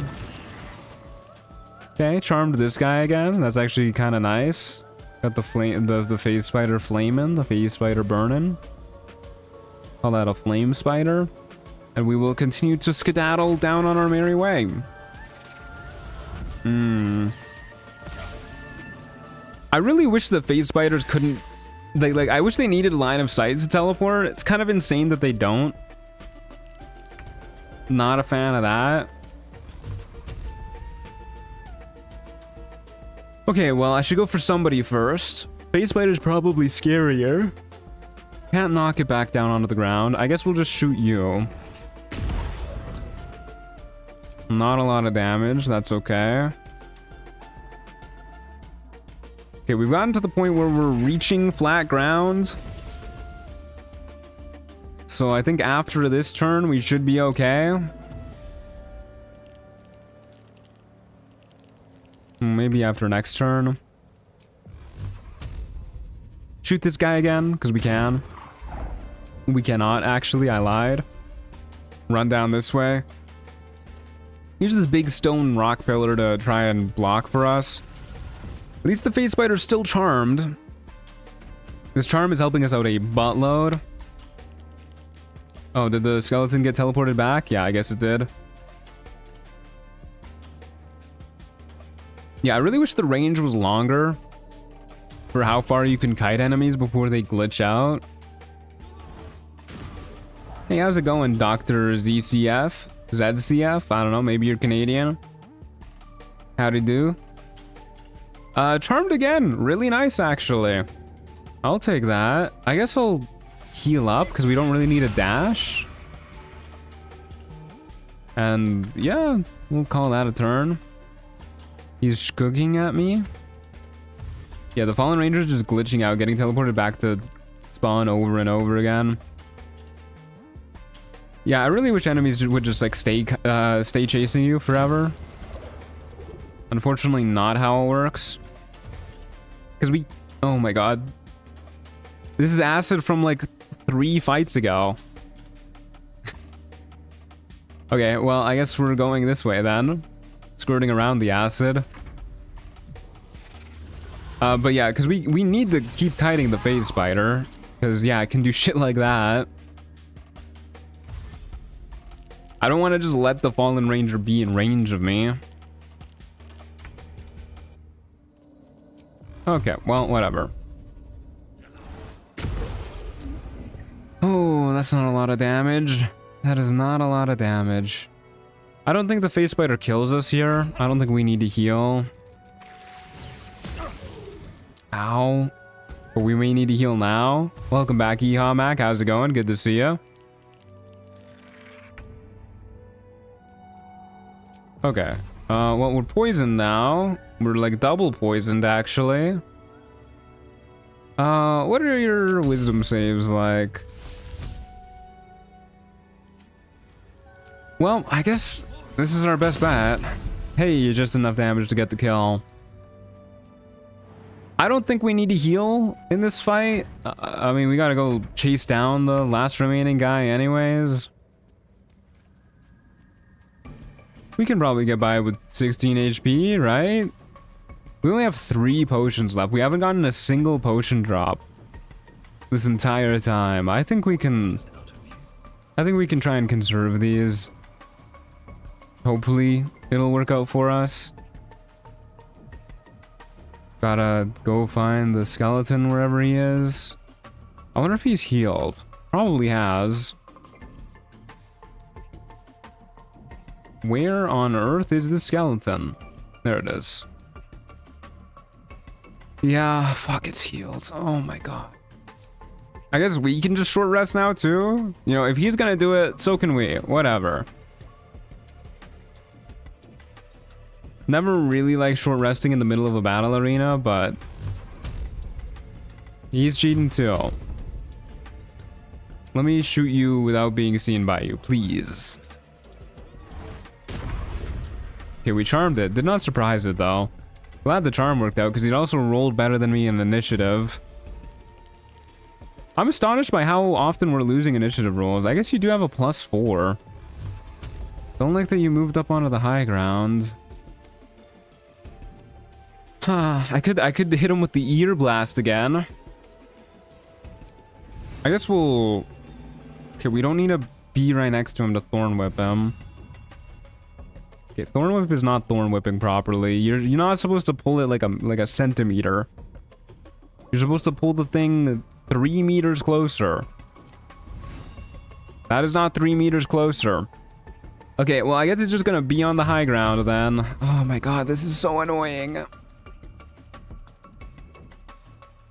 Okay, charmed this guy again. That's actually kind of nice. Got the flame, the phase spider flaming, the phase spider burning. Call that a flame spider. And we will continue to skedaddle down on our merry way. I really wish the phase spiders couldn't... I wish they needed line of sight to teleport. It's kind of insane that they don't. Not a fan of that. Okay, well, I should go for somebody first. Phase spider's probably scarier. Can't knock it back down onto the ground. I guess we'll just shoot you. Not a lot of damage. That's okay. Okay, we've gotten to the point where we're reaching flat ground. So I think after this turn, we should be okay. Maybe after next turn. Shoot this guy again, because we can. We cannot, actually. I lied. Run down this way. Use this big stone rock pillar to try and block for us. At least the phase spider's still charmed. This charm is helping us out a buttload. Oh, did the skeleton get teleported back? Yeah, I guess it did. Yeah, I really wish the range was longer for how far you can kite enemies before they glitch out. Hey, how's it going, Dr. ZCF? ZCF? I don't know, maybe you're Canadian. Howdy do. Charmed again. Really nice, actually. I'll take that. I guess I'll heal up because we don't really need a dash. And yeah, we'll call that a turn. He's cooking at me. Yeah, the Fallen Ranger's just glitching out, getting teleported back to spawn over and over again. Yeah, I really wish enemies would just like stay chasing you forever. Unfortunately, not how it works. Because we... Oh my god. This is acid from like 3 fights ago. Okay, well, I guess we're going this way then. Skirting around the acid. But yeah, because we need to keep kiting the phase spider. Because, yeah, it can do shit like that. I don't want to just let the Fallen Ranger be in range of me. Okay, well, whatever. Oh, that's not a lot of damage. That is not a lot of damage. I don't think the phase spider kills us here. I don't think we need to heal. Ow. But we may need to heal now. Welcome back, Yeehaw Mac. How's it going? Good to see you. Okay. Well, we're poisoned now. We're like double poisoned, actually. What are your wisdom saves like? Well, I guess this is our best bet. Hey, just enough damage to get the kill. I don't think we need to heal in this fight. I mean, we gotta go chase down the last remaining guy anyways. We can probably get by with 16 HP, right? We only have 3 potions left. We haven't gotten a single potion drop this entire time. I think we can try and conserve these. Hopefully, it'll work out for us. Gotta go find the skeleton wherever he is. I wonder if he's healed. Probably has. Where on earth is the skeleton? There it is. Yeah, fuck, it's healed. Oh my god. I guess we can just short rest now too? You know, if he's gonna do it, so can we. Whatever. Never really like short resting in the middle of a battle arena, but he's cheating too. Let me shoot you without being seen by you, please. Okay, we charmed it. Did not surprise it though. Glad the charm worked out because he'd also rolled better than me in initiative. I'm astonished by how often we're losing initiative rolls. I guess you do have a +4. Don't like that you moved up onto the high ground. I could hit him with the ear blast again. I guess we'll... Okay, we don't need to be right next to him to thorn whip him. Okay, thorn whip is not thorn whipping properly. You're not supposed to pull it like a centimeter. You're supposed to pull the thing 3 meters closer. That is not 3 meters closer. Okay, well I guess it's just gonna be on the high ground then. Oh my god, this is so annoying.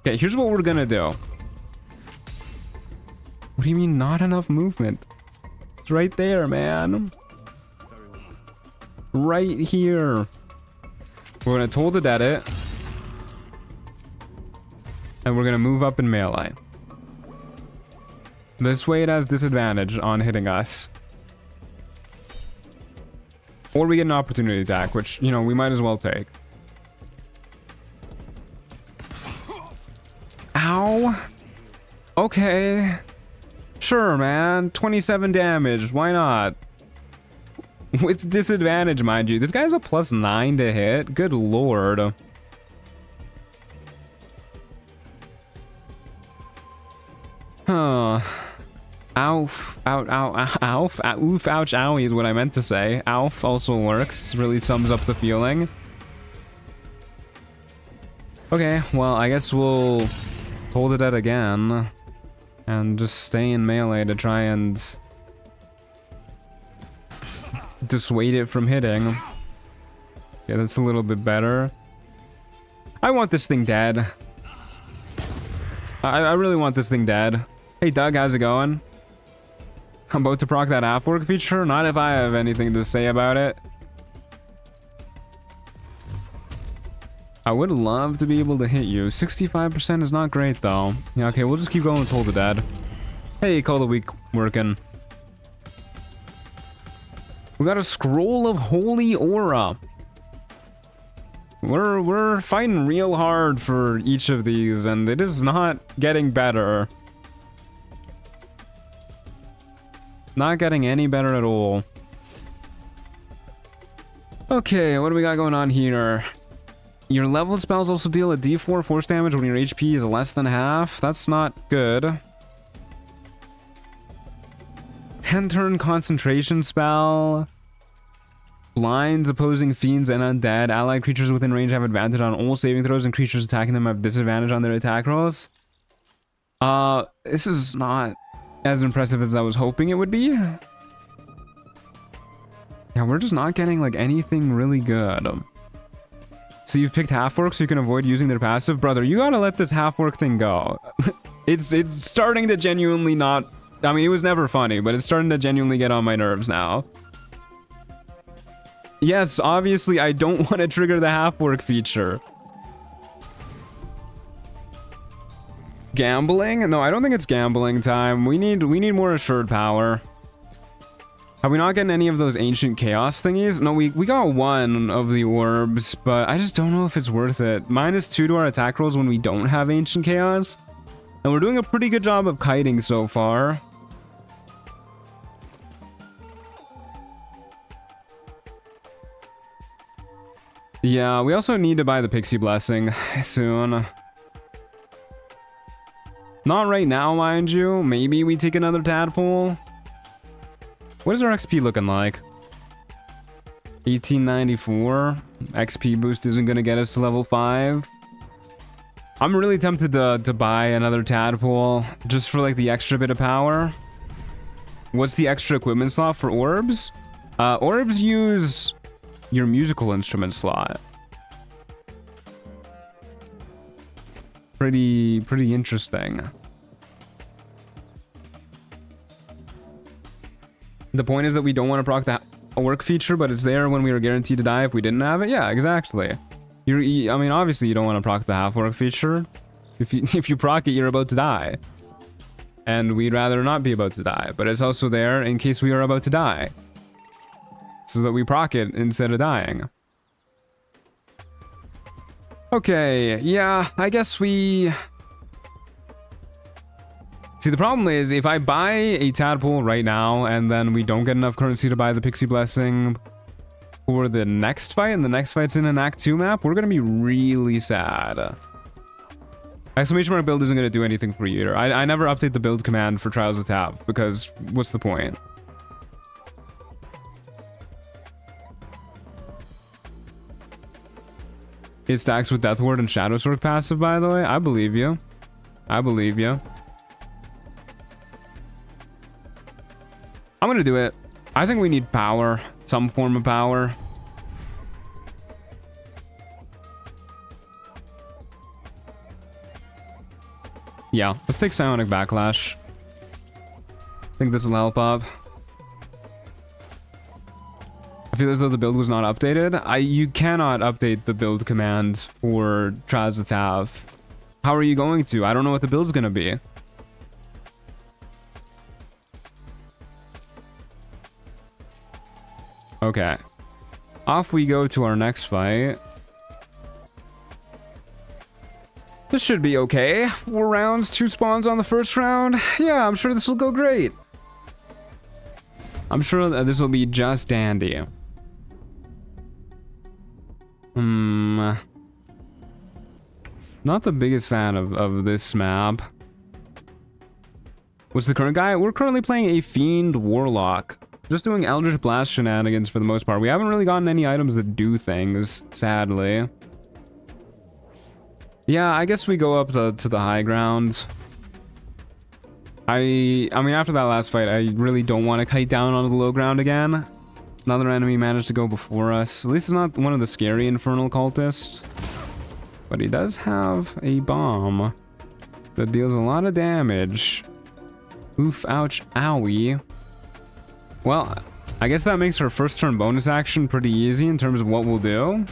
Okay, here's what we're gonna do. What do you mean not enough movement? It's right there, man. Right here. We're gonna toll the dead it. And we're gonna move up in melee. This way it has disadvantage on hitting us. Or we get an opportunity attack, which, you know, we might as well take. Ow. Okay. Sure, man. 27 damage. Why not? With disadvantage, mind you. This guy's a +9 to hit. Good lord. Huh. Ouf. Out, out, ouf. Oof, ouch, owie is what I meant to say. Ouf also works. Really sums up the feeling. Okay, well, I guess we'll hold it at again. And just stay in melee to try and dissuade it from hitting. Yeah, that's a little bit better. I want this thing dead. I really want this thing dead. Hey Doug, how's it going? I'm about to proc that half-work feature? Not if I have anything to say about it. I would love to be able to hit you. 65% is not great though. Yeah, okay, we'll just keep going with Toll the Dead. Hey, Call the Week working. We got a Scroll of Holy Aura. We're fighting real hard for each of these, and it is not getting better. Not getting any better at all. Okay, what do we got going on here? Your leveled spells also deal a d4 force damage when your HP is less than half. That's not good. 10-turn concentration spell. Blinds opposing fiends and undead. Allied creatures within range have advantage on all saving throws, and creatures attacking them have disadvantage on their attack rolls. This is not as impressive as I was hoping it would be. Yeah, we're just not getting like anything really good. So you've picked half-work so you can avoid using their passive? Brother, you gotta let this half-work thing go. It's starting to genuinely not... I mean, it was never funny, but it's starting to genuinely get on my nerves now. Yes, obviously, I don't want to trigger the half-work feature. gambling? No, I don't think it's gambling time. We need more assured power. Have we not gotten any of those ancient chaos thingies? No, we got one of the orbs, but I just don't know if it's worth it. -2 to our attack rolls when we don't have ancient chaos. And we're doing a pretty good job of kiting so far. Yeah, we also need to buy the Pixie Blessing soon. Not right now, mind you. Maybe we take another tadpole. What is our XP looking like? 1894. XP boost isn't going to get us to level 5. I'm really tempted to buy another tadpole just for like the extra bit of power. What's the extra equipment slot for orbs? Orbs use your musical instrument slot. Pretty interesting. The point is that we don't want to proc the work feature, but it's there when we were guaranteed to die if we didn't have it. Yeah, exactly. I mean, obviously you don't want to proc the half work feature. If you proc it, you're about to die. And we'd rather not be about to die, but it's also there in case we are about to die, so that we proc it instead of dying. Okay, yeah, I guess we... See, the problem is, if I buy a tadpole right now, and then we don't get enough currency to buy the Pixie Blessing for the next fight, and the next fight's in an Act 2 map, we're gonna be really sad. Exclamation mark build isn't gonna do anything for you either. I never update the build command for Trials of Tav, because what's the point? It stacks with Death Ward and Shadow Sword passive, by the way. I believe you. I believe you. I'm gonna do it. I think we need power. Some form of power. Yeah, let's take Psionic Backlash. I think this will help up. I feel as though the build was not updated. You cannot update the build command for Trials of Tav. How are you going to? I don't know what the build's gonna be. Okay. Off we go to our next fight. This should be okay. 4 rounds, 2 spawns on the first round. Yeah, I'm sure this will go great. I'm sure that this will be just dandy. Not the biggest fan of this map. What's the current guy? We're currently playing a Fiend Warlock. Just doing Eldritch Blast shenanigans for the most part. We haven't really gotten any items that do things, sadly. Yeah, I guess we go up to the high ground. I mean, after that last fight, I really don't want to kite down onto the low ground again. Another enemy managed to go before us. At least it's not one of the scary infernal cultists. But he does have a bomb that deals a lot of damage. Oof, ouch, owie. Well, I guess that makes our first turn bonus action pretty easy in terms of what we'll do.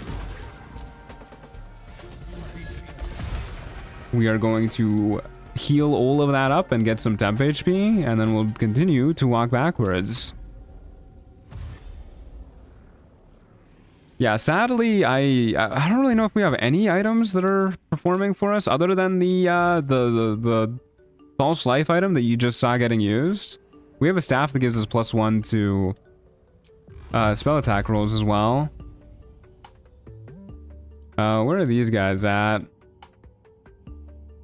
We are going to heal all of that up and get some temp HP, and then we'll continue to walk backwards. Yeah, sadly, I don't really know if we have any items that are performing for us other than the false life item that you just saw getting used. We have a staff that gives us +1 to spell attack rolls as well. Where are these guys at?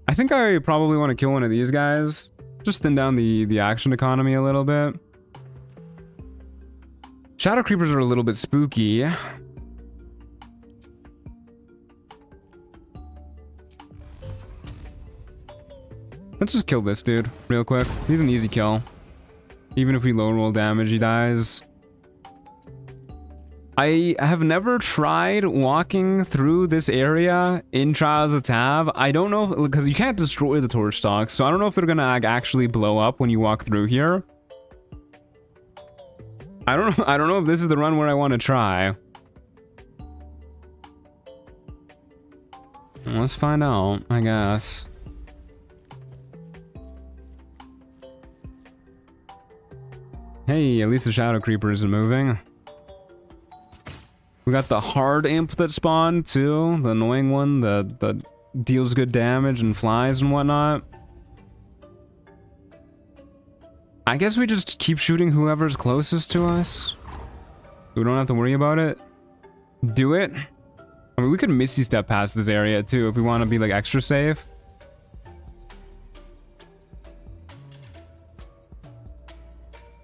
I think I probably want to kill one of these guys. Just thin down the action economy a little bit. Shadow Creepers are a little bit spooky. Let's just kill this dude real quick. He's an easy kill. Even if we low roll damage, he dies. I have never tried walking through this area in Trials of Tav. I don't know, because you can't destroy the torch stalks, so I don't know if they're gonna actually blow up when you walk through here. I don't know if this is the run where I want to try. Let's find out, I guess. Hey, at least the Shadow Creeper isn't moving. We got the hard imp that spawned too, the annoying one that deals good damage and flies and whatnot. I guess we just keep shooting whoever's closest to us. We don't have to worry about it. Do it. I mean, we could Misty Step past this area too if we want to be like extra safe.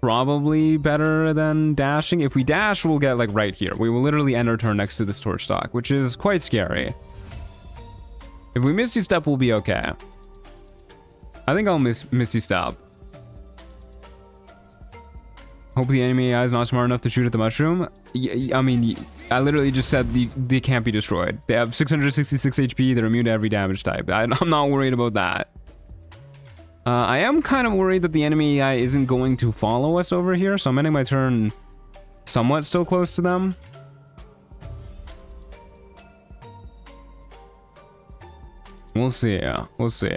Probably better than dashing. If we dash, we'll get like right here. We will literally end our turn next to this torch stock, which is quite scary. If we Misty Step, we'll be okay. I think I'll Misty Step. Hope the enemy AI is not smart enough to shoot at the mushroom. I mean, I literally just said they can't be destroyed. They have 666 HP. They're immune to every damage type. I'm not worried about that. I am kind of worried that the enemy AI isn't going to follow us over here, so I'm ending my turn somewhat still close to them. We'll see. We'll see.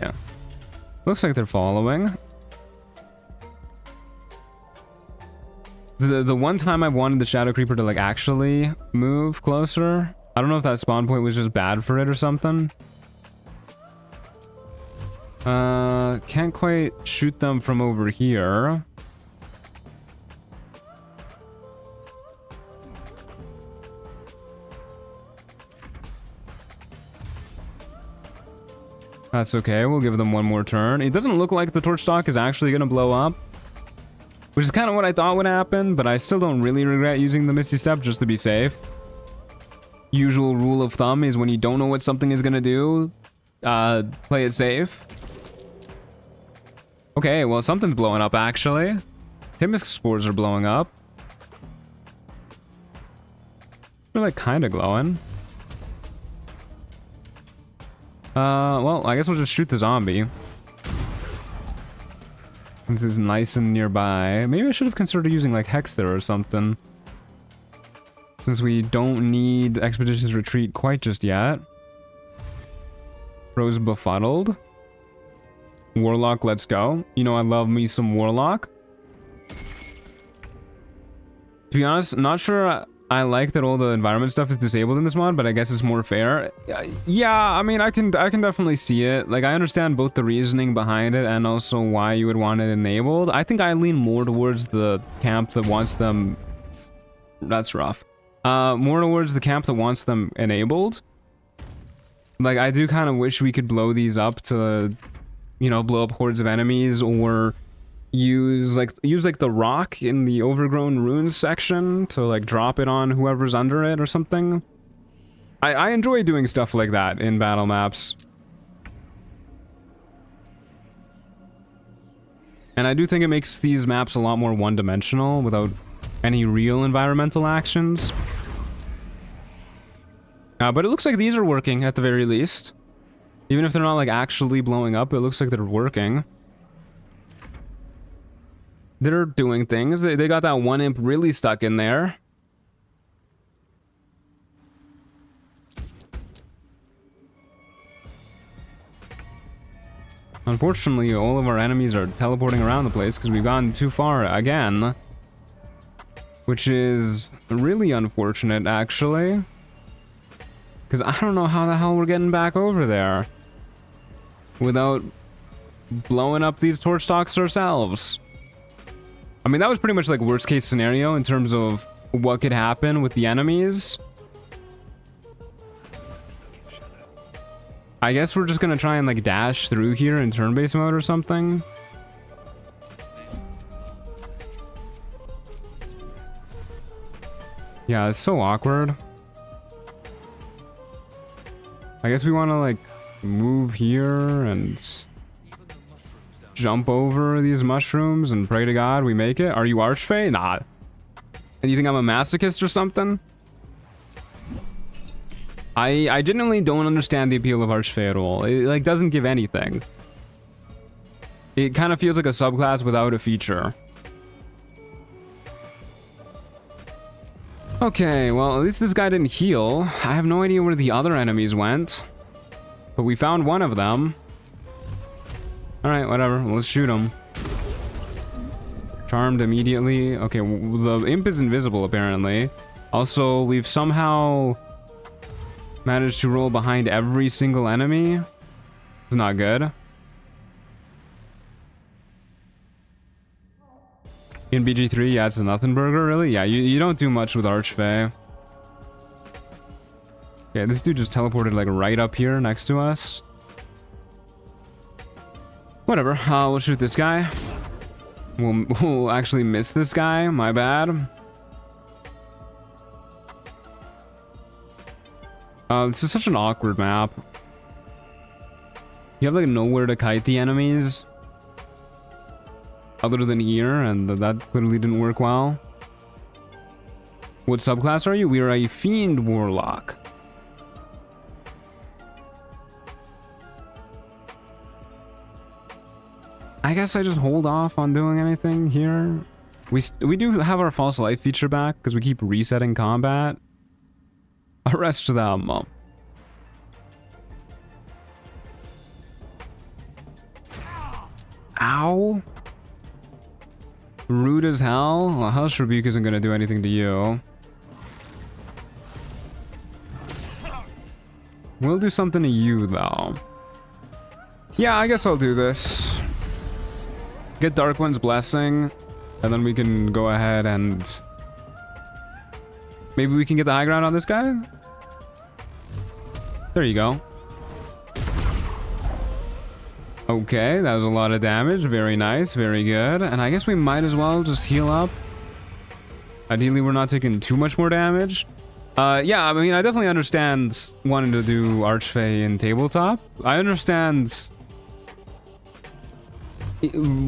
Looks like they're following. The one time I've wanted the Shadow Creeper to like actually move closer. I don't know if that spawn point was just bad for it or something. Can't quite shoot them from over here. That's okay, we'll give them one more turn. It doesn't look like the torch stock is actually gonna blow up, which is kind of what I thought would happen, but I still don't really regret using the Misty Step just to be safe. Usual rule of thumb is when you don't know what something is gonna do, play it safe. Okay, well, something's blowing up, actually. Timisk spores are blowing up. They're, like, kind of glowing. Well, I guess we'll just shoot the zombie. This is nice and nearby. Maybe I should have considered using, like, Hex there or something. Since we don't need Expedition's Retreat quite just yet. Rose Befuddled. Warlock, let's go. You know I love me some Warlock. To be honest, not sure I like that all the environment stuff is disabled in this mod, but I guess it's more fair. Yeah, I mean, I can definitely see it. Like, I understand both the reasoning behind it and also why you would want it enabled. I think I lean more towards the camp that wants them... That's rough. More towards the camp that wants them enabled. Like, I do kind of wish we could blow these up to... You know, blow up hordes of enemies, or use like the rock in the overgrown ruins section to like drop it on whoever's under it or something. I enjoy doing stuff like that in battle maps. And I do think it makes these maps a lot more one-dimensional without any real environmental actions. But it looks like these are working at the very least. Even if they're not, like, actually blowing up, it looks like they're working. They're doing things. They got that one imp really stuck in there. Unfortunately, all of our enemies are teleporting around the place because we've gone too far again. Which is really unfortunate, actually. Because I don't know how the hell we're getting back over there without blowing up these torch stocks ourselves. I mean, that was pretty much like worst case scenario in terms of what could happen with the enemies. I guess we're just gonna try and like dash through here in turn-based mode or something. Yeah, it's so awkward. I guess we want to like move here and jump over these mushrooms and pray to God we make it. Are you Archfey? Nah. And you think I'm a masochist or something? I genuinely don't understand the appeal of Archfey at all. It like doesn't give anything. It kind of feels like a subclass without a feature. Okay, well, at least this guy didn't heal. I have no idea where the other enemies went. But we found one of them. Alright, whatever. Let's shoot him. Charmed immediately. Okay, the imp is invisible apparently. Also, we've somehow managed to roll behind every single enemy. It's not good. In BG3, yeah, it's a nothing burger, really? Yeah, you don't do much with Archfey. Yeah, this dude just teleported like right up here next to us. Whatever, we'll shoot this guy. We'll actually miss this guy, my bad. This is such an awkward map. You have like nowhere to kite the enemies other than here, and that clearly didn't work well. What subclass are you? We are a Fiend Warlock. I guess I just hold off on doing anything here. We do have our false life feature back because we keep resetting combat. Arrest them. Ow. Rude as hell. Well, Hellish Rebuke isn't going to do anything to you. We'll do something to you, though. Yeah, I guess I'll do this. Get Dark One's Blessing, and then we can go ahead and... maybe we can get the high ground on this guy? There you go. Okay, that was a lot of damage. Very nice, very good. And I guess we might as well just heal up. Ideally, we're not taking too much more damage. Yeah, I mean, I definitely understand wanting to do Archfey in tabletop. I understand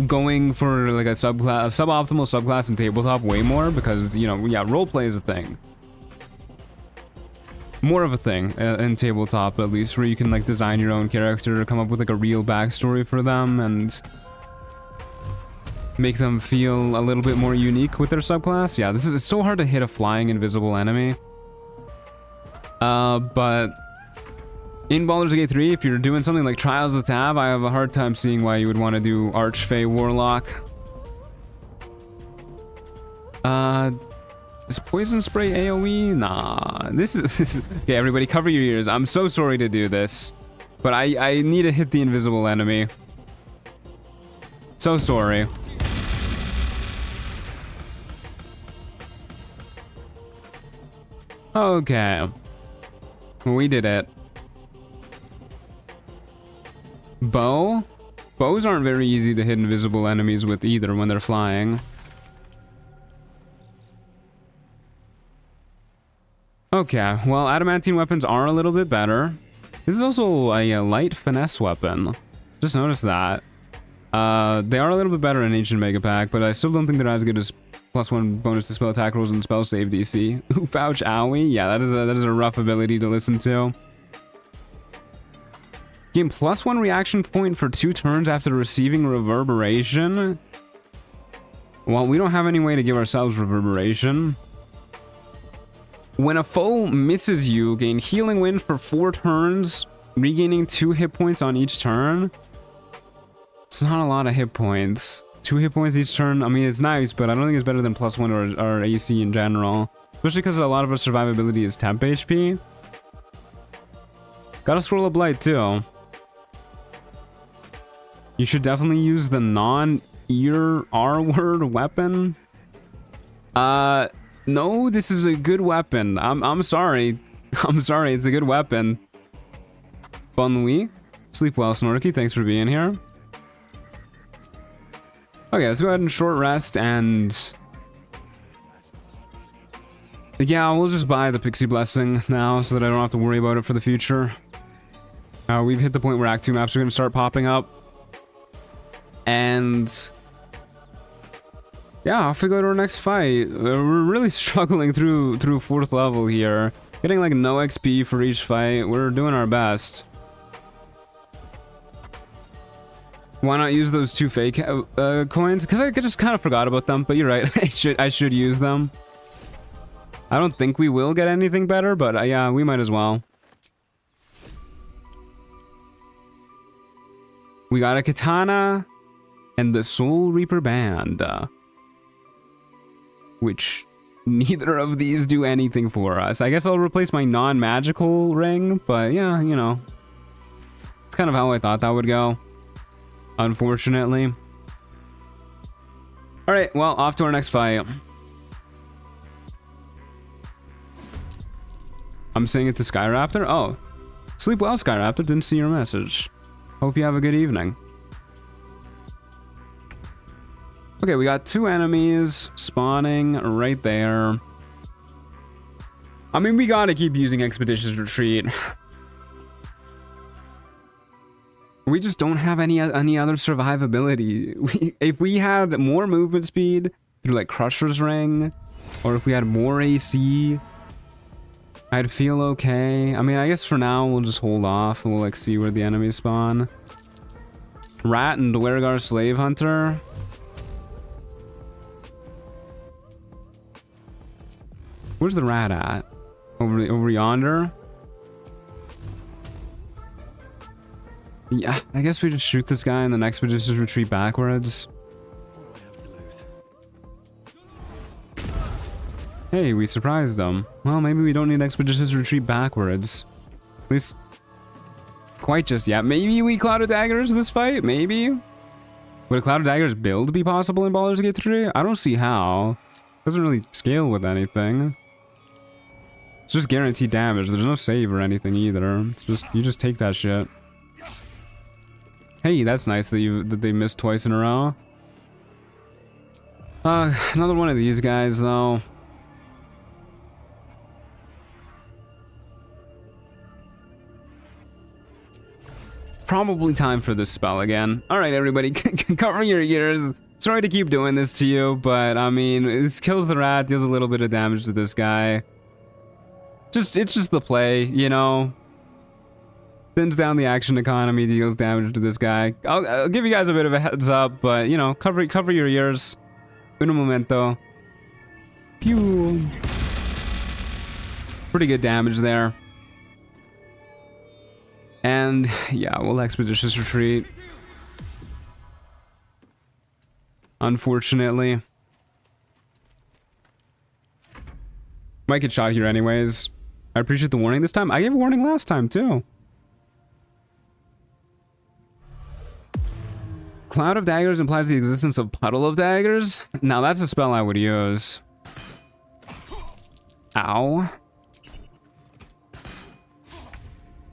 going for like a suboptimal subclass in tabletop way more because, you know, yeah, roleplay is a thing. More of a thing in tabletop, at least, where you can like design your own character, come up with like a real backstory for them, and make them feel a little bit more unique with their subclass. Yeah, it's so hard to hit a flying invisible enemy. But in Baldur's Gate 3, if you're doing something like Trials of Tav, I have a hard time seeing why you would want to do Archfey Warlock. Is Poison Spray AoE? Nah. This is... okay, everybody cover your ears. I'm so sorry to do this, but I need to hit the invisible enemy. So sorry. Okay. We did it. Bow? Bows aren't very easy to hit invisible enemies with either when they're flying. Okay, well, adamantine weapons are a little bit better. This is also a light finesse weapon. Just noticed that. They are a little bit better in Ancient Mega Pack, but I still don't think they're as good as +1 bonus to spell attack rolls and spell save DC. Oof, ouch, owie. Yeah, that is a rough ability to listen to. Gain +1 reaction point for 2 turns after receiving reverberation. Well, we don't have any way to give ourselves reverberation. When a foe misses you, gain healing wind for 4 turns, regaining 2 hit points on each turn. It's not a lot of hit points. 2 hit points each turn. I mean, it's nice, but I don't think it's better than +1 or AC in general. Especially because a lot of our survivability is temp HP. Got a Scroll of Blight too. You should definitely use the non-ear R-word weapon. No, this is a good weapon. I'm sorry. I'm sorry, it's a good weapon. Bon nuit. Sleep well, Snorky. Thanks for being here. Okay, let's go ahead and short rest, and... yeah, we'll just buy the Pixie Blessing now so that I don't have to worry about it for the future. We've hit the point where Act 2 maps are going to start popping up. And... yeah, off we go to our next fight. We're really struggling through 4th level here. Getting like no XP for each fight. We're doing our best. Why not use those 2 fake coins? Because I just kind of forgot about them, but you're right. I should use them. I don't think we will get anything better, but yeah, we might as well. We got a katana and the Soul Reaper band. which neither of these do anything for us. I guess I'll replace my non-magical ring, but yeah, you know. It's kind of how I thought that would go, unfortunately. Alright, well, off to our next fight. I'm saying it to Skyraptor? Oh. Sleep well, Skyraptor. Didn't see your message. Hope you have a good evening. Okay, we got 2 enemies spawning right there. I mean, we gotta keep using Expeditious Retreat. We just don't have any other survivability. If we had more movement speed through like Crusher's Ring, or if we had more AC, I'd feel okay. I mean, I guess for now we'll just hold off and we'll like see where the enemies spawn. Rat and Dwergar Slave Hunter. Where's the rat at? Over yonder? Yeah, I guess we just shoot this guy and the Expeditious Retreat backwards. Hey, we surprised them. Well, maybe we don't need Expeditious Retreat backwards. At least, quite just yet. Maybe we Cloud of Daggers this fight? Maybe? Would a Cloud of Daggers build be possible in Baldur's Gate 3? I don't see how. Doesn't really scale with anything. It's just guaranteed damage. There's no save or anything either. It's just, you just take that shit. Hey, that's nice that they missed twice in a row. Another one of these guys though. Probably time for this spell again. Alright, everybody, cover your ears. Sorry to keep doing this to you, but I mean, this kills the rat, deals a little bit of damage to this guy. It's just the play, you know? Thins down the action economy, deals damage to this guy. I'll give you guys a bit of a heads up, but, you know, cover your ears. Uno momento. Pew. Pretty good damage there. And, yeah, we'll Expeditious Retreat. Unfortunately. Might get shot here anyways. I appreciate the warning this time. I gave a warning last time, too. Cloud of Daggers implies the existence of Puddle of Daggers. Now, that's a spell I would use. Ow.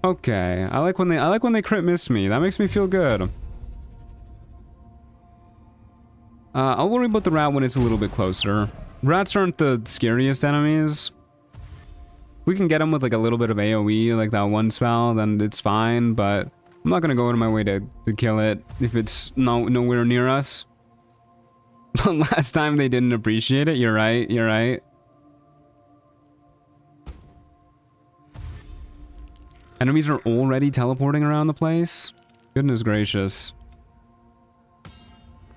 Okay, I like when they crit miss me. That makes me feel good. I'll worry about the rat when it's a little bit closer. Rats aren't the scariest enemies. We can get them with like a little bit of AoE, like that one spell, then it's fine, but I'm not gonna go out of my way to kill it if it's nowhere near us. Last time they didn't appreciate it. You're right, you're right. Enemies are already teleporting around the place? Goodness gracious.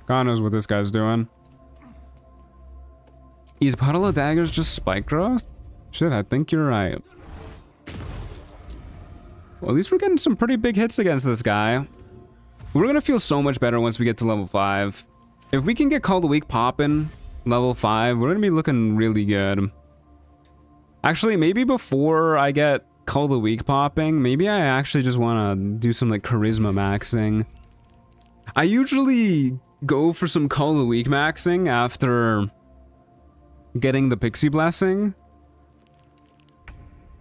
God knows what this guy's doing. Is Puddle of Daggers just spike growth? Shit, I think you're right. Well, at least we're getting some pretty big hits against this guy. We're gonna feel so much better once we get to level 5. If we can get Call of the Week popping level 5, we're gonna be looking really good. Actually, maybe before I get Call of the Week popping, maybe I actually just want to do some like charisma maxing. I usually go for some Call of the Week maxing after getting the Pixie Blessing.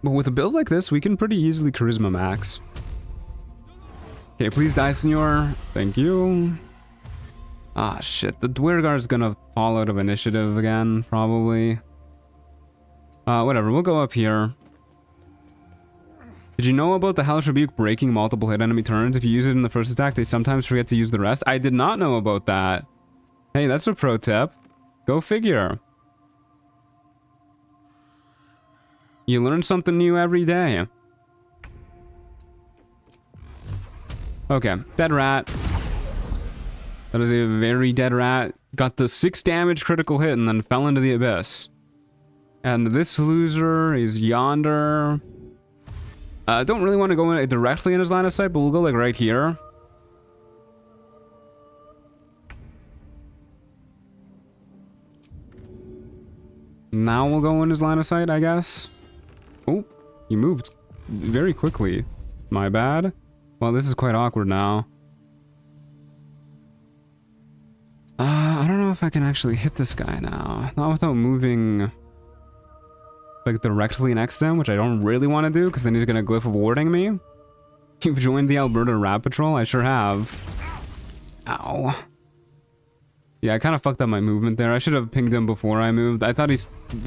But with a build like this, we can pretty easily charisma max. Okay, please die, senor. Thank you. Ah, shit. The Dwergar's gonna fall out of initiative again, probably. Whatever. We'll go up here. Did you know about the Hellish Rebuke breaking multiple hit enemy turns? If you use it in the first attack, they sometimes forget to use the rest. I did not know about that. Hey, that's a pro tip. Go figure. You learn something new every day. Okay, dead rat. That is a very dead rat. Got the 6 damage critical hit and then fell into the abyss. And this loser is yonder. I don't really want to go directly in his line of sight, but we'll go like right here. Now we'll go in his line of sight, I guess. Oh, he moved very quickly. My bad. Well, this is quite awkward now. I don't know if I can actually hit this guy now. Not without moving like directly next to him, which I don't really want to do because then he's gonna glyph of warding me. You've joined the Alberta Rat Patrol? I sure have. Ow. Yeah, I kind of fucked up my movement there. I should have pinged him before I moved. I thought he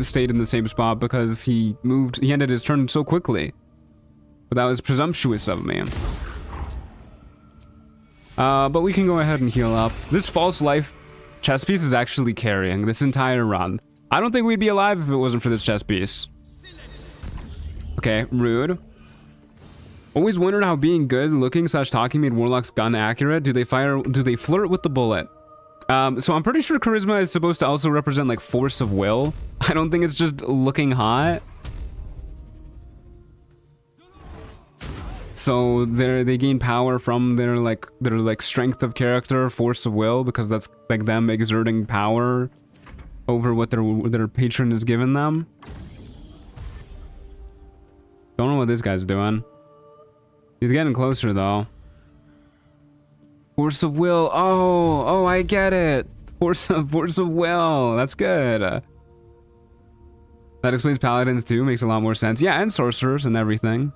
stayed in the same spot because he moved. He ended his turn so quickly. But that was presumptuous of me. But we can go ahead and heal up. This false life chest piece is actually carrying this entire run. I don't think we'd be alive if it wasn't for this chest piece. Okay, rude. Always wondered how being good looking / talking made Warlock's gun accurate. Do they flirt with the bullet? So I'm pretty sure charisma is supposed to also represent like force of will. I don't think it's just looking hot. So they gain power from their strength of character, force of will, because that's like them exerting power over what their patron has given them. Don't know what this guy's doing. He's getting closer though. Force of will. Oh, I get it. Force of will. That's good. That explains paladins too. Makes a lot more sense. Yeah, and sorcerers and everything.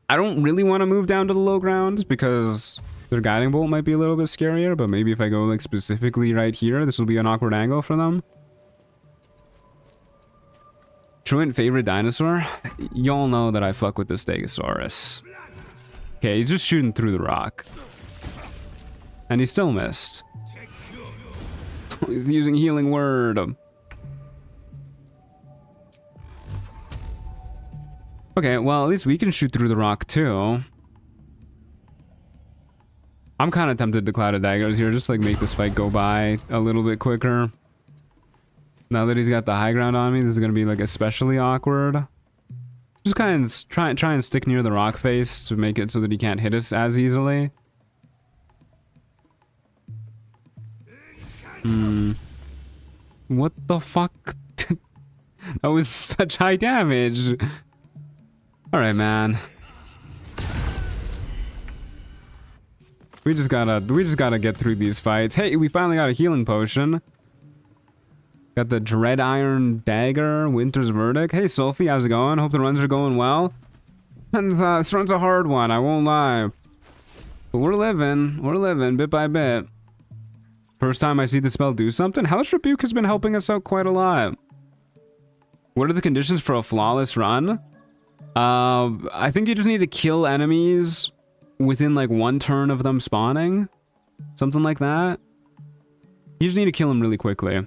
I don't really want to move down to the low ground because their guiding bolt might be a little bit scarier, but maybe if I go like specifically right here, this will be an awkward angle for them. Truant favorite dinosaur? Y'all know that I fuck with the Stegosaurus. Okay, he's just shooting through the rock. And he still missed. He's using healing word. Okay, well, at least we can shoot through the rock, too. I'm kind of tempted to Cloud of Daggers here, just like make this fight go by a little bit quicker. Now that he's got the high ground on me, this is going to be, like, especially awkward. Just kind of try and stick near the rock face to make it so that he can't hit us as easily. What the fuck? That was such high damage. Alright, man. We just gotta get through these fights. Hey, we finally got a healing potion. Got the Dread Iron Dagger, Winter's Verdict. Hey, Sophie, how's it going? Hope the runs are going well. And this run's a hard one, I won't lie. But we're living bit by bit. First time I see the spell do something. Hellish Rebuke has been helping us out quite a lot. What are the conditions for a flawless run? I think you just need to kill enemies within like one turn of them spawning. Something like that. You just need to kill them really quickly.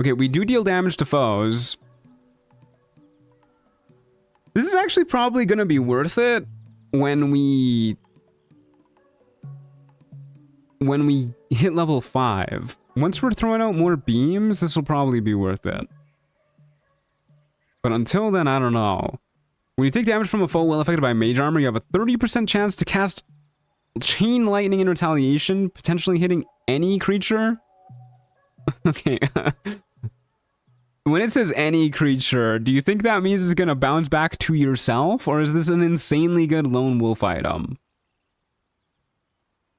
Okay, we do deal damage to foes. This is actually probably gonna be worth it when we hit level 5. Once we're throwing out more beams, this will probably be worth it. But until then, I don't know. When you take damage from a foe well affected by mage armor, you have a 30% chance to cast Chain Lightning in retaliation, potentially hitting any creature. Okay. When it says any creature, do you think that means it's gonna bounce back to yourself? Or is this an insanely good lone wolf item?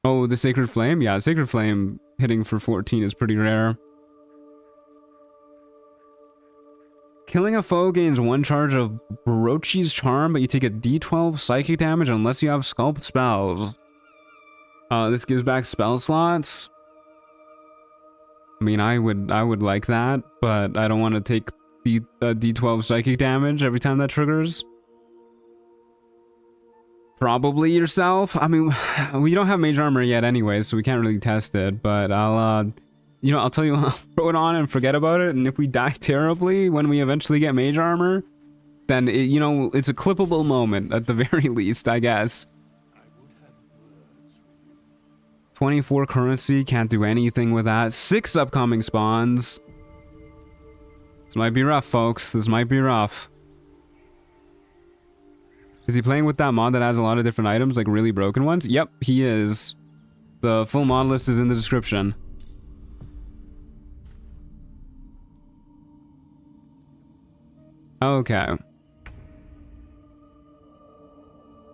Oh, the Sacred Flame? Yeah, Sacred Flame hitting for 14 is pretty rare. Killing a foe gains 1 charge of Barochi's Charm, but you take a d12 psychic damage unless you have Sculpt spells. This gives back spell slots. I mean, I would like that, but I don't want to take d12 psychic damage every time that triggers. Probably yourself. I mean, we don't have mage armor yet anyway, so we can't really test it, but I'll tell you, I'll throw it on and forget about it, and if we die terribly when we eventually get mage armor, then, it's a clippable moment, at the very least, I guess. 24 currency, can't do anything with that. 6 upcoming spawns. This might be rough, folks. This might be rough. Is he playing with that mod that has a lot of different items, like really broken ones? Yep, he is. The full mod list is in the description. Okay.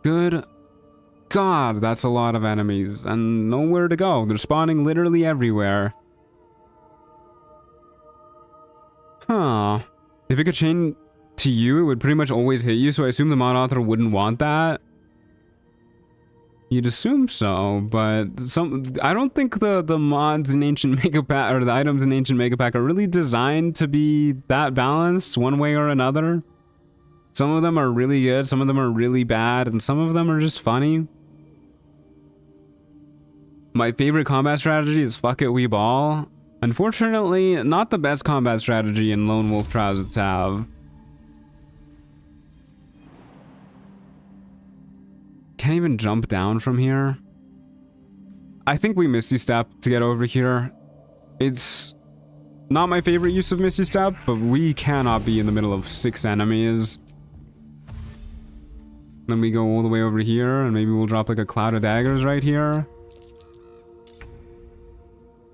Good God, that's a lot of enemies and nowhere to go. They're spawning literally everywhere. Huh. If it could chain to you, it would pretty much always hit you, so I assume the mod author wouldn't want that. You'd assume so, but I don't think the mods in Ancient Mega Pack, or the items in Ancient Mega Pack, are really designed to be that balanced one way or another. Some of them are really good, some of them are really bad, and some of them are just funny. My favorite combat strategy is fuck it, we ball. Unfortunately, not the best combat strategy in Lonewolf Trials of Tav. Can't even jump down from here. I think we Misty Step to get over here. It's not my favorite use of Misty Step, but we cannot be in the middle of 6 enemies. Then we go all the way over here, and maybe we'll drop like a cloud of daggers right here.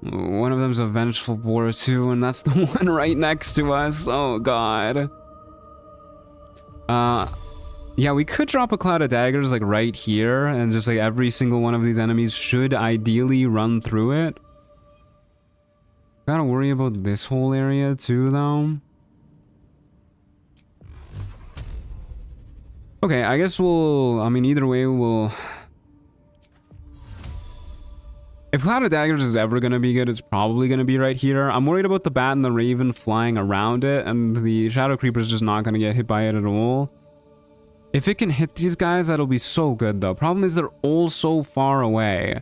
One of them's a Vengeful Boar too, and that's the one right next to us. Oh god. Yeah, we could drop a cloud of daggers like right here, and just like every single one of these enemies should ideally run through it. Gotta worry about this whole area too, though. Okay, I guess I mean, either way, if Cloud of Daggers is ever going to be good, it's probably going to be right here. I'm worried about the Bat and the Raven flying around it, and the Shadow Creeper is just not going to get hit by it at all. If it can hit these guys, that'll be so good, though. Problem is they're all so far away.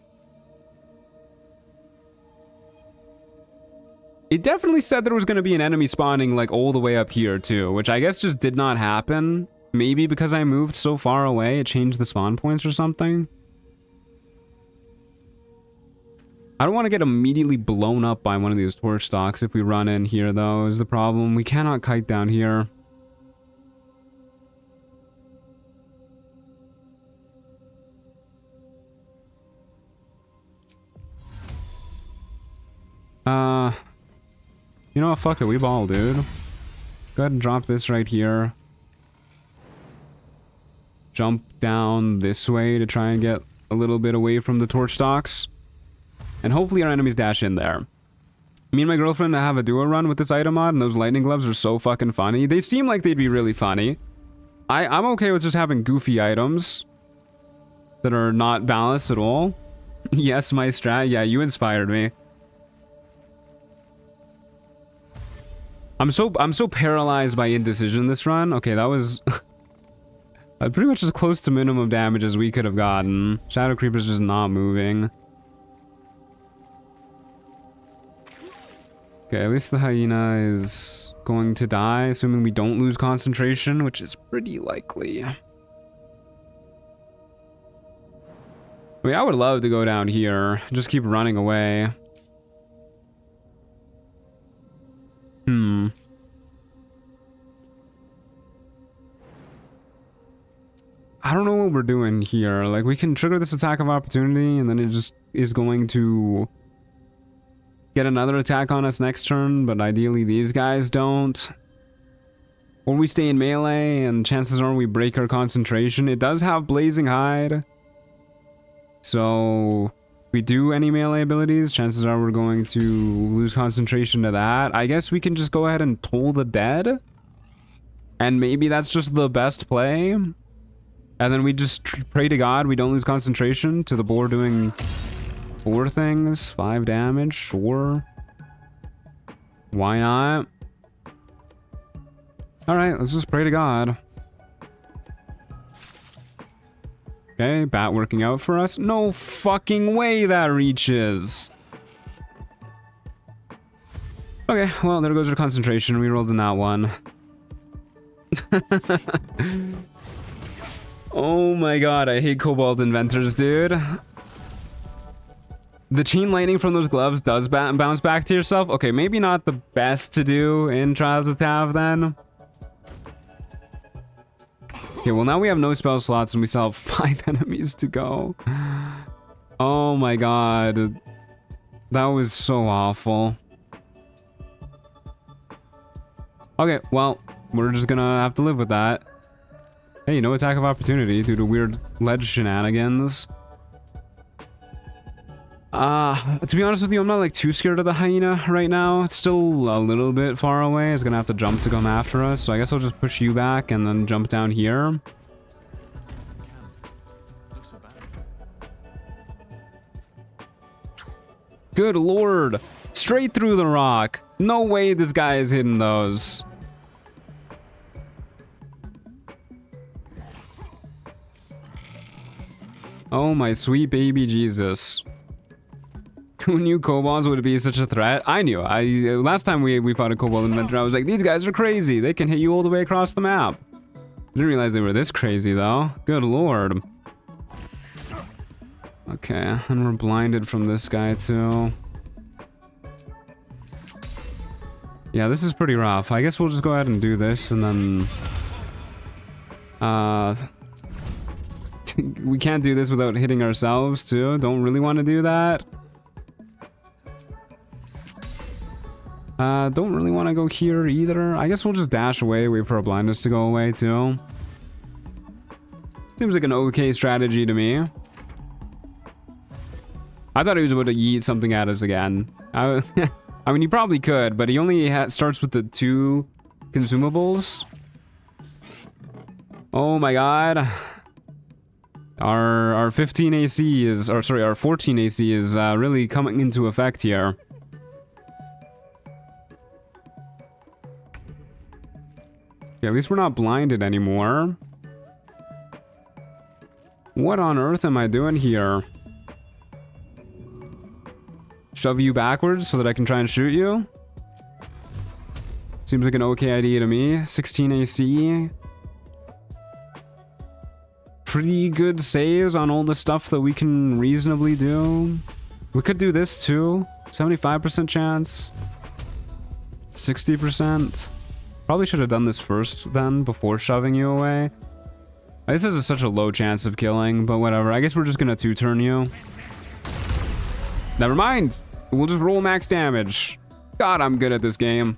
It definitely said there was going to be an enemy spawning, like, all the way up here, too, which I guess just did not happen. Maybe because I moved so far away, it changed the spawn points or something. I don't want to get immediately blown up by one of these torch stalks if we run in here, though, is the problem. We cannot kite down here. You know what? Fuck it. We ball, dude. Go ahead and drop this right here. Jump down this way to try and get a little bit away from the torch stalks. And hopefully our enemies dash in there. Me and my girlfriend have a duo run with this item mod, and those lightning gloves are so fucking funny. They seem like they'd be really funny. I'm okay with just having goofy items that are not balanced at all. Yes, my strat. Yeah, you inspired me. I'm so paralyzed by indecision this run. Okay, that was pretty much as close to minimum damage as we could have gotten. Shadow Creeper's just not moving. Okay, at least the hyena is going to die, assuming we don't lose concentration, which is pretty likely. I mean, I would love to go down here. Just keep running away. I don't know what we're doing here. Like, we can trigger this attack of opportunity, and then it just is going to get another attack on us next turn, but ideally these guys don't. Or we stay in melee, and chances are we break our concentration. It does have Blazing Hide. So, if we do any melee abilities, chances are we're going to lose concentration to that. I guess we can just go ahead and Toll the Dead. And maybe that's just the best play. And then we just pray to God we don't lose concentration to the boar doing 4 things. 5 damage, sure. Why not? Alright, let's just pray to God. Okay, bat working out for us. No fucking way that reaches. Okay, well, there goes our concentration. We rolled in that one. Oh my god, I hate Cobalt Inventors, dude. The chain lightning from those gloves does bounce back to yourself. Okay, maybe not the best to do in Trials of Tav then. Okay, Okay, well now we have no spell slots and we still have 5 enemies to go. Oh my god. That was so awful. Okay, well, we're just gonna have to live with that. Hey, no attack of opportunity due to weird ledge shenanigans. To be honest with you, I'm not like too scared of the hyena right now. It's still a little bit far away. It's gonna have to jump to come after us, so I guess I'll just push you back and then jump down here. Good lord! Straight through the rock! No way this guy is hitting those. Oh my sweet baby Jesus. Who knew kobolds would be such a threat? I knew. Last time we fought a kobold inventor, I was like, these guys are crazy. They can hit you all the way across the map. Didn't realize they were this crazy though. Good lord. Okay, and we're blinded from this guy too. Yeah, this is pretty rough. I guess we'll just go ahead and do this and then... we can't do this without hitting ourselves too. Don't really want to do that. Don't really want to go here either. I guess we'll just dash away, wait for our blindness to go away too. Seems like an okay strategy to me. I thought he was about to yeet something at us again. I mean, he probably could, but he only starts with the 2 consumables. Oh my god. Our 15 AC is, or sorry, our 14 AC is really coming into effect here. Yeah, at least we're not blinded anymore. What on earth am I doing here? Shove you backwards so that I can try and shoot you? Seems like an okay idea to me. 16 AC. Pretty good saves on all the stuff that we can reasonably do. We could do this too. 75% chance. 60%. Probably should have done this first then, before shoving you away. This is such a low chance of killing, but whatever. I guess we're just gonna 2-turn you. Never mind! We'll just roll max damage. God, I'm good at this game.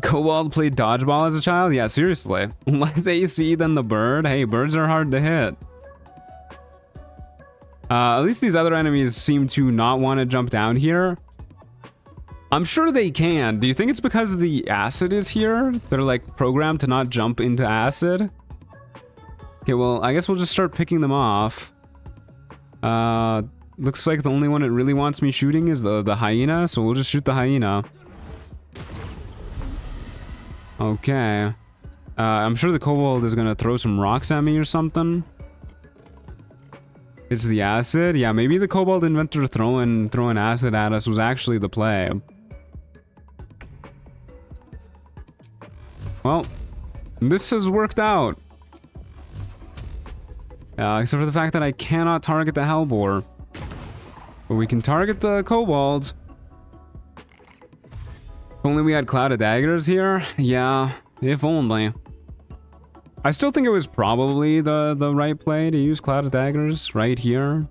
Kobold played dodgeball as a child? Yeah, seriously. Less AC than the bird? Hey, birds are hard to hit. At least these other enemies seem to not want to jump down here. I'm sure they can. Do you think it's because the acid is here? They're like programmed to not jump into acid? Okay, well, I guess we'll just start picking them off. Looks like the only one it really wants me shooting is the hyena, so we'll just shoot the hyena. Okay. I'm sure the kobold is gonna throw some rocks at me or something. It's the acid? Yeah, maybe the kobold inventor throwing acid at us was actually the play. Well, this has worked out. Except for the fact that I cannot target the hellboar. But we can target the kobold. If only we had Cloud of Daggers here. Yeah, if only. I still think it was probably the right play to use Cloud of Daggers right here.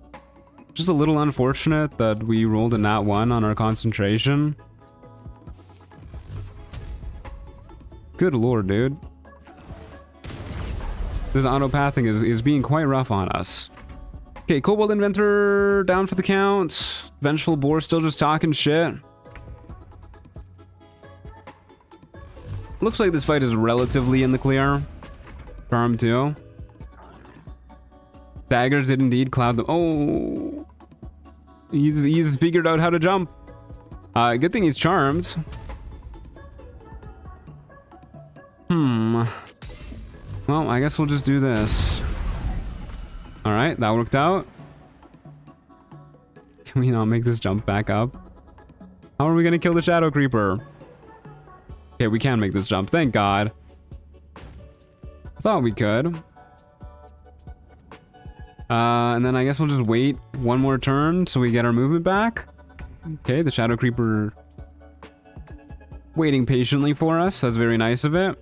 Just a little unfortunate that we rolled a nat 1 on our concentration. Good lord, dude. This autopathing is being quite rough on us. Okay, Kobold Inventor down for the count. Vengeful Boar still just talking shit. Looks like this fight is relatively in the clear. Charm 2. Daggers did indeed cloud them. Oh! He's figured out how to jump. Good thing he's charmed. Well, I guess we'll just do this. Alright, that worked out. Can we not make this jump back up? How are we gonna kill the Shadow Creeper? Okay, we can make this jump, thank God. I thought we could. And then I guess we'll just wait one more turn so we get our movement back. Okay, the Shadow Creeper waiting patiently for us. That's very nice of it.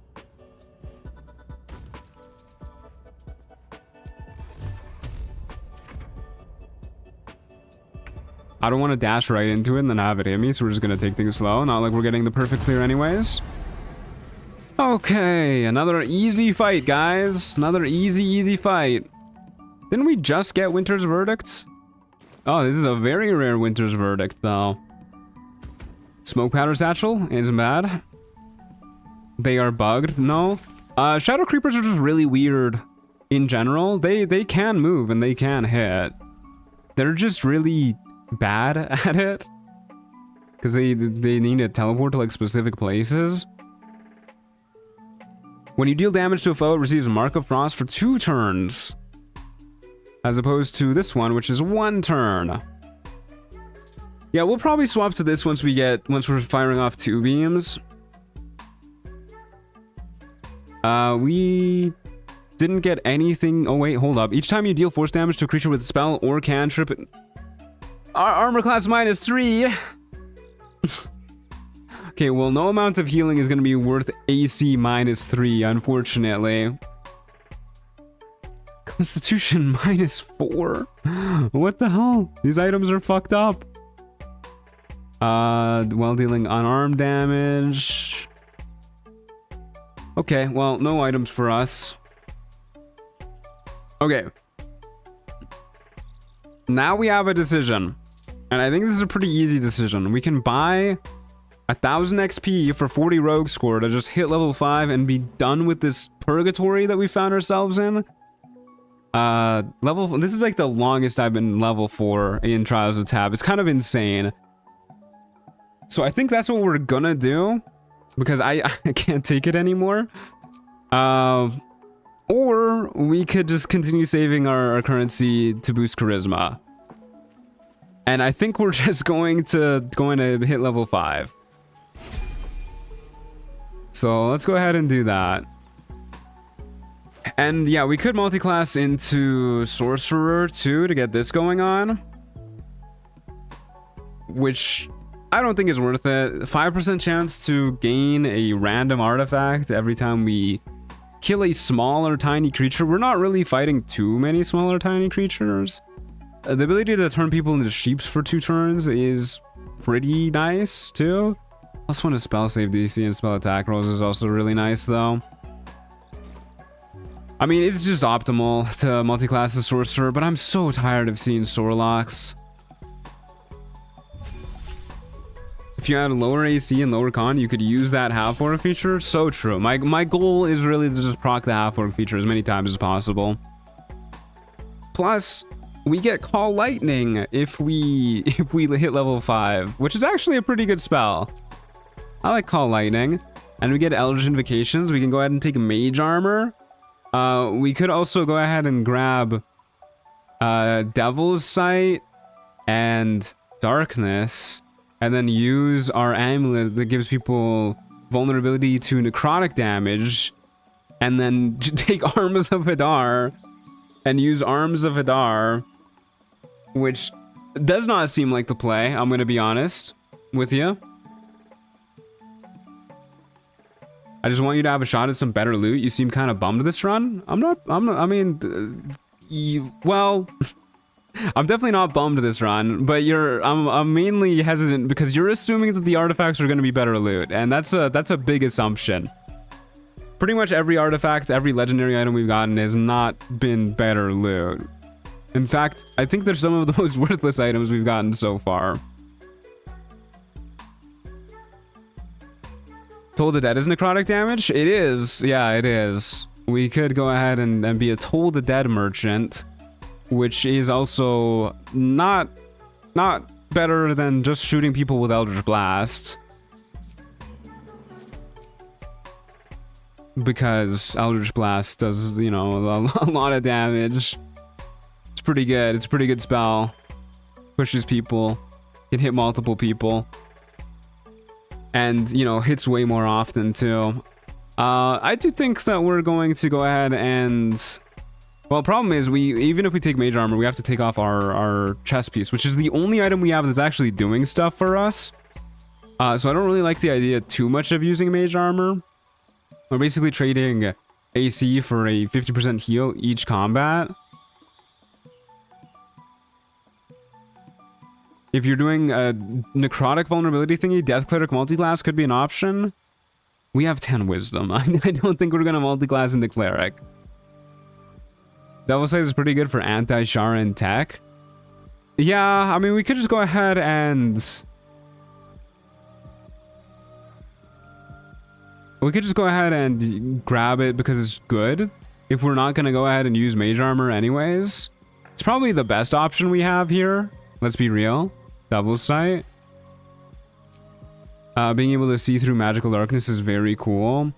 I don't want to dash right into it and then have it hit me, so we're just going to take things slow. Not like we're getting the perfect clear anyways. Okay, another easy fight, guys. Another easy fight. Didn't we just get Winter's Verdict? Oh, this is a very rare Winter's Verdict, though. Smoke Powder Satchel isn't bad. They are bugged. No. Shadow Creepers are just really weird in general. They can move and they can hit. They're just really bad at it. Because they need to teleport to like specific places. When you deal damage to a foe, it receives a Mark of Frost for 2 turns. As opposed to this one, which is 1 turn. Yeah, we'll probably swap to this once we're firing off 2 beams. We didn't get anything. Oh wait, hold up. Each time you deal force damage to a creature with a spell or cantrip, our armor class -3. Okay, well, no amount of healing is going to be worth AC -3, unfortunately. Constitution -4. What the hell? These items are fucked up. While dealing unarmed damage. Okay, well, no items for us. Okay. Now we have a decision. And I think this is a pretty easy decision. We can buy 1000 XP for 40 rogue score to just hit level 5 and be done with this purgatory that we found ourselves in. This is like the longest I've been level 4 in Trials of Tav. It's kind of insane. So I think that's what we're gonna do, because I can't take it anymore. Or we could just continue saving our currency to boost charisma. And I think we're just going to hit level 5. So let's go ahead and do that. And yeah, we could multi-class into Sorcerer too to get this going on. Which I don't think is worth it. 5% chance to gain a random artifact every time we kill a small or tiny creature. We're not really fighting too many small or tiny creatures. The ability to turn people into sheeps for 2 turns is pretty nice too. +1 to spell save DC and spell attack rolls is also really nice though. I mean, it's just optimal to multi-class the Sorcerer, but I'm so tired of seeing Sorlocks. If you had lower AC and lower con, you could use that half-orc feature. So true. My goal is really to just proc the half-orc feature as many times as possible. Plus, we get Call Lightning if we hit level 5, which is actually a pretty good spell. I like Call Lightning. And we get Eldritch Invocations. We can go ahead and take Mage Armor. We could also go ahead and grab Devil's Sight and Darkness, and then use our amulet that gives people vulnerability to necrotic damage, and then take Arms of Hadar and use Arms of Hadar, which does not seem like the play, I'm gonna be honest with you. I just want you to have a shot at some better loot. You seem kind of bummed this run. I'm definitely not bummed this run, but I'm mainly hesitant because you're assuming that the artifacts are going to be better loot, and that's a big assumption. Pretty much every artifact, every legendary item we've gotten has not been better loot. In fact, I think they're some of the most worthless items we've gotten so far. Toll the Dead is necrotic damage? It is. Yeah, it is. We could go ahead and be a Toll the Dead merchant, which is also not better than just shooting people with Eldritch Blast. Because Eldritch Blast does, you know, a lot of damage. It's pretty good. It's a pretty good spell. Pushes people. Can hit multiple people. And, you know, hits way more often too. I do think that we're going to go ahead and... Well, problem is, even if we take Mage Armor, we have to take off our chest piece, which is the only item we have that's actually doing stuff for us. So I don't really like the idea too much of using mage armor. We're basically trading AC for a 50% heal each combat. If you're doing a necrotic vulnerability thingy, Death Cleric multiclass could be an option. We have 10 wisdom. I don't think we're gonna multiclass into cleric. Devil Sight is pretty good for anti-Shara and tech. Yeah, I mean, we could just go ahead and... We could just go ahead and grab it because it's good. If we're not gonna go ahead and use mage armor anyways. It's probably the best option we have here. Let's be real. Devil Sight. Being able to see through magical darkness is very cool.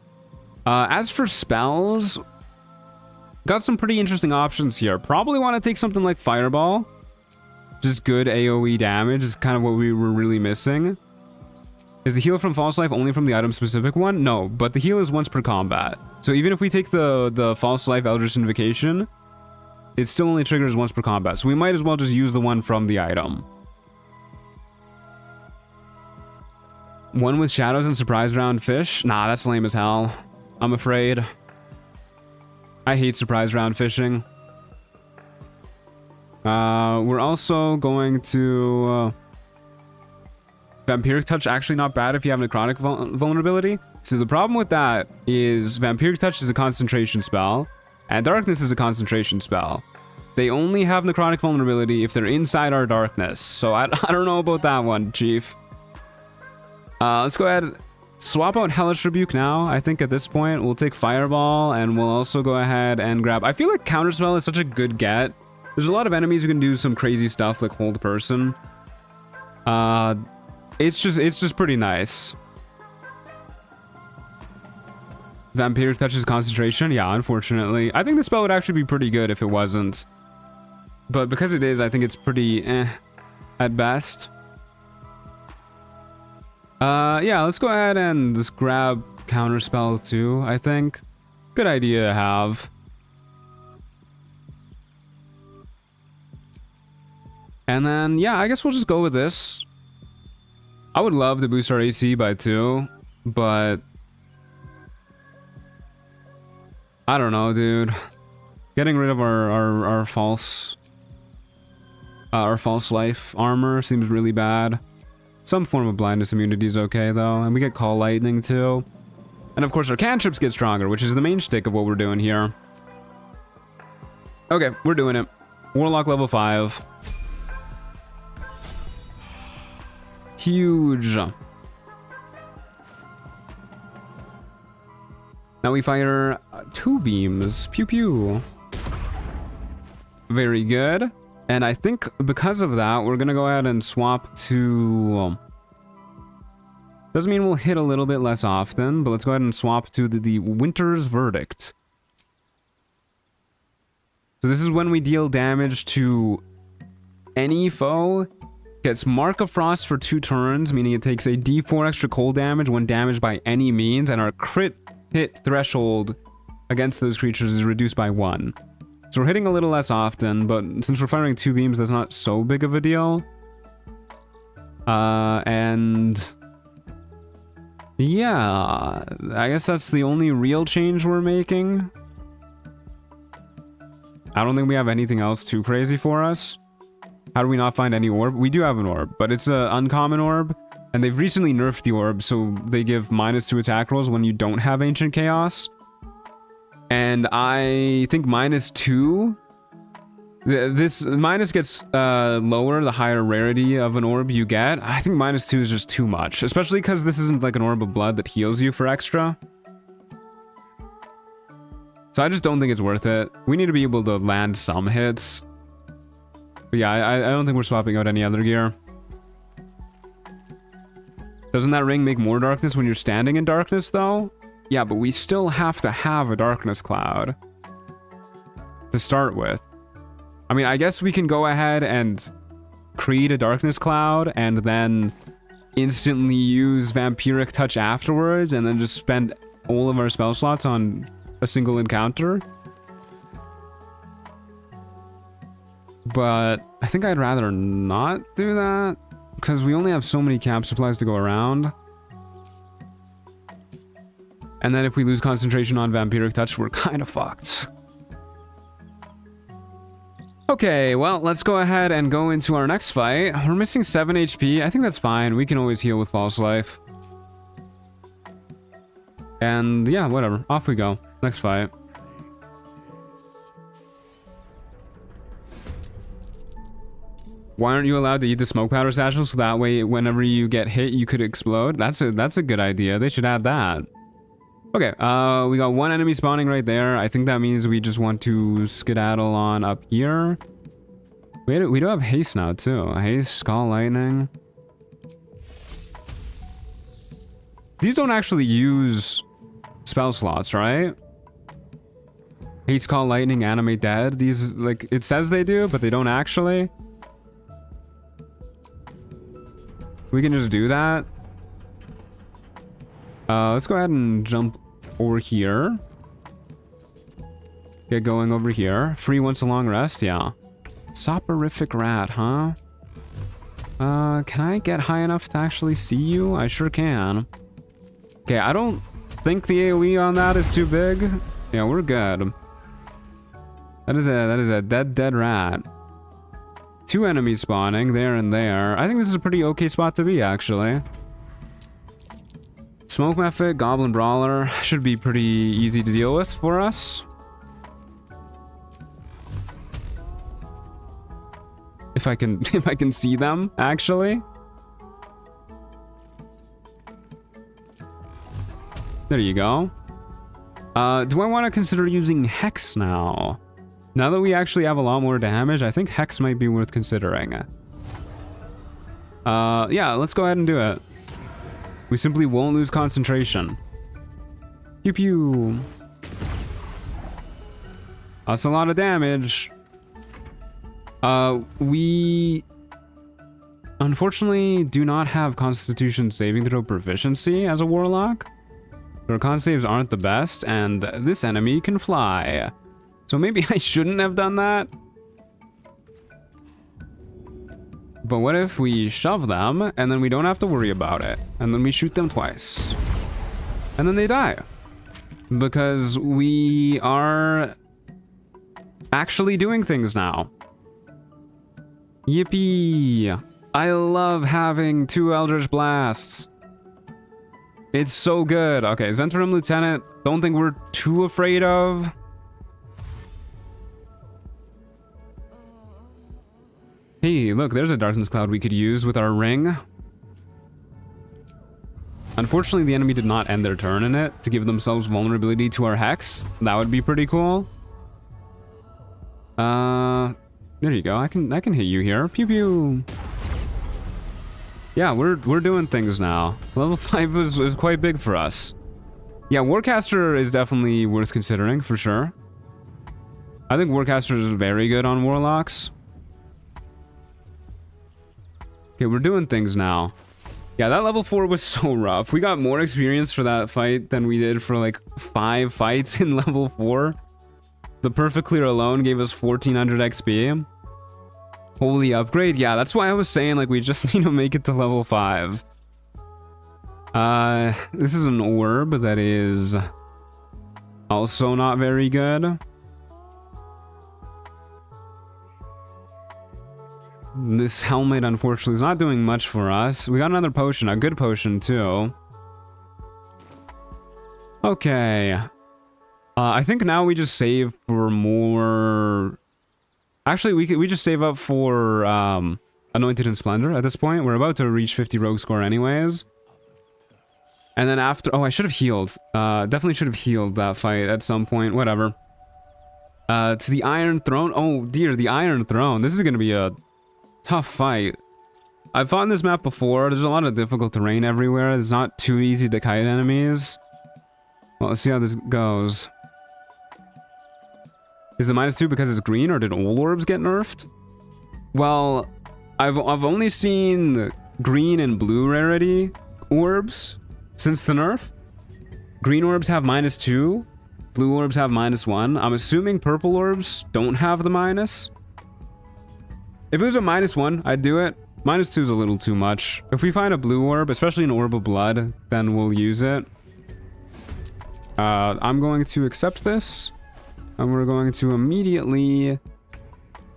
As for spells, got some pretty interesting options here. Probably want to take something like Fireball. Just good AoE damage is kind of what we were really missing. Is the heal from False Life only from the item specific one? No, but the heal is once per combat. So even if we take the False Life Eldritch Invocation, it still only triggers once per combat. So we might as well just use the one from the item. One with shadows and surprise round fish? Nah, that's lame as hell. I'm afraid. I hate surprise round fishing. We're also going to... Vampiric Touch, actually not bad if you have necrotic vulnerability. So the problem with that is Vampiric Touch is a concentration spell, and Darkness is a concentration spell. They only have necrotic vulnerability if they're inside our darkness. So I don't know about that one, Chief. Let's go ahead and swap out Hellish Rebuke now. I think at this point we'll take Fireball, and we'll also go ahead and grab... I feel like Counterspell is such a good get. There's a lot of enemies who can do some crazy stuff like Hold Person. It's just pretty nice. Vampiric Touches concentration? Yeah, unfortunately. I think the spell would actually be pretty good if it wasn't. But because it is, I think it's pretty at best. Yeah, let's go ahead and just grab Counterspell too, I think. Good idea to have. And then, yeah, I guess we'll just go with this. I would love to boost our AC by 2, but... I don't know, dude. Getting rid of our false life armor seems really bad. Some form of blindness immunity is okay, though. And we get Call Lightning, too. And of course, our cantrips get stronger, which is the main shtick of what we're doing here. Okay, we're doing it. Warlock level 5. Huge. Now we fire 2 beams. Pew pew. Very good. And I think because of that, we're gonna go ahead and swap to... doesn't mean we'll hit a little bit less often, but let's go ahead and swap to the Winter's Verdict. So this is when we deal damage to any foe. Gets Mark of Frost for 2 turns, meaning it takes a d4 extra cold damage when damaged by any means, and our crit hit threshold against those creatures is reduced by 1. So we're hitting a little less often, but since we're firing 2 beams, that's not so big of a deal. And... yeah, I guess that's the only real change we're making. I don't think we have anything else too crazy for us. How do we not find any orb? We do have an orb, but it's an uncommon orb. And they've recently nerfed the orb, so they give -2 attack rolls when you don't have Ancient Chaos. And I think -2... this minus gets lower the higher rarity of an orb you get. I think -2 is just too much. Especially because this isn't like an orb of blood that heals you for extra. So I just don't think it's worth it. We need to be able to land some hits. But yeah, I don't think we're swapping out any other gear. Doesn't that ring make more darkness when you're standing in darkness, though? Yeah, but we still have to have a darkness cloud to start with. I mean, I guess we can go ahead and create a darkness cloud and then instantly use Vampiric Touch afterwards and then just spend all of our spell slots on a single encounter. But I think I'd rather not do that. because we only have so many cap supplies to go around. And then if we lose concentration on Vampiric Touch, we're kind of fucked. Okay, well, let's go ahead and go into our next fight. We're missing 7 HP. I think that's fine. We can always heal with False Life. And yeah, whatever. Off we go. Next fight. Why aren't you allowed to eat the smoke powder satchel so that way whenever you get hit you could explode? That's a good idea. They should add that. Okay, we got one enemy spawning right there. I think that means we just want to skedaddle on up here. We do have haste now too. Haste, Scald Lightning. These don't actually use spell slots, right? Haste, Scald Lightning, Animate Dead. These, like, it says they do, but they don't actually. We can just do that. Let's go ahead and jump over here. Get going over here. Free once a long rest, yeah. Soporific Rat, huh? Can I get high enough to actually see you? I sure can. Okay, I don't think the AoE on that is too big. Yeah, we're good. That is a dead rat. 2 enemies spawning there and there. I think this is a pretty okay spot to be, actually. Smoke Mephit, Goblin Brawler should be pretty easy to deal with for us. If I can see them, actually. There you go. Do I want to consider using Hex now? Now that we actually have a lot more damage, I think Hex might be worth considering. Yeah, let's go ahead and do it. We simply won't lose concentration. Pew pew. That's a lot of damage. We unfortunately do not have Constitution saving throw proficiency as a warlock. Our con saves aren't the best, and this enemy can fly. So maybe I shouldn't have done that. But what if we shove them, and then we don't have to worry about it, and then we shoot them twice, and then they die? Because we are actually doing things now. Yippee! I love having 2 Eldritch Blasts. It's so good. Okay, Zentrum Lieutenant, don't think we're too afraid of. Hey, look, there's a Darkness Cloud we could use with our ring. Unfortunately, the enemy did not end their turn in it to give themselves vulnerability to our Hex. That would be pretty cool. There you go. I can hit you here. Pew pew. Yeah, we're doing things now. Level 5 is quite big for us. Yeah, Warcaster is definitely worth considering for sure. I think Warcaster is very good on Warlocks. Okay, we're doing things now. Yeah, that level 4 was so rough. We got more experience for that fight than we did for like 5 fights in level 4. The Perfect Clear alone gave us 1400 XP. Holy upgrade. Yeah, that's why I was saying like we just need to make it to level 5. This is an orb that is also not very good. This helmet, unfortunately, is not doing much for us. We got another potion, a good potion, too. Okay. I think now we just save for more... Actually, we just save up for Anointed in Splendor at this point. We're about to reach 50 rogue score anyways. And then after... Oh, I should have healed. Definitely should have healed that fight at some point. Whatever. To the Iron Throne. Oh, dear, the Iron Throne. This is going to be a tough fight. I've fought in this map before. There's a lot of difficult terrain everywhere. It's not too easy to kite enemies. Well, let's see how this goes. Is the -2 because it's green, or did all orbs get nerfed? Well, I've only seen green and blue rarity orbs since the nerf. Green orbs have -2. Blue orbs have -1. I'm assuming purple orbs don't have the minus. If it was a -1, I'd do it. -2 is a little too much. If we find a blue orb, especially an orb of blood, then we'll use it. I'm going to accept this, and we're going to immediately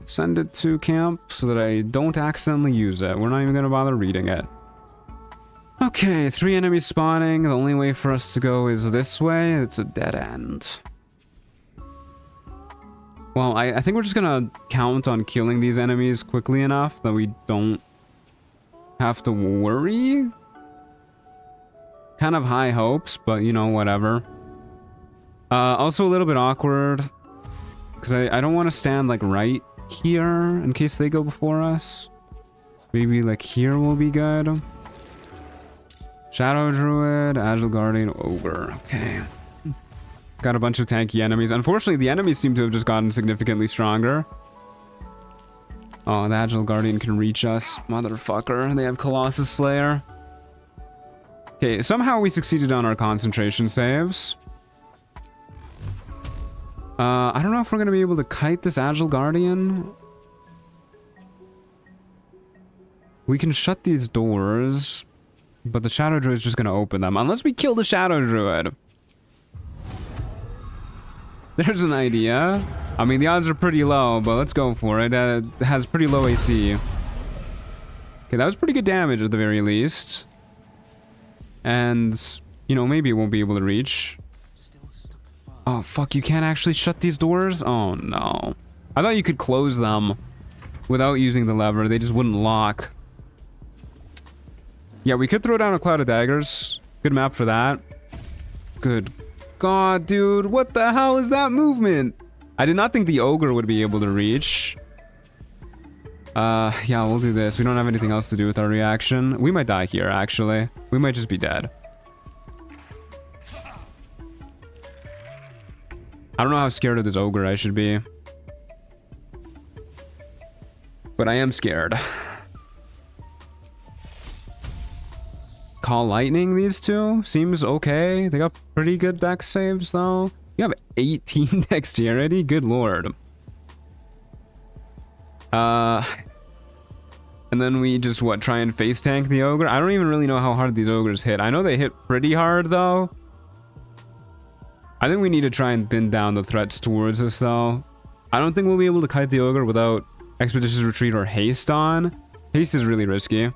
send it to camp so that I don't accidentally use it. We're not even going to bother reading it. Okay, 3 enemies spawning. The only way for us to go is this way. It's a dead end. Well, I think we're just gonna count on killing these enemies quickly enough that we don't have to worry. Kind of high hopes, but you know, whatever. Also a little bit awkward, because I don't want to stand like right here in case they go before us. Maybe like here will be good. Shadow Druid, Agile Guardian, Ogre. Okay. Got a bunch of tanky enemies. Unfortunately, the enemies seem to have just gotten significantly stronger. Oh, the Agile Guardian can reach us. Motherfucker. They have Colossus Slayer. Okay, somehow we succeeded on our concentration saves. I don't know if we're going to be able to kite this Agile Guardian. We can shut these doors, but the Shadow Druid is just going to open them. Unless we kill the Shadow Druid. There's an idea. I mean, the odds are pretty low, but let's go for it. It has pretty low AC. Okay, that was pretty good damage at the very least. And, you know, maybe it won't be able to reach. Oh, fuck, you can't actually shut these doors? Oh, no. I thought you could close them without using the lever. They just wouldn't lock. Yeah, we could throw down a cloud of daggers. Good map for that. Good God, dude, what the hell is that movement? I did not think the ogre would be able to reach. Yeah, we'll do this. We don't have anything else to do with our reaction. We might die here, actually. We might just be dead. I don't know how scared of this ogre I should be. But I am scared. Call lightning, these two seems okay. They got pretty good dex saves though. You have 18 dexterity, good lord. And then we just what, try and face tank the ogre? I don't even really know how hard these ogres hit. I know they hit pretty hard though. I think we need to try and thin down the threats towards us though. I don't think we'll be able to kite the ogre without expeditious retreat or haste on. Haste is really risky.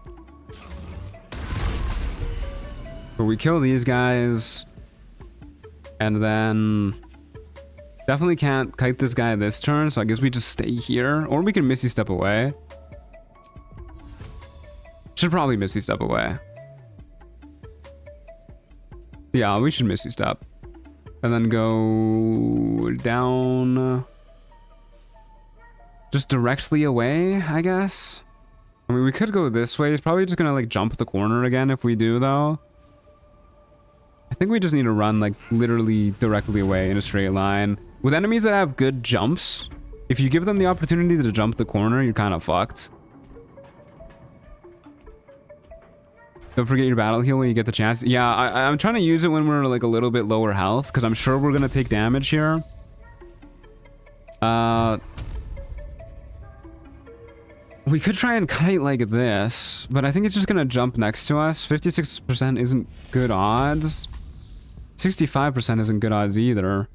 But we kill these guys. And then definitely can't kite this guy this turn, so I guess we just stay here. Or we can Misty Step away. Should probably Misty Step away. Yeah, we should Misty Step. And then go down. Just directly away, I guess. I mean, we could go this way. He's probably just gonna like jump the corner again if we do though. I think we just need to run like literally directly away in a straight line. With enemies that have good jumps, if you give them the opportunity to jump the corner, you're kind of fucked. Don't forget your battle heal when you get the chance. Yeah, I'm trying to use it when we're like a little bit lower health, because I'm sure we're gonna take damage here. We could try and kite like this, but I think it's just gonna jump next to us. 56% isn't good odds. 65% isn't good odds either.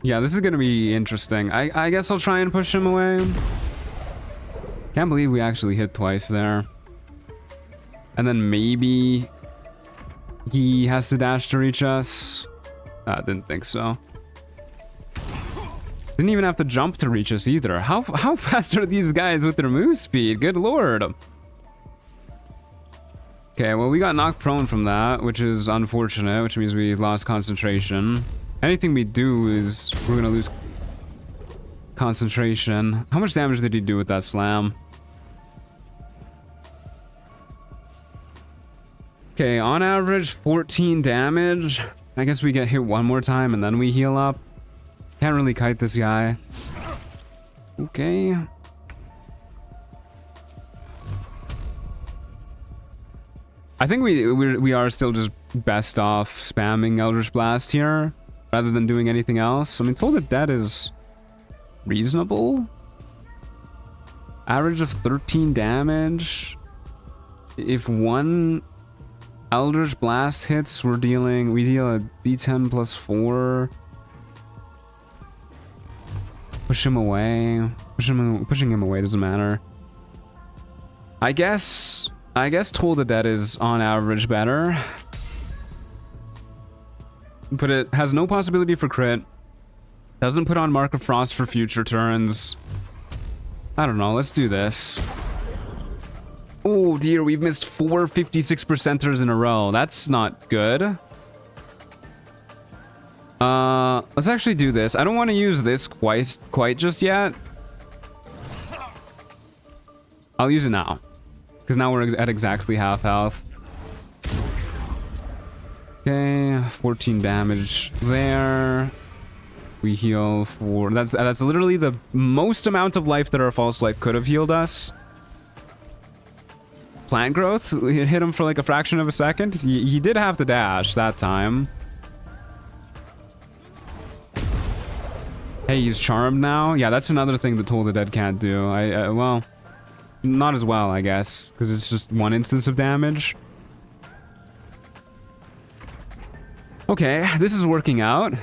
Yeah, this is gonna be interesting. I guess I'll try and push him away. Can't believe we actually hit twice there. And then maybe he has to dash to reach us. Didn't think so. Didn't even have to jump to reach us either. How fast are these guys with their move speed? Good lord. Okay, well, we got knocked prone from that, which is unfortunate, which means we lost concentration. Anything we do is we're gonna lose concentration. How much damage did he do with that slam? Okay, on average, 14 damage. I guess we get hit one more time and then we heal up. Can't really kite this guy. Okay. I think we are still just best off spamming Eldritch Blast here rather than doing anything else. I mean, Toll the Dead is reasonable. Average of 13 damage. If one Eldritch Blast hits, we deal a D10 plus 4. Push him away. Pushing him away doesn't matter. I guess Toll the Dead is on average better. But it has no possibility for crit. Doesn't put on Mark of Frost for future turns. I don't know, let's do this. Oh dear, we've missed 4 56%ers in a row. That's not good. Let's actually do this. I don't want to use this quite just yet. I'll use it now. Because now we're at exactly half health. Okay, 14 damage there. We heal for... That's literally the most amount of life that our false life could have healed us. Plant growth, it hit him for like a fraction of a second. He did have to dash that time. Hey, he's charmed now. Yeah, that's another thing that Toll the Dead can't do. Well, not as well, I guess, because it's just one instance of damage. Okay, this is working out.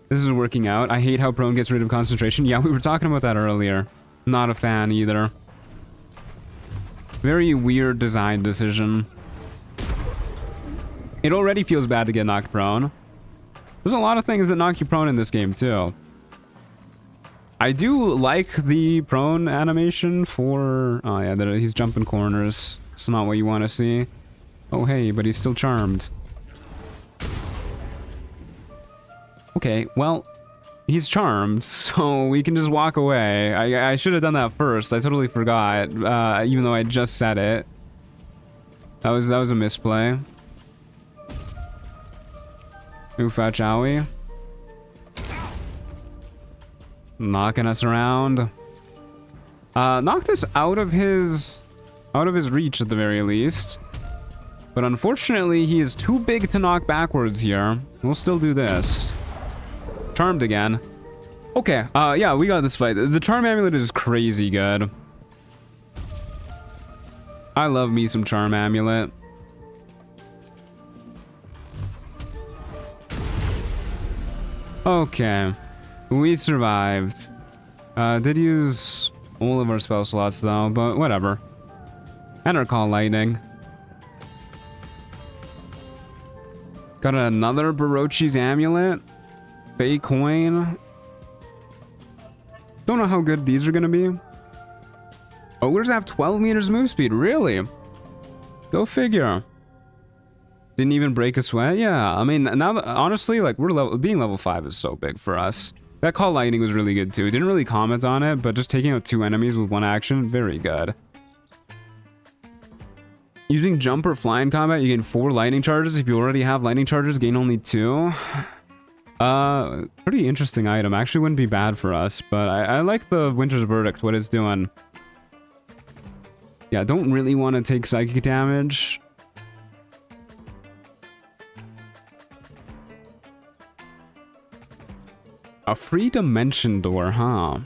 This is working out. I hate how prone gets rid of concentration. Yeah, we were talking about that earlier. Not a fan either. Very weird design decision. It already feels bad to get knocked prone. There's a lot of things that knock you prone in this game too. I do like the prone animation for... Oh yeah, he's jumping corners. It's not what you want to see. Oh hey, but he's still charmed. Okay, well, he's charmed, so we can just walk away. I should have done that first. I totally forgot, even though I just said it. That was a misplay. Oofa chowie. Knocking us around. Knock this out of his reach at the very least. But unfortunately, he is too big to knock backwards here. We'll still do this. Charmed again. Okay, yeah, we got this fight. The Charm Amulet is crazy good. I love me some Charm Amulet. Okay. We survived. Did use all of our spell slots though, but whatever. And our Call Lightning. Got another Barochi's Amulet. Fake coin. Don't know how good these are gonna be. Ogres have 12 meters move speed, really? Go figure. Didn't even break a sweat. Yeah, I mean, now that, honestly, like being level 5 is so big for us. That Call Lightning was really good too. Didn't really comment on it, but just taking out 2 enemies with 1 action, very good. Using jump or fly in combat, you gain 4 lightning charges. If you already have lightning charges, gain only 2. Pretty interesting item. Actually wouldn't be bad for us, but I like the Winter's Verdict, what it's doing. Yeah, don't really want to take psychic damage. A free dimension door, huh?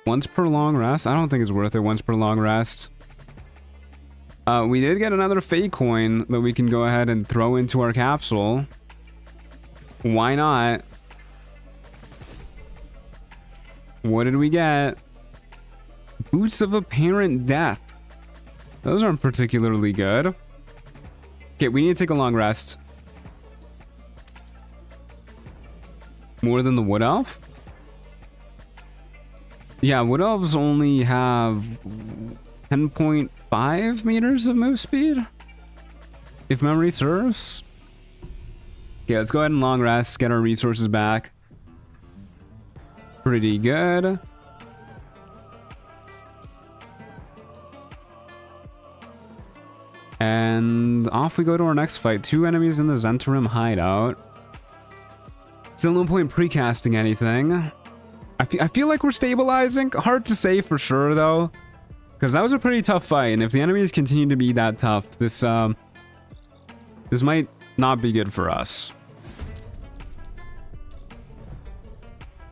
Once per long rest? I don't think it's worth it once per long rest. We did get another fake coin that we can go ahead and throw into our capsule. Why not? What did we get? Boots of Apparent Death. Those aren't particularly good. Okay, we need to take a long rest. More than the Wood Elf? Yeah, Wood Elves only have 10.5 meters of move speed, if memory serves. Okay, let's go ahead and long rest, get our resources back. Pretty good. And off we go to our next fight. 2 enemies in the Zentarim hideout. Still no point precasting anything. I feel like we're stabilizing. Hard to say for sure though, Because that was a pretty tough fight, and if the enemies continue to be that tough, this might not be good for us.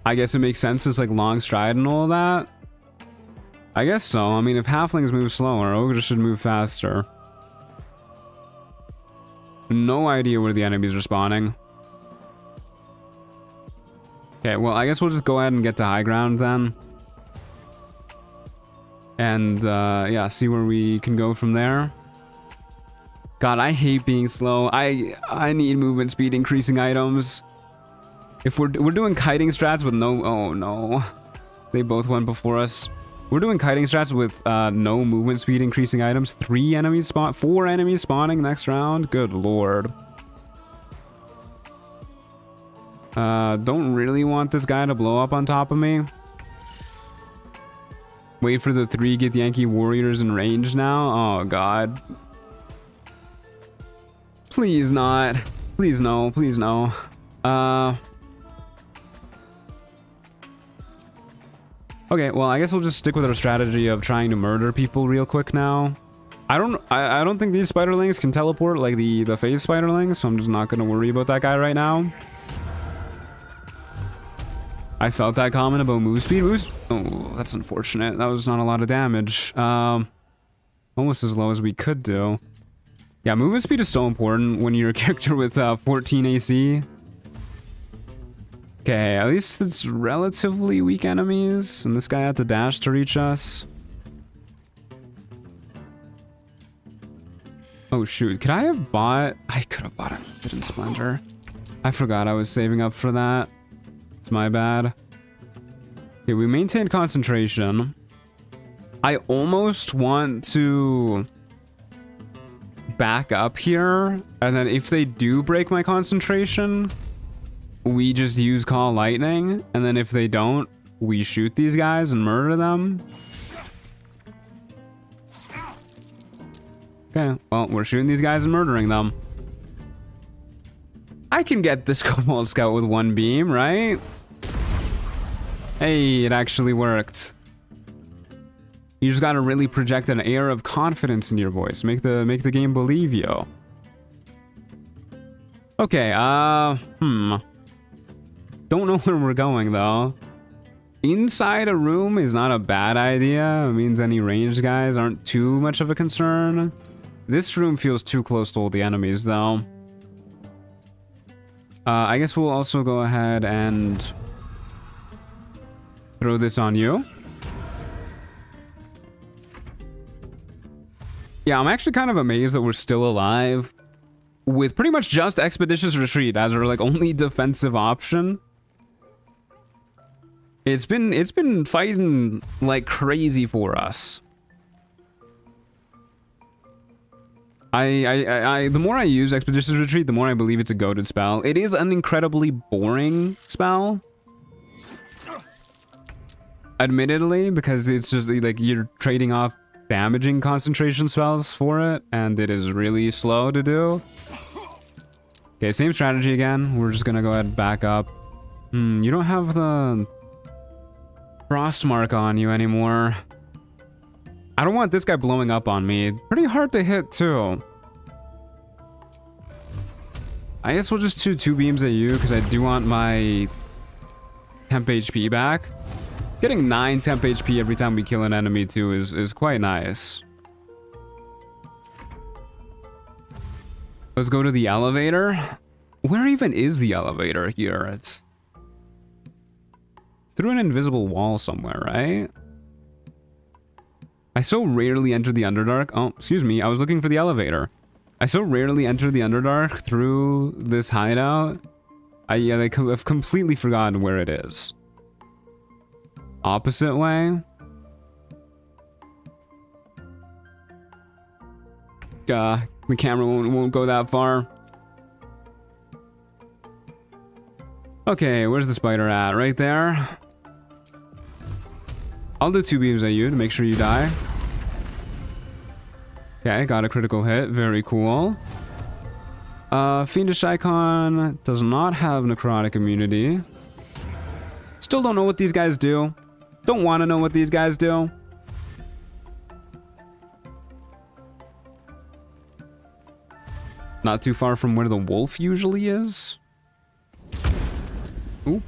I guess it makes sense. It's like long stride and all of that. I guess so. I mean, if halflings move slower, ogres should move faster. No idea where the enemies are spawning. Okay, well, I guess we'll just go ahead and get to high ground then. And, yeah, see where we can go from there. God, I hate being slow. I need movement speed increasing items. If we're doing kiting strats with no... Oh, no. They both went before us. We're doing kiting strats with no movement speed increasing items. 4 enemies spawning next round. Good lord. Don't really want this guy to blow up on top of me. Wait for the 3 get Yankee warriors in range now. Oh god. Please not. Please no. Please no. Okay, well, I guess we'll just stick with our strategy of trying to murder people real quick now. I don't think these spiderlings can teleport like the phase spiderlings, so I'm just not gonna worry about that guy right now. I felt that comment about move speed. Oh, that's unfortunate. That was not a lot of damage. Almost as low as we could do. Yeah, movement speed is so important when you're a character with 14 AC. Okay, at least it's relatively weak enemies, and this guy had to dash to reach us. Oh shoot, could I have bought... I could have bought a hidden splendor. I forgot I was saving up for that. It's my bad. Okay, we maintained concentration. I almost want to back up here, and then if they do break my concentration, we just use Call Lightning, and then if they don't, we shoot these guys and murder them. Okay, well, we're shooting these guys and murdering them. I can get this Cobalt Scout with 1 beam, right? Hey, it actually worked. You just gotta really project an air of confidence in your voice. Make the game believe you. Okay, Don't know where we're going, though. Inside a room is not a bad idea. It means any ranged guys aren't too much of a concern. This room feels too close to all the enemies, though. I guess we'll also go ahead and throw this on you. Yeah, I'm actually kind of amazed that we're still alive with pretty much just Expeditious Retreat as our, like, only defensive option. It's been fighting like crazy for us. The more I use Expeditious Retreat, the more I believe it's a goated spell. It is an incredibly boring spell, admittedly, because it's just like you're trading off damaging concentration spells for it, and it is really slow to do. Okay, same strategy again. We're just gonna go ahead and back up. You don't have the frost mark on you anymore. I don't want this guy blowing up on me. Pretty hard to hit too. I guess we'll just do 2 beams at you because I do want my temp HP back. Getting 9 temp HP every time we kill an enemy too is quite nice. Let's go to the elevator. Where even is the elevator here? It's through an invisible wall somewhere, right? I so rarely enter the Underdark. Oh, excuse me. I was looking for the elevator. I so rarely enter the Underdark through this hideout. I've completely forgotten where it is. Opposite way? The camera won't go that far. Okay, where's the spider at? Right there. I'll do 2 beams at you to make sure you die. Okay, got a critical hit. Very cool. Fiendish Icon does not have necrotic immunity. Still don't know what these guys do. Don't want to know what these guys do. Not too far from where the wolf usually is. Ooh.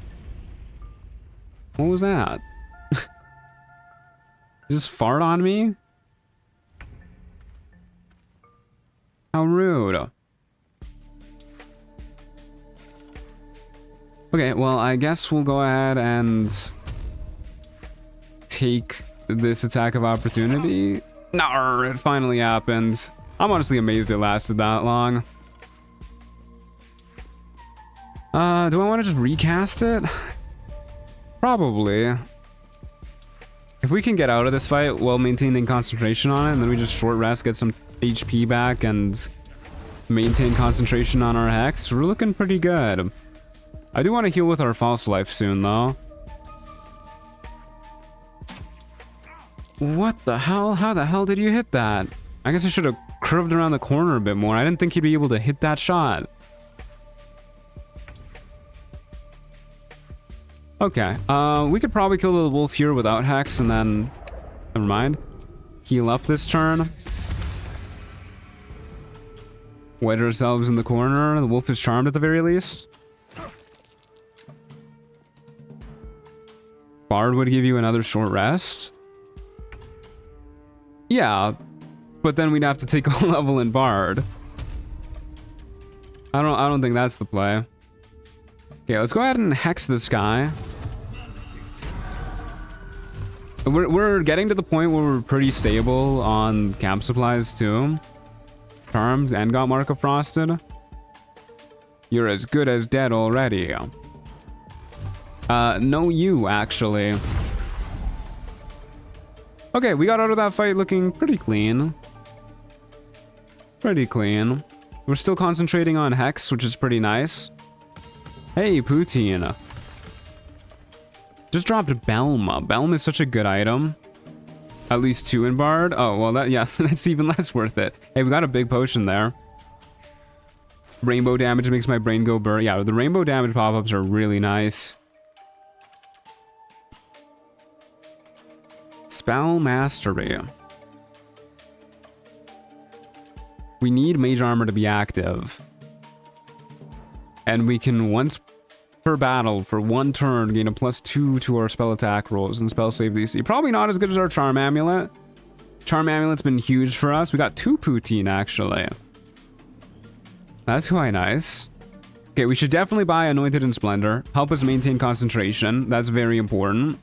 What was that? Just fart on me? How rude. Okay, well, I guess we'll go ahead and take this attack of opportunity. No, it finally happened. I'm honestly amazed it lasted that long. Do I want to just recast it? Probably. If we can get out of this fight while maintaining concentration on it, and then we just short rest, get some HP back, and maintain concentration on our hex, we're looking pretty good. I do want to heal with our false life soon, though. What the hell? How the hell did you hit that? I guess I should have curved around the corner a bit more. I didn't think he'd be able to hit that shot. Okay, we could probably kill the wolf here without hex, and then... Never mind. Heal up this turn. Wedge ourselves in the corner. The wolf is charmed at the very least. Bard would give you another short rest. Yeah, but then we'd have to take a level in Bard. I don't think that's the play. Okay, let's go ahead and hex this guy. We're getting to the point where we're pretty stable on camp supplies too. Charmed and got Mark of Frosted. You're as good as dead already. No you, actually. Okay, we got out of that fight looking pretty clean. Pretty clean. We're still concentrating on Hex, which is pretty nice. Hey, Poutine. Just dropped Belm. Belm is such a good item. At least 2 in Bard. Oh, well, that, yeah, that's even less worth it. Hey, we got a big potion there. Rainbow damage makes my brain go burr. Yeah, the rainbow damage pop-ups are really nice. Spell Mastery. We need Mage Armor to be active. And we can once per battle for 1 turn gain a +2 to our spell attack rolls and spell save DC. Probably not as good as our Charm Amulet. Charm Amulet's been huge for us. We got 2 Poutine actually. That's quite nice. Okay, we should definitely buy Anointed and Splendor. Help us maintain concentration. That's very important.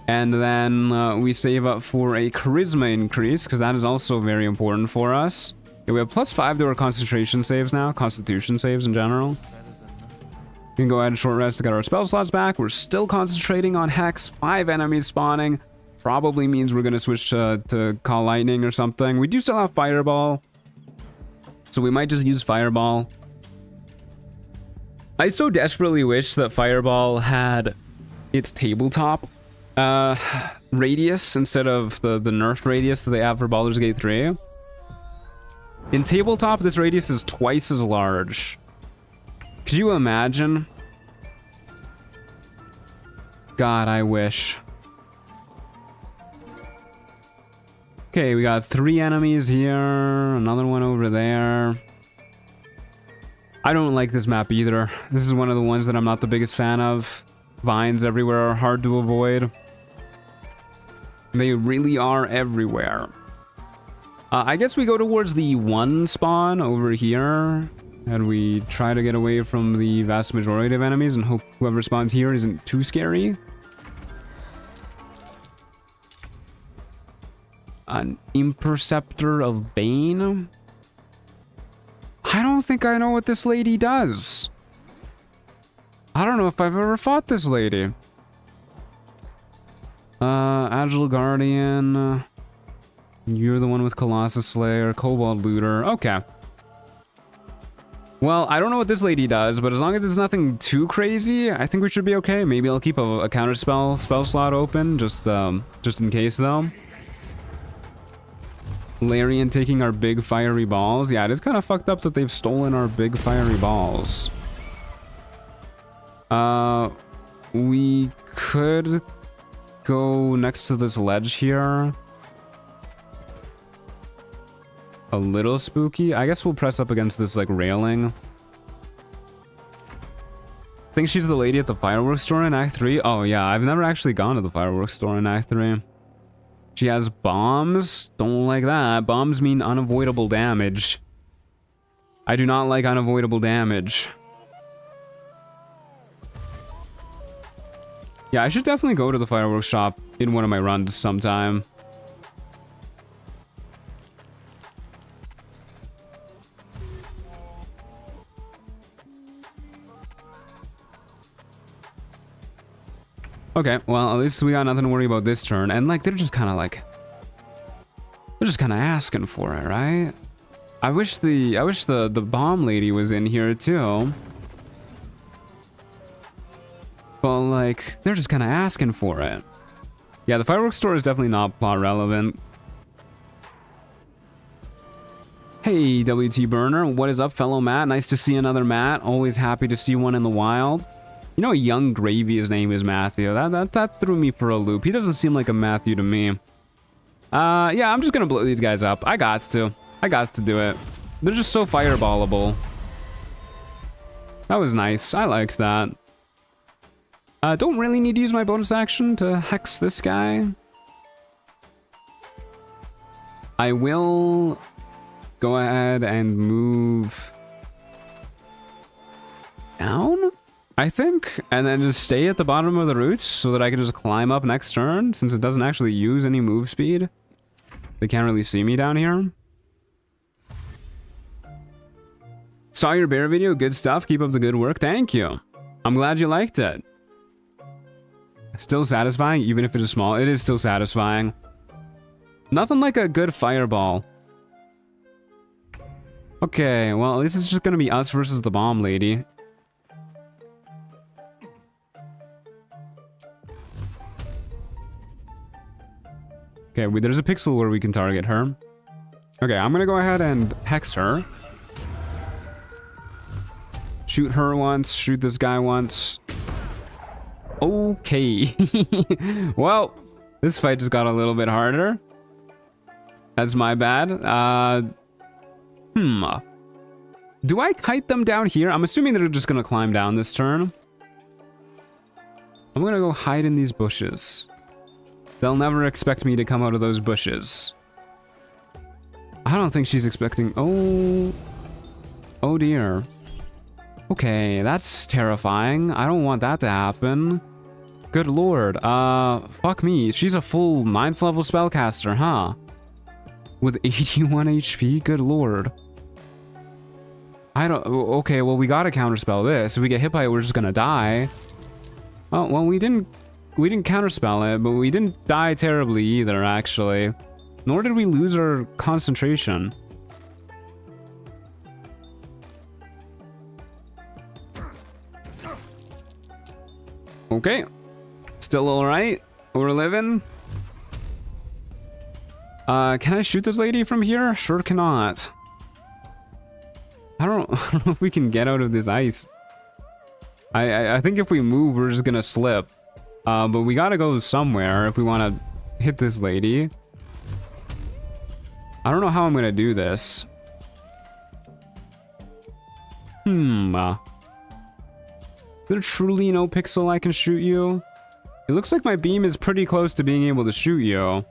And then we save up for a Charisma increase, because that is also very important for us. Okay, we have +5 to our concentration saves now. Constitution saves in general. We can go ahead and short rest to get our spell slots back. We're still concentrating on Hex. 5 enemies spawning. Probably means we're going to switch to Call Lightning or something. We do still have Fireball. So we might just use Fireball. I so desperately wish that Fireball had its tabletop radius instead of the nerfed radius that they have for Baldur's Gate 3. In tabletop, this radius is twice as large. Could you imagine? God, I wish. Okay, we got 3 enemies here, another one over there. I don't like this map either. This is one of the ones that I'm not the biggest fan of. Vines everywhere are hard to avoid. They really are everywhere. I guess we go towards the 1 spawn over here. And we try to get away from the vast majority of enemies and hope whoever spawns here isn't too scary. An Imperceptor of Bane? I don't think I know what this lady does. I don't know if I've ever fought this lady. Agile Guardian. You're the one with Colossus Slayer, Kobold Looter. Okay. Well, I don't know what this lady does, but as long as it's nothing too crazy, I think we should be okay. Maybe I'll keep a counter spell slot open, just in case though. Larian taking our big fiery balls. Yeah, it is kind of fucked up that they've stolen our big fiery balls. We could go next to this ledge here. a little spooky. I guess we'll press up against this like railing. I think she's the lady at the fireworks store in Act 3. Oh yeah, I've never actually gone to the fireworks store in Act 3. She has bombs. Don't like that. Bombs mean unavoidable damage. I do not like unavoidable damage. Yeah, I should definitely go to the fireworks shop in one of my runs sometime. Okay, well, at least we got nothing to worry about this turn. And, like, they're just kind of, like... They're just kind of asking for it, right? I wish the bomb lady was in here, too. But, like, they're just kind of asking for it. Yeah, the fireworks store is definitely not plot relevant. Hey, WT Burner. What is up, fellow Matt? Nice to see another Matt. Always happy to see one in the wild. You know, Young Gravy's name is Matthew. That threw me for a loop. He doesn't seem like a Matthew to me. Yeah, I'm just gonna blow these guys up. I got to do it. They're just so fireballable. That was nice. I liked that. Don't really need to use my bonus action to hex this guy. I will go ahead and move down, I think, and then just stay at the bottom of the roots so that I can just climb up next turn, since it doesn't actually use any move speed. They can't really see me down here. Saw your bear video. Good stuff. Keep up the good work. Thank you. I'm glad you liked it. Still satisfying, even if it is small. It is still satisfying. Nothing like a good fireball. Okay, well, this is just gonna be us versus the bomb lady. Okay, there's a pixel where we can target her. Okay, I'm gonna go ahead and hex her. Shoot her once, shoot this guy once. Okay. Well, this fight just got a little bit harder. That's my bad. Do I kite them down here? I'm assuming they're just gonna climb down this turn. I'm gonna go hide in these bushes. They'll never expect me to come out of those bushes. I don't think she's expecting... Oh dear. Okay, that's terrifying. I don't want that to happen. Good lord. Fuck me. She's a full 9th level spellcaster, huh? With 81 HP? Good lord. I don't... Okay, well, we gotta counterspell this. If we get hit by it, we're just gonna die. Oh, well, we didn't counterspell it, but we didn't die terribly either, actually. Nor did we lose our concentration. Okay. Still alright. We're living. Can I shoot this lady from here? Sure cannot. I don't know if we can get out of this ice. I think if we move, we're just gonna slip. But we gotta go somewhere if we want to hit this lady. I don't know how I'm gonna do this. Is there truly no pixel I can shoot you? It looks like my beam is pretty close to being able to shoot you.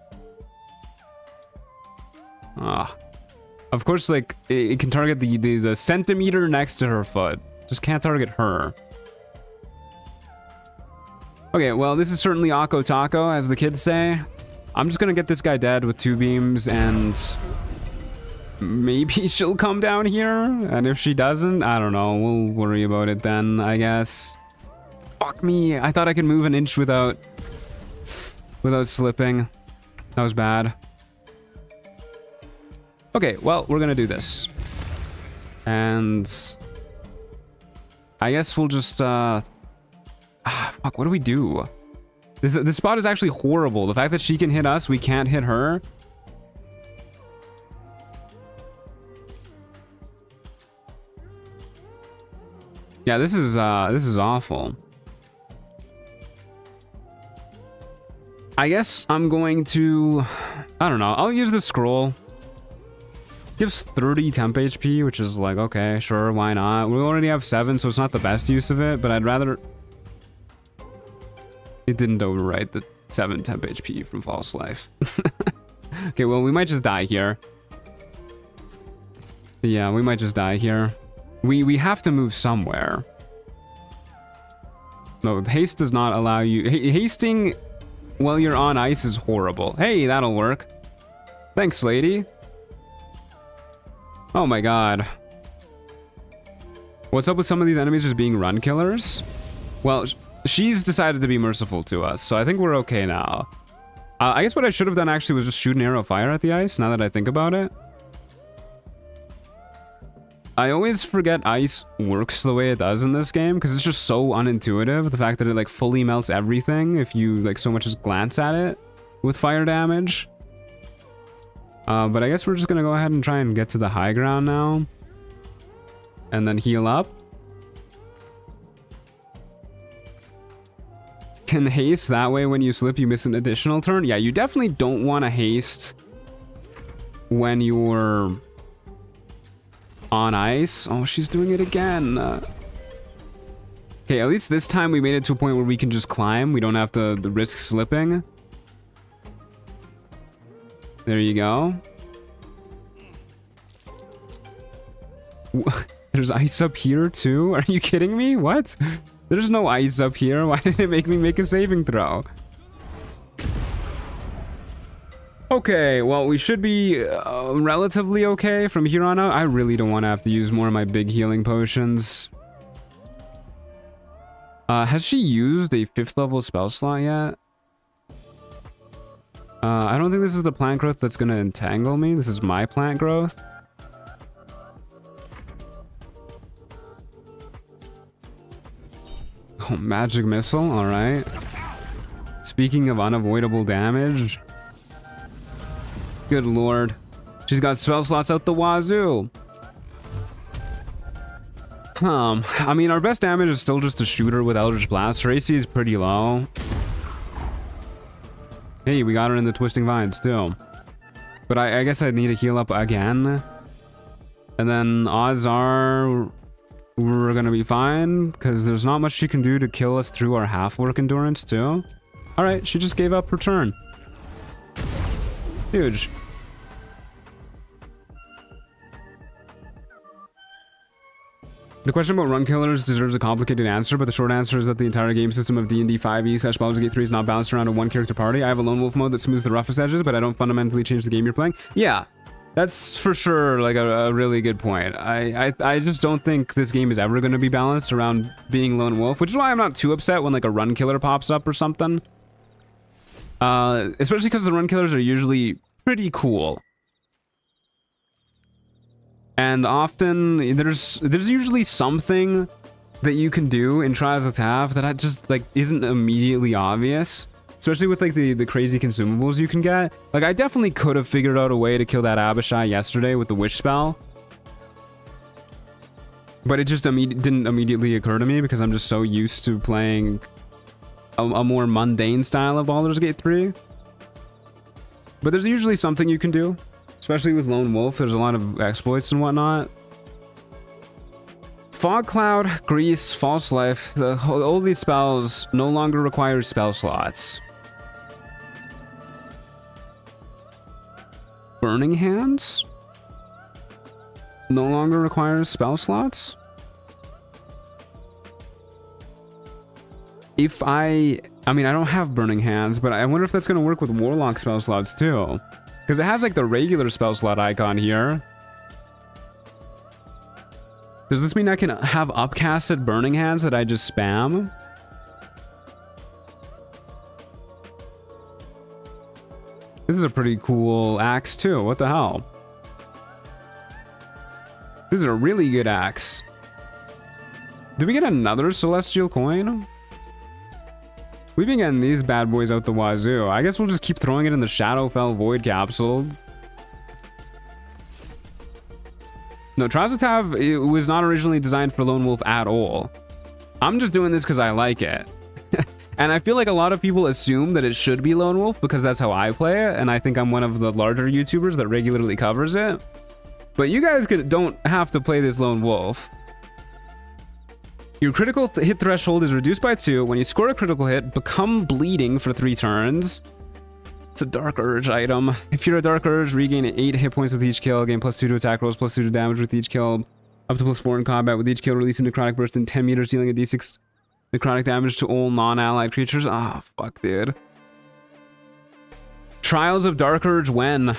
Of course, like, it can target the centimeter next to her foot. Just can't target her. Okay, well, this is certainly Akko Taco, as the kids say. I'm just gonna get this guy dead with 2 beams, and maybe she'll come down here. And if she doesn't, I don't know. We'll worry about it then, I guess. Fuck me. I thought I could move an inch without slipping. That was bad. Okay, well, we're gonna do this. And I guess we'll just, fuck, what do we do? This spot is actually horrible. The fact that she can hit us, we can't hit her. Yeah, this is awful. I guess I'm going to... I don't know. I'll use the scroll. gives 30 temp HP, which is like, okay, sure, why not? We already have 7, so it's not the best use of it, but I'd rather... It didn't overwrite the 7 temp HP from False Life. Okay, well, we might just die here. Yeah, we might just die here. We have to move somewhere. No, haste does not allow you... Hasting while you're on ice is horrible. Hey, that'll work. Thanks, lady. Oh my god. What's up with some of these enemies just being run killers? Well, she's decided to be merciful to us, so I think we're okay now. I guess what I should have done actually was just shoot an arrow of fire at the ice, now that I think about it. I always forget ice works the way it does in this game, because it's just so unintuitive. The fact that it like fully melts everything if you like so much as glance at it with fire damage. But I guess we're just gonna go ahead and try and get to the high ground now. And then heal up. Can haste that way when you slip, you miss an additional turn? Yeah, you definitely don't want to haste when you're on ice. Oh, she's doing it again. Okay, at least this time we made it to a point where we can just climb. We don't have to risk slipping. There you go. There's ice up here too? Are you kidding me? What? There's no ice up here. Why did it make me make a saving throw? Okay, well, we should be relatively okay from here on out. I really don't want to have to use more of my big healing potions. Has she used a 5th level spell slot yet? I don't think this is the plant growth that's going to entangle me. This is my plant growth. Oh, magic missile. All right. Speaking of unavoidable damage. Good lord. She's got spell slots out the wazoo. I mean, our best damage is still just to shoot her with Eldritch Blast. Her AC is pretty low. Hey, we got her in the Twisting Vines too. But I guess I need to heal up again. And then odds are we're gonna be fine, because there's not much she can do to kill us through our half-work endurance too. Alright, she just gave up her turn. Huge. The question about run killers deserves a complicated answer, but the short answer is that the entire game system of D&D 5e/Baldur's Gate 3 is not balanced around a one-character party. I have a lone wolf mode that smooths the roughest edges, but I don't fundamentally change the game you're playing. Yeah, that's for sure like a really good point. I just don't think this game is ever going to be balanced around being lone wolf, which is why I'm not too upset when like a run killer pops up or something. Especially because the run killers are usually pretty cool. And often there's usually something that you can do in Trials of Tav that just like isn't immediately obvious, especially with like the crazy consumables you can get. Like I definitely could have figured out a way to kill that Abishai yesterday with the wish spell, but it just didn't immediately occur to me because I'm just so used to playing a more mundane style of Baldur's Gate 3. But there's usually something you can do. Especially with Lone Wolf, there's a lot of exploits and whatnot. Fog Cloud, Grease, False Life, all these spells no longer require spell slots. Burning Hands no longer requires spell slots. If I mean, I don't have Burning Hands, but I wonder if that's going to work with Warlock spell slots too. Because it has like the regular spell slot icon here. Does this mean I can have upcasted Burning Hands that I just spam? This is a pretty cool axe too. What the hell? This is a really good axe. Did we get another Celestial Coin? We've been getting these bad boys out the wazoo. I guess we'll just keep throwing it in the Shadowfell Void capsule. No, Trials of Tav, it was not originally designed for Lone Wolf at all. I'm just doing this because I like it. And I feel like a lot of people assume that it should be Lone Wolf because that's how I play it. And I think I'm one of the larger YouTubers that regularly covers it. But you guys don't have to play this Lone Wolf. Your critical hit threshold is reduced by 2. When you score a critical hit, become bleeding for 3 turns. It's a Dark Urge item. If you're a Dark Urge, regain 8 hit points with each kill. Gain +2 to attack rolls, +2 to damage with each kill. Up to +4 in combat. With each kill, release a necrotic burst in 10 meters, dealing a d6 necrotic damage to all non-allied creatures. Ah, fuck, dude. Trials of Dark Urge when?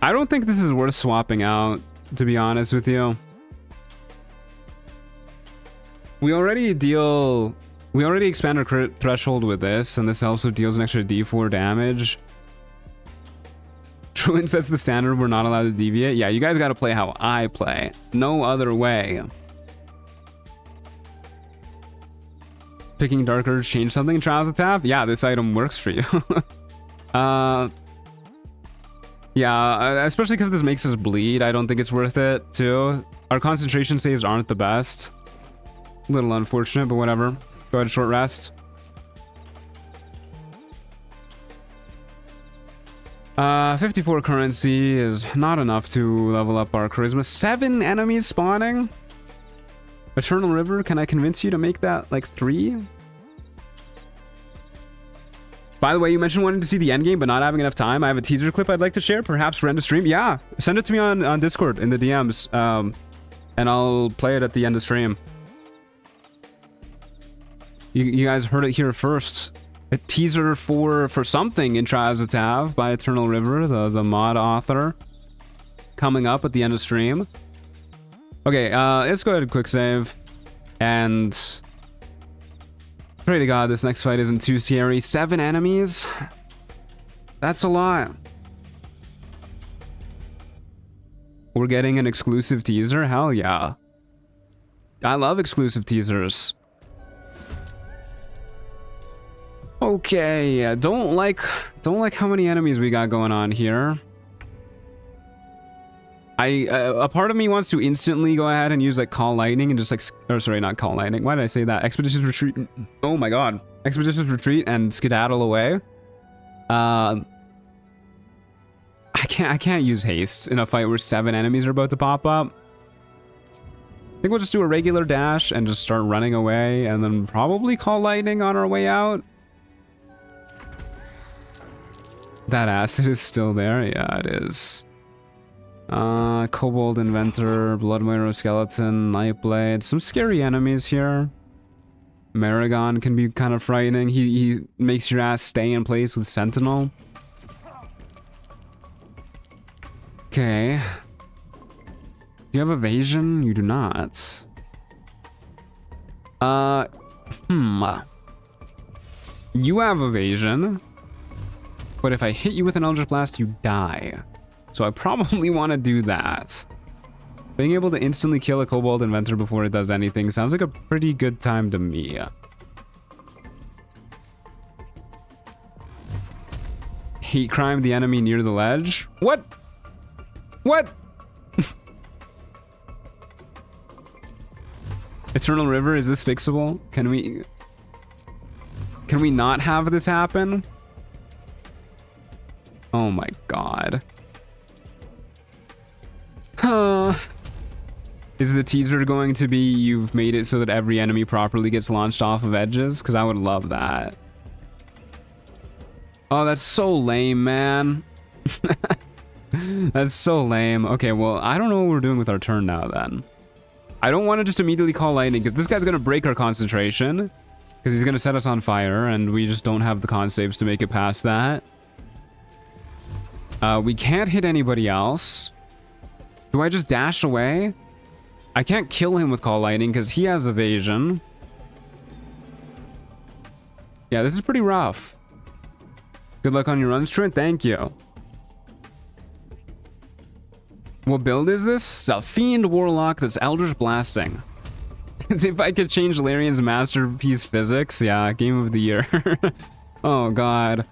I don't think this is worth swapping out, to be honest with you. We already expand our crit threshold with this, and this also deals an extra d4 damage. Truant sets the standard, we're not allowed to deviate. Yeah, you guys gotta play how I play. No other way. Picking Dark Urge change something in Trials of Tav? Yeah, this item works for you. Yeah, especially because this makes us bleed. I don't think it's worth it, too. Our concentration saves aren't the best. A little unfortunate, but whatever. Go ahead, short rest. 54 currency is not enough to level up our charisma. 7 enemies spawning? Eternal River, can I convince you to make that like 3? By the way, you mentioned wanting to see the endgame, but not having enough time. I have a teaser clip I'd like to share, perhaps for end of stream. Yeah, send it to me on Discord in the DMs, and I'll play it at the end of stream. You guys heard it here first. A teaser for something in Trials of Tav by Eternal River, the mod author, coming up at the end of stream. Okay, let's go ahead and quick save, and pray to God this next fight isn't too scary. 7 enemies? That's a lot. We're getting an exclusive teaser? Hell yeah. I love exclusive teasers. Okay, don't like how many enemies we got going on here. A part of me wants to instantly go ahead and use like Call Lightning and just like, or sorry, not Call Lightning. Why did I say that? Expeditious Retreat. Oh my God. Expeditious Retreat and skedaddle away. I can't use haste in a fight where 7 enemies are about to pop up. I think we'll just do a regular dash and just start running away, and then probably Call Lightning on our way out. That acid is still there. Yeah, it is. Kobold Inventor, Blood Mirror Skeleton, Nightblade. Some scary enemies here. Maragon can be kind of frightening. He makes your ass stay in place with Sentinel. Okay. Do you have evasion? You do not. You have evasion. But if I hit you with an Eldritch Blast, you die. So I probably want to do that. Being able to instantly kill a Kobold Inventor before it does anything sounds like a pretty good time to me. Hate crime the enemy near the ledge? What? What? Eternal River, is this fixable? Can we not have this happen? Oh my God. Is the teaser going to be you've made it so that every enemy properly gets launched off of edges? Because I would love that. Oh, that's so lame, man. That's so lame. Okay, well, I don't know what we're doing with our turn now then. I don't want to just immediately Call Lightning because this guy's going to break our concentration. Because he's going to set us on fire and we just don't have the con saves to make it past that. We can't hit anybody else. Do I just dash away? I can't kill him with Call Lightning because he has evasion. Yeah, this is pretty rough. Good luck on your runs, Trent. Thank you. What build is this? A Fiend Warlock that's Eldritch Blasting. If I could change Larian's masterpiece physics, yeah, game of the year. Oh God.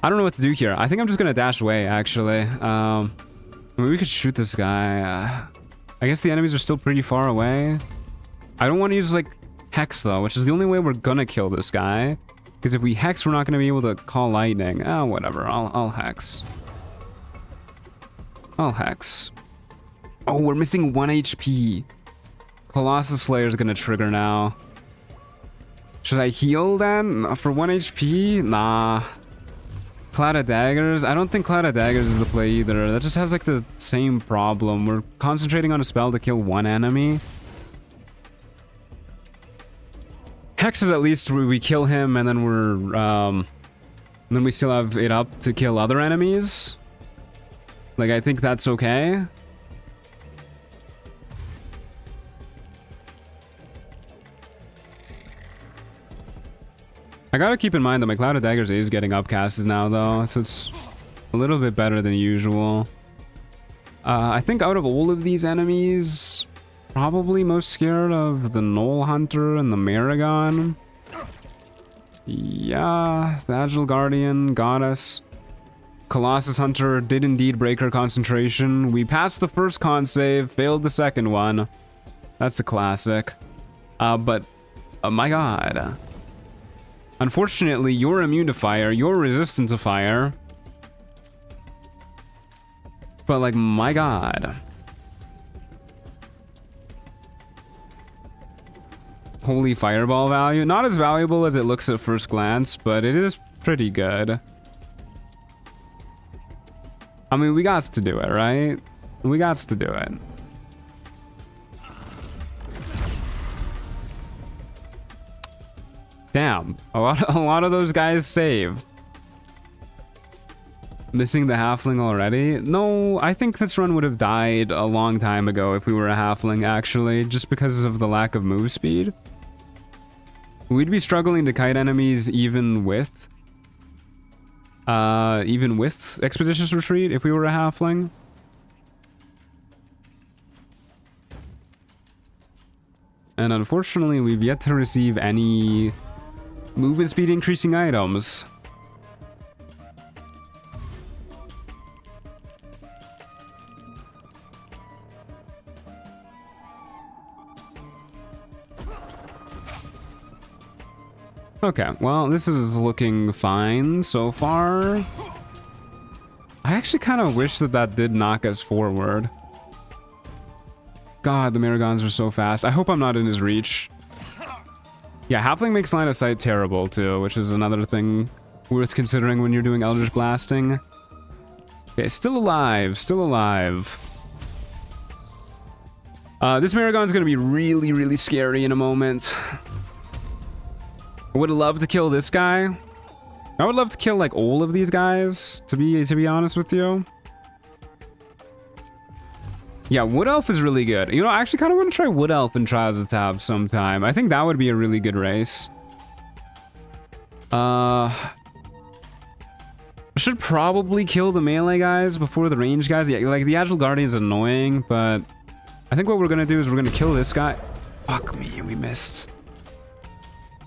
I don't know what to do here. I think I'm just gonna dash away, actually. Maybe we could shoot this guy. I guess the enemies are still pretty far away. I don't want to use, like, Hex, though, which is the only way we're gonna kill this guy. Because if we Hex, we're not going to be able to call Lightning. Oh, whatever. I'll Hex. I'll Hex. Oh, we're missing 1 HP. Colossus Slayer is going to trigger now. Should I heal then? For 1 HP? Nah. Cloud of Daggers? I don't think Cloud of Daggers is the play either. That just has like the same problem. We're concentrating on a spell to kill one enemy. Hex is at least we kill him and then then we still have it up to kill other enemies. Like, I think that's okay. I gotta keep in mind that my Cloud of Daggers is getting upcasted now, though, so it's a little bit better than usual. I think out of all of these enemies, probably most scared of the Knoll Hunter and the Maragon. Yeah, the Agile Guardian got us. Colossus Hunter did indeed break her concentration. We passed the first con save, failed the second one. That's a classic. But, my god. Unfortunately, you're immune to fire, you're resistant to fire. But, like, my god. Holy fireball value. Not as valuable as it looks at first glance, but it is pretty good. I mean, we got to do it, right? We got to do it. Damn, a lot of those guys saved. Missing the halfling already? No, I think this run would have died a long time ago if we were a halfling, actually, just because of the lack of move speed. We'd be struggling to kite enemies even with Expeditious Retreat if we were a halfling. And unfortunately, we've yet to receive any movement speed increasing items. Okay, well, this is looking fine so far. I actually kind of wish that did knock us forward. God, the Maragons are so fast. I hope I'm not in his reach. Yeah, Halfling makes line of sight terrible too, which is another thing worth considering when you're doing Eldritch Blasting. Okay, still alive, still alive. This Maragon's gonna be really, really scary in a moment. I would love to kill this guy. I would love to kill like all of these guys, to be honest with you. Yeah, Wood Elf is really good. You know, I actually kind of want to try Wood Elf in Trials of Tav sometime. I think that would be a really good race. Should probably kill the melee guys before the range guys. Yeah, like the Agile Guardian is annoying, but I think what we're gonna do is we're gonna kill this guy. Fuck me, we missed.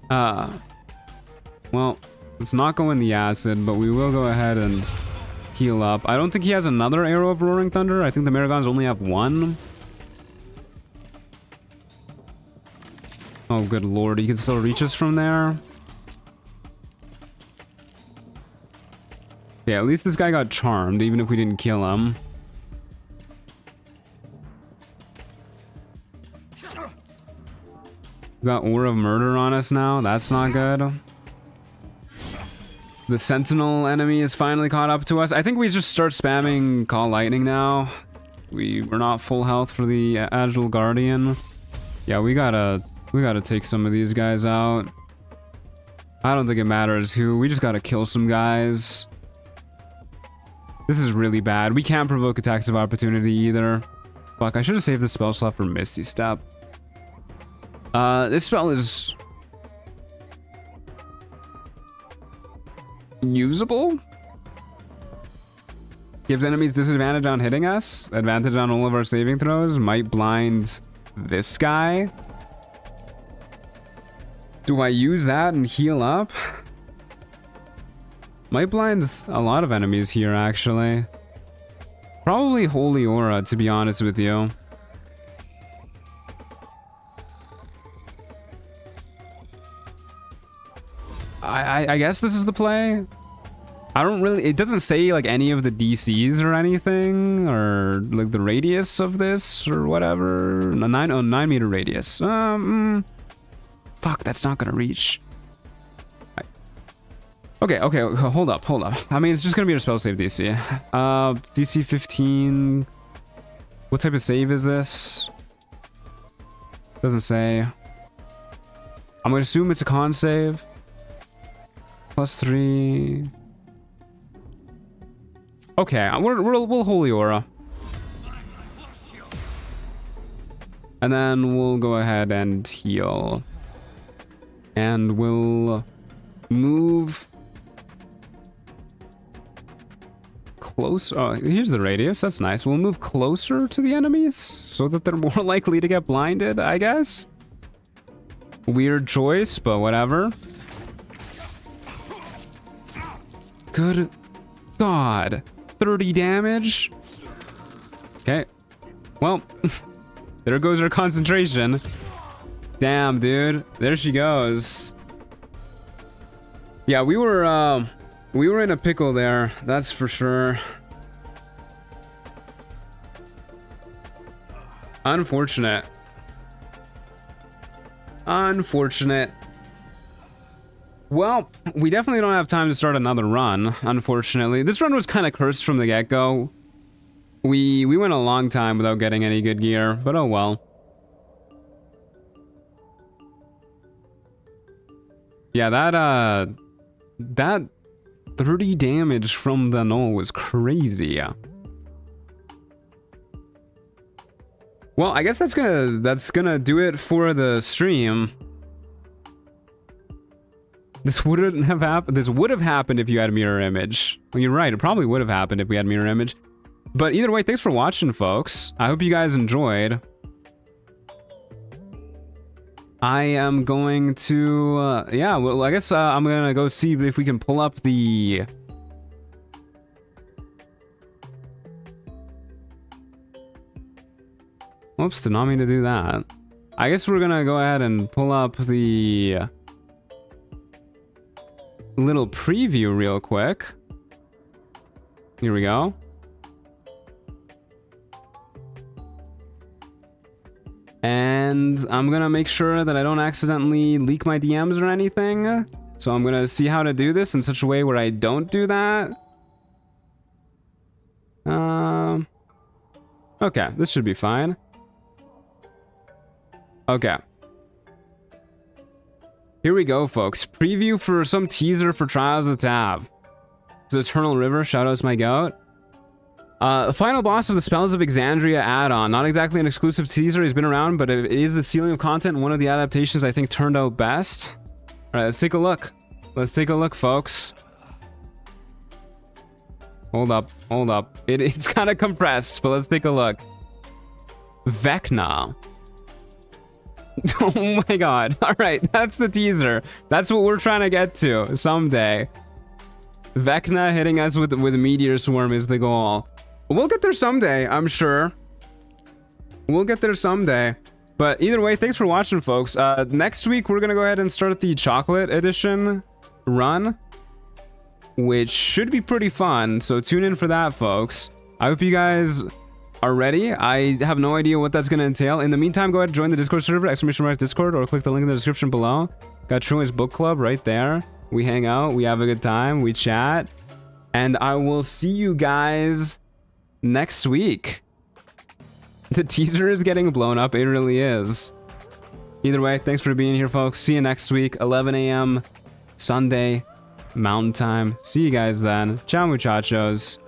Well, let's not go in the acid, but we will go ahead and heal up. I don't think he has another arrow of Roaring Thunder. I think the Maragons only have one. Oh, good lord. He can still reach us from there. Yeah, at least this guy got charmed, even if we didn't kill him. Got Aura of Murder on us now. That's not good. The Sentinel enemy is finally caught up to us. I think we just start spamming Call Lightning now. We're not full health for the Agile Guardian. Yeah, we gotta take some of these guys out. I don't think it matters who. We just gotta kill some guys. This is really bad. We can't provoke attacks of opportunity either. Fuck, I should have saved the spell slot for Misty Step. This spell is usable. Gives enemies disadvantage on hitting us, advantage on all of our saving throws, might blind this guy. Do I use that and heal up? Might blind a lot of enemies here, actually. Probably Holy Aura, to be honest with you. I guess this is the play. I don't really, it doesn't say like any of the DCs or anything, or like the radius of this or whatever. 9 meter radius. Fuck, that's not gonna reach. Okay, hold up. I mean, it's just gonna be a spell save DC. DC 15. What type of save is this? Doesn't say. I'm gonna assume it's a con save. +3. Okay, we'll Holy Aura. And then we'll go ahead and heal. And we'll move close. Oh, here's the radius. That's nice. We'll move closer to the enemies so that they're more likely to get blinded, I guess. Weird choice, but whatever. Good God. 30 damage. Okay. Well, there goes our concentration. Damn, dude. There she goes. Yeah, we were in a pickle there. That's for sure. Unfortunate. Well, we definitely don't have time to start another run, unfortunately. This run was kind of cursed from the get-go. We went a long time without getting any good gear, but oh well. Yeah, that 30 damage from the null was crazy. Well, I guess that's gonna do it for the stream. This wouldn't have happened. This would have happened if you had mirror image. Well, you're right. It probably would have happened if we had mirror image. But either way, thanks for watching, folks. I hope you guys enjoyed. I am going to, yeah, well, I guess I'm gonna go see if we can pull up the... Whoops, did not mean to do that. I guess we're gonna go ahead and pull up the little preview real quick. Here we go. And I'm gonna make sure that I don't accidentally leak my DMs or anything. So I'm gonna see how to do this in such a way where I don't do that. Okay, this should be fine. Okay. Here we go, folks. Preview for some teaser for Trials of Tav. It's Eternal River, shoutouts my goat. The final boss of the Spells of Exandria add-on. Not exactly an exclusive teaser, he's been around, but it is the ceiling of content. One of the adaptations I think turned out best. Alright, let's take a look. Let's take a look, folks. Hold up. It's kind of compressed, but let's take a look. Vecna. Oh my god. Alright, that's the teaser. That's what we're trying to get to someday. Vecna hitting us with Meteor Swarm is the goal. We'll get there someday, I'm sure. We'll get there someday. But either way, thanks for watching, folks. Next week, we're going to go ahead and start the Chocolate Edition run, which should be pretty fun. So tune in for that, folks. I hope you guys are ready. I have no idea what that's going to entail. In the meantime, go ahead and join the Discord server, !Discord, or click the link in the description below. Got Truant's Book Club right there. We hang out, we have a good time, we chat. And I will see you guys next week. The teaser is getting blown up, it really is. Either way, thanks for being here, folks. See you next week, 11 a.m. Sunday, Mountain Time. See you guys then. Ciao, muchachos.